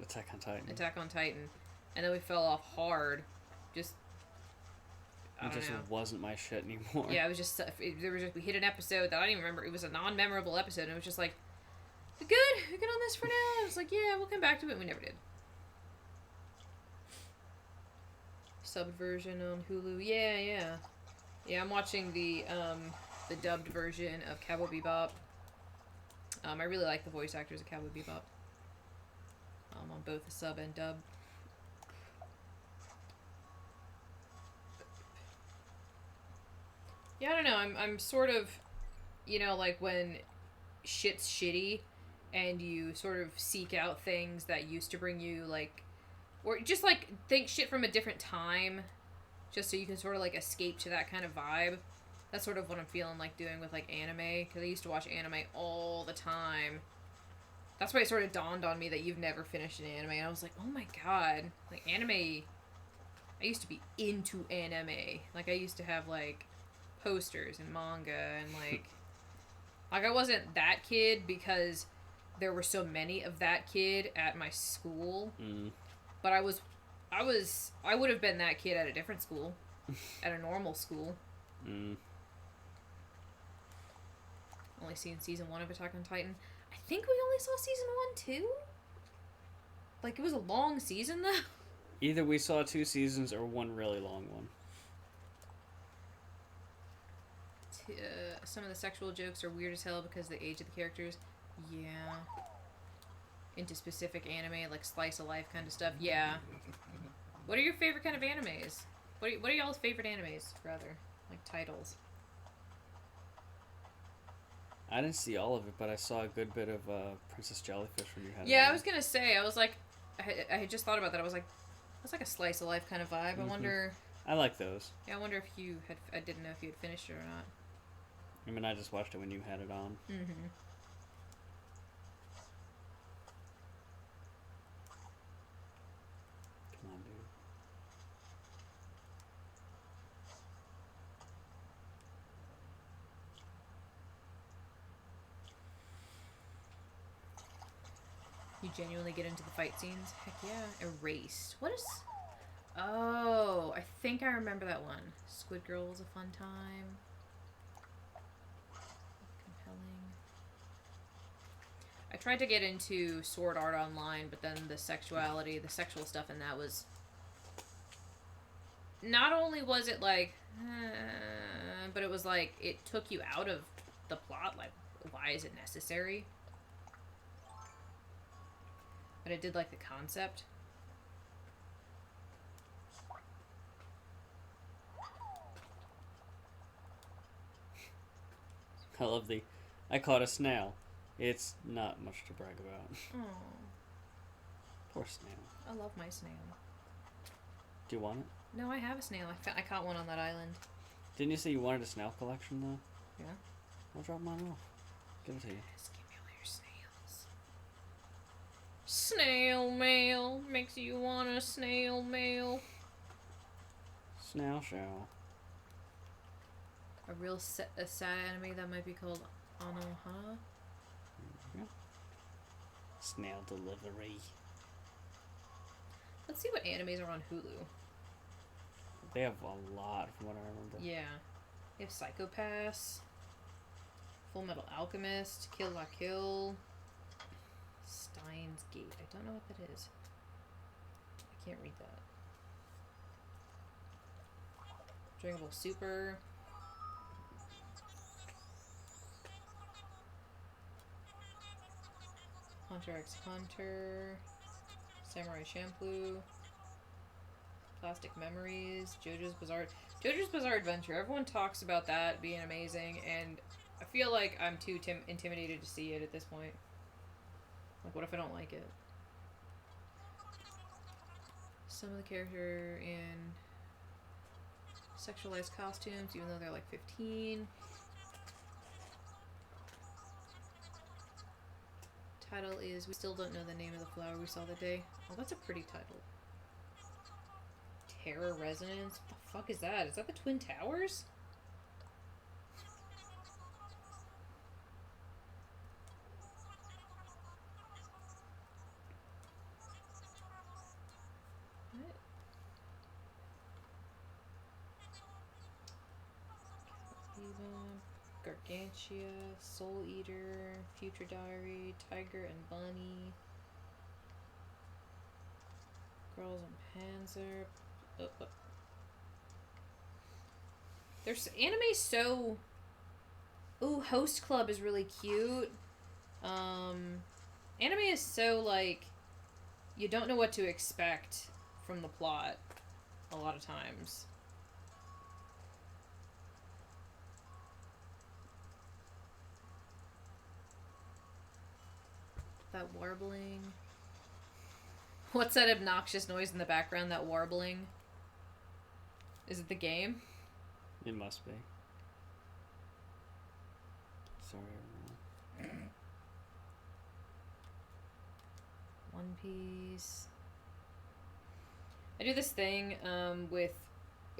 Attack on Titan. Attack on Titan. And then we fell off hard. Just, I It don't just know. wasn't my shit anymore. Yeah, it was just, we hit an episode that I don't even remember. It was a non-memorable episode, and it was just like, we good? We good on this for now? I was like, yeah, we'll come back to it. We never did. Subbed version on Hulu. Yeah. Yeah, I'm watching the dubbed version of Cowboy Bebop. I really like the voice actors of Cowboy Bebop. On both the sub and dub. Yeah, I don't know. I'm sort of, you know, like when shit's shitty and you sort of seek out things that used to bring you, like, or just, like, think shit from a different time just so you can sort of, like, escape to that kind of vibe. That's sort of what I'm feeling like doing with, like, anime, because I used to watch anime all the time. That's why it sort of dawned on me that you've never finished an anime, and I was like, oh my god, like, anime, I used to be into anime. Like, I used to have, like, posters and manga, and, like, I wasn't that kid because there were so many of that kid at my school, but I would have been that kid at a different school, at a normal school. Only seen season 1 of Attack on Titan. I think we only saw season 1 too? Like, it was a long season, though? Either we saw 2 seasons or one really long one. Some of the sexual jokes are weird as hell because of the age of the characters. Yeah. Into specific anime, like slice of life kind of stuff. Yeah. What are your favorite kind of animes? What are y'all's favorite animes, rather? Like, titles. I didn't see all of it, but I saw a good bit of Princess Jellyfish when you had it Yeah, on. I was gonna say, I was like, I had just thought about that. I was like, that's like a slice of life kind of vibe. I wonder. I like those. Yeah, I wonder if you had. I didn't know if you had finished it or not. I mean, I just watched it when you had it on. Mm-hmm. Come on, dude. You genuinely get into the fight scenes? Heck yeah. Erased. What is... Oh, I think I remember that one. Squid Girl was a fun time. Compelling. I tried to get into Sword Art Online, but then the sexual stuff in that was... Not only was it like... but it was like, it took you out of the plot. Like, why is it necessary? But I did like the concept. I love the... I caught a snail. It's not much to brag about. Oh, Poor snail. I love my snail. Do you want it? No, I have a snail. I caught one on that island. Didn't you say you wanted a snail collection, though? Yeah. I'll drop mine off. Give it to you. Just give me all your snails. Snail mail. Makes you want a snail mail. Snail shell. A real sad anime that might be called Anohana. Yeah. Snail delivery. Let's see what animes are on Hulu. They have a lot from what I remember. Yeah. They have Psycho-Pass, Full Metal Alchemist, Kill La Kill, Steins Gate. I don't know what that is. I can't read that. Dragon Ball Super. Hunter x Hunter. Samurai Champloo. Plastic Memories. JoJo's Bizarre Adventure. Everyone talks about that being amazing, and I feel like I'm too intimidated to see it at this point. Like, what if I don't like it? Some of the character in sexualized costumes, even though they're like 15. Title is We Still Don't Know the Name of the Flower We Saw That Day. Oh, that's a pretty title. Terror Resonance? What the fuck is that? Is that the Twin Towers? What? Gargantia, Soul Eater, Future Diary, Tiger and Bunny, Girls in Panzer. There's anime so. Ooh, Host Club is really cute. Anime is so like you don't know what to expect from the plot a lot of times. That warbling. What's that obnoxious noise in the background? That warbling? Is it the game? It must be. Sorry, everyone. One Piece. I do this thing with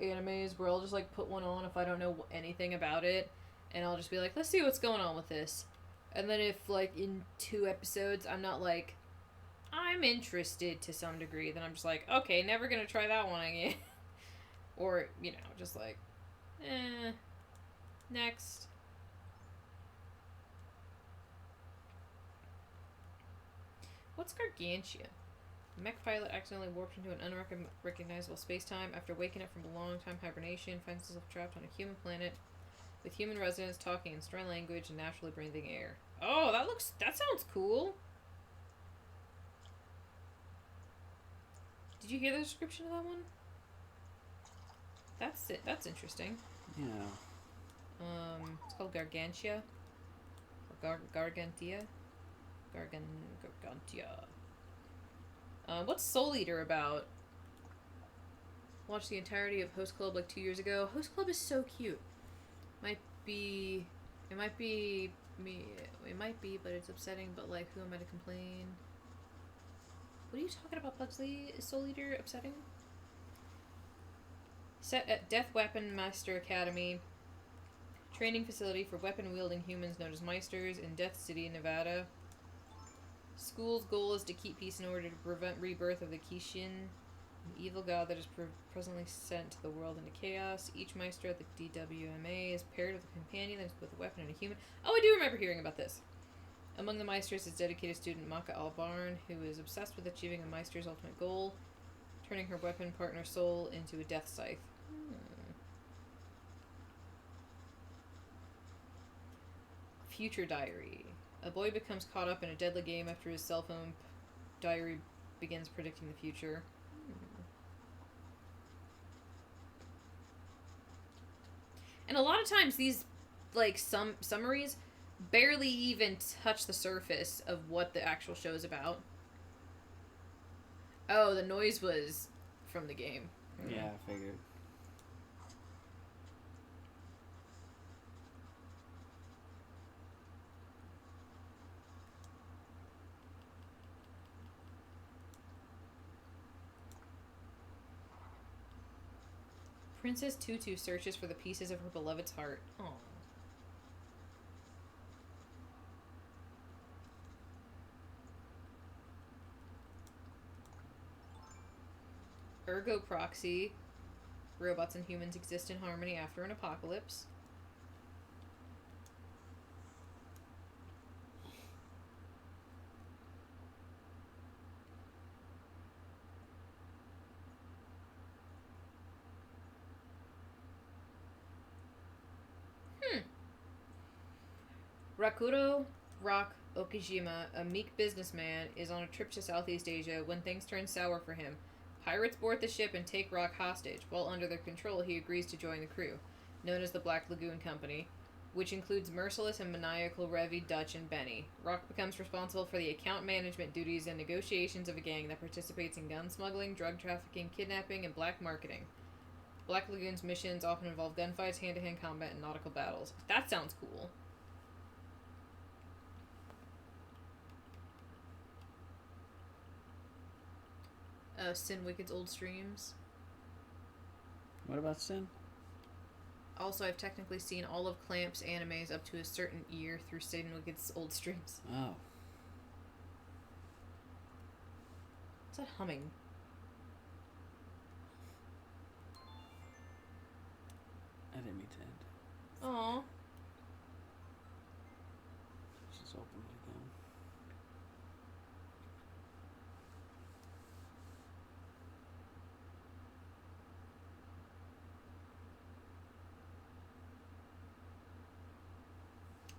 animes where I'll just like put one on if I don't know anything about it, and I'll just be like, let's see what's going on with this. And then if like in 2 episodes I'm not like, I'm interested to some degree, then I'm just like, okay, never gonna try that one again. Or, you know, just like, next. What's Gargantia? The mech pilot accidentally warped into an unrecognizable space-time after waking up from a long-time hibernation, finds himself trapped on a human planet with human residents talking in strange language and naturally breathing air. Oh, that sounds cool. Did you hear the description of that one? That's it. That's interesting. Yeah. It's called Gargantia. Or Gargantia. Gargantia. What's Soul Eater about? Watched the entirety of Host Club like 2 years ago. Host Club is so cute. It might be me. It might be, but it's upsetting. But like, who am I to complain? What are you talking about, Pugsley? Is Soul Eater upsetting? Set at Death Weapon Master Academy, training facility for weapon-wielding humans known as Meisters in Death City, Nevada. School's goal is to keep peace in order to prevent rebirth of the Kishin, an evil god that is presently sent to the world into chaos. Each Meister at the DWMA is paired with a companion that is both a weapon and a human. Oh, I do remember hearing about this. Among the Meisters is dedicated student Maka Albarn, who is obsessed with achieving a Meister's ultimate goal, turning her weapon partner soul into a death scythe. Future Diary. A boy becomes caught up in a deadly game after his cell phone diary begins predicting the future. And a lot of times these, like, some summaries barely even touch the surface of what the actual show is about. Oh, the noise was from the game. Yeah, I figured. Princess Tutu searches for the pieces of her beloved's heart. Aww. Ergo Proxy. Robots and humans exist in harmony after an apocalypse. Rakuro Rock Okijima, a meek businessman, is on a trip to Southeast Asia when things turn sour for him. Pirates board the ship and take Rock hostage. While under their control, he agrees to join the crew, known as the Black Lagoon Company. which includes merciless and maniacal Revy, Dutch, and Benny. Rock becomes responsible for the account management duties and negotiations of a gang that participates in gun smuggling, drug trafficking, kidnapping, and black marketing. Black Lagoon's missions often involve gunfights, hand-to-hand combat, and nautical battles. That sounds cool. Sin Wicked's old streams. What about Sin? Also, I've technically seen all of Clamp's animes up to a certain year through Sin Wicked's old streams. Oh. What's that humming? I didn't mean to end. Aww. Just open it again.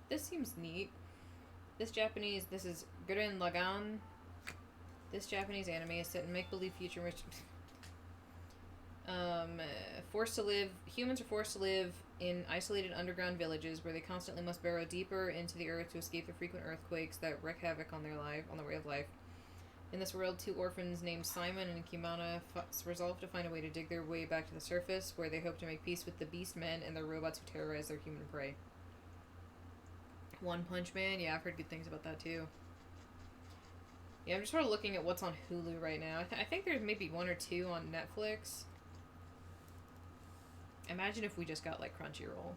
This seems neat. This is Gurren Lagann. This Japanese anime is set in make-believe future in which humans are forced to live in isolated underground villages where they constantly must burrow deeper into the earth to escape the frequent earthquakes that wreak havoc on their way of life. In this world, two orphans named Simon and Kimana resolve to find a way to dig their way back to the surface, where they hope to make peace with the beast men and their robots who terrorize their human prey. One Punch Man, yeah, I've heard good things about that too. Yeah, I'm just sort of looking at what's on Hulu right now. I think there's maybe one or two on Netflix. Imagine if we just got, like, Crunchyroll.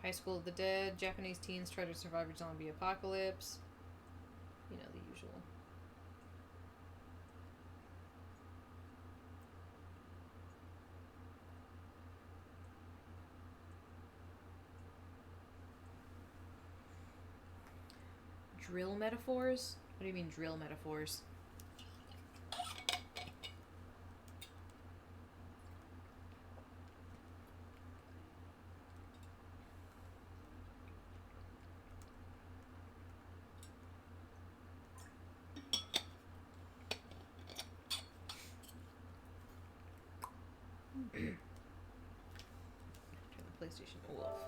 High School of the Dead. Japanese teens try to survive a zombie apocalypse. You know, the usual. Drill metaphors? What do you mean drill metaphors? Turn the PlayStation off.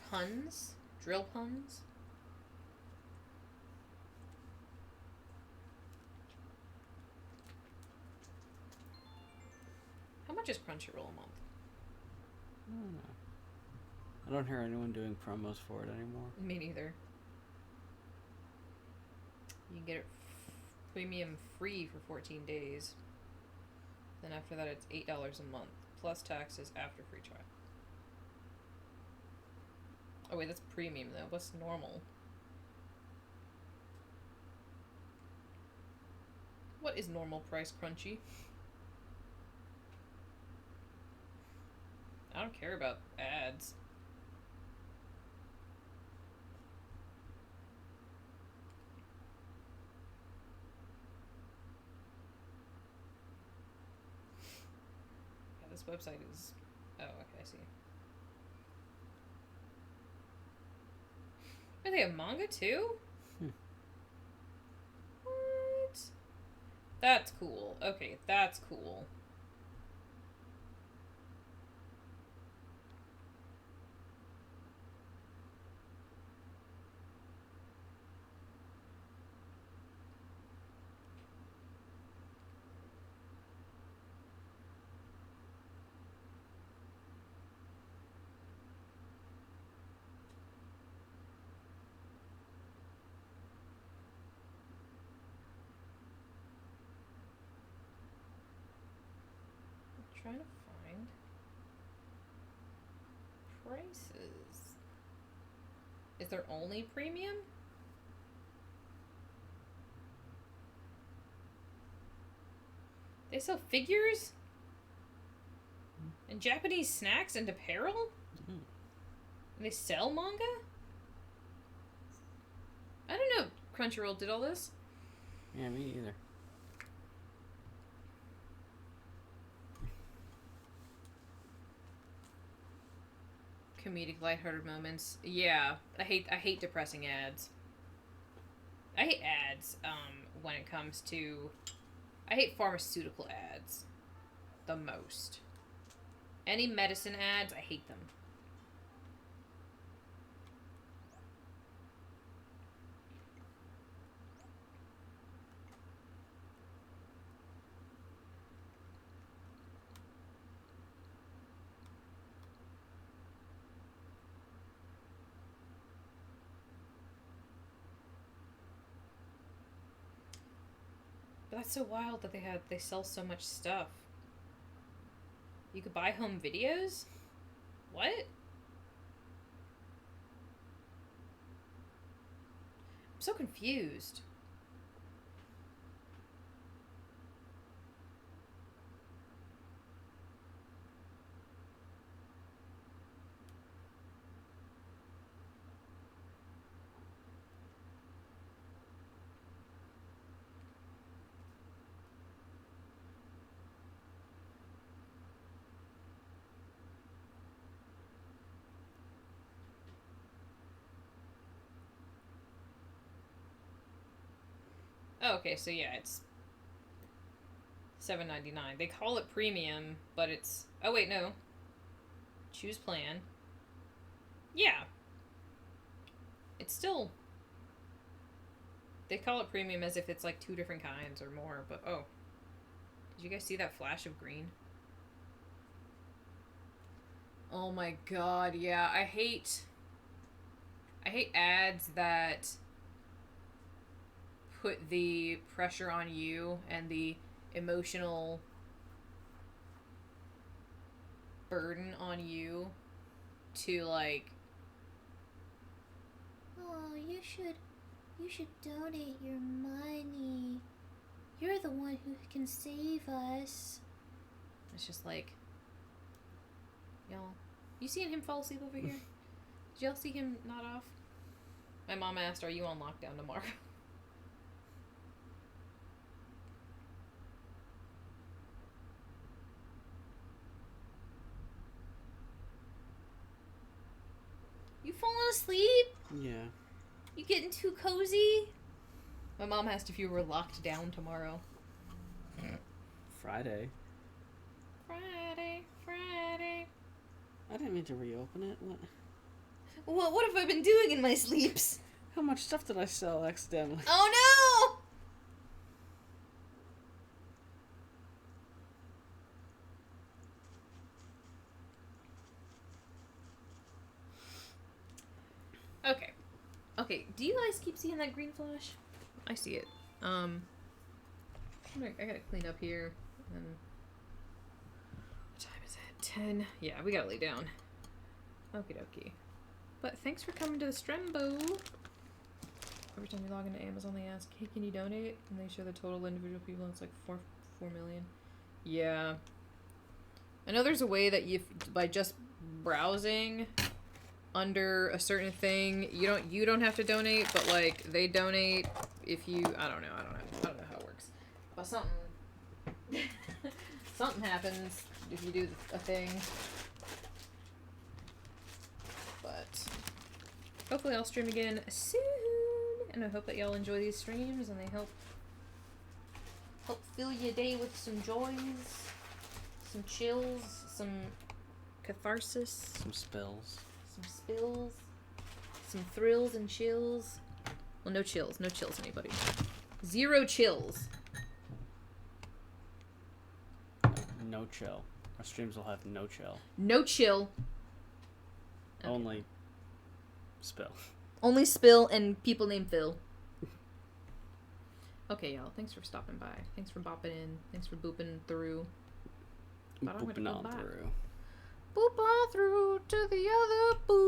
Puns? Drill puns? How much is Crunchyroll a month? I don't know. I don't hear anyone doing promos for it anymore. Me neither. You can get it premium free for 14 days. Then after that it's $8 a month, plus taxes after free trial. Oh wait, that's premium though. What's normal? What is normal price, Crunchy? I don't care about ads. Yeah, this website is... Oh, okay, I see. Oh, they have manga too? What? That's cool. Okay, that's cool. Trying to find prices. Is there only premium? They sell figures? And Japanese snacks and apparel? And they sell manga? I don't know Crunchyroll did all this. Yeah, me either. Comedic, lighthearted moments. Yeah, I hate depressing ads. I hate ads. When it comes to, I hate pharmaceutical ads, the most. Any medicine ads, I hate them. But that's so wild that they sell so much stuff. You could buy home videos? What? I'm so confused. Oh, okay, so yeah, it's $7.99. They call it premium, but it's... Oh, wait, no. Choose plan. Yeah. It's still... They call it premium as if it's like 2 different kinds or more, but oh. Did you guys see that flash of green? Oh my god, yeah. I hate ads that put the pressure on you and the emotional burden on you to like, oh, you should donate your money. You're the one who can save us. It's just like, y'all, you seeing him fall asleep over here? Did y'all see him nod off? My mom asked, are you on lockdown tomorrow? You falling asleep? Yeah. You getting too cozy? My mom asked if you were locked down tomorrow. Friday. Friday. I didn't mean to reopen it. What have I been doing in my sleeps? How much stuff did I sell accidentally? Oh no! Okay, do you guys keep seeing that green flash? I see it. I gotta clean up here. And what time is it? 10. Yeah, we gotta lay down. Okie dokie. But thanks for coming to the Strembo. Every time you log into Amazon, they ask, hey, can you donate? And they show the total individual people, and it's like 4 million. Yeah. I know there's a way that by just browsing under a certain thing, you don't have to donate, but like they donate if you I don't know how it works. But something happens if you do a thing. But hopefully I'll stream again soon, and I hope that y'all enjoy these streams and they help fill your day with some joys, some chills, some catharsis, some spills. Some spills, some thrills and chills. Well, no chills, anybody. 0 chills. No chill. Our streams will have no chill. No chill. Okay. Only spill. Only spill and people named Phil. Okay, y'all. Thanks for stopping by. Thanks for bopping in. Thanks for booping through. Booping on through. Boop on through to the other boop.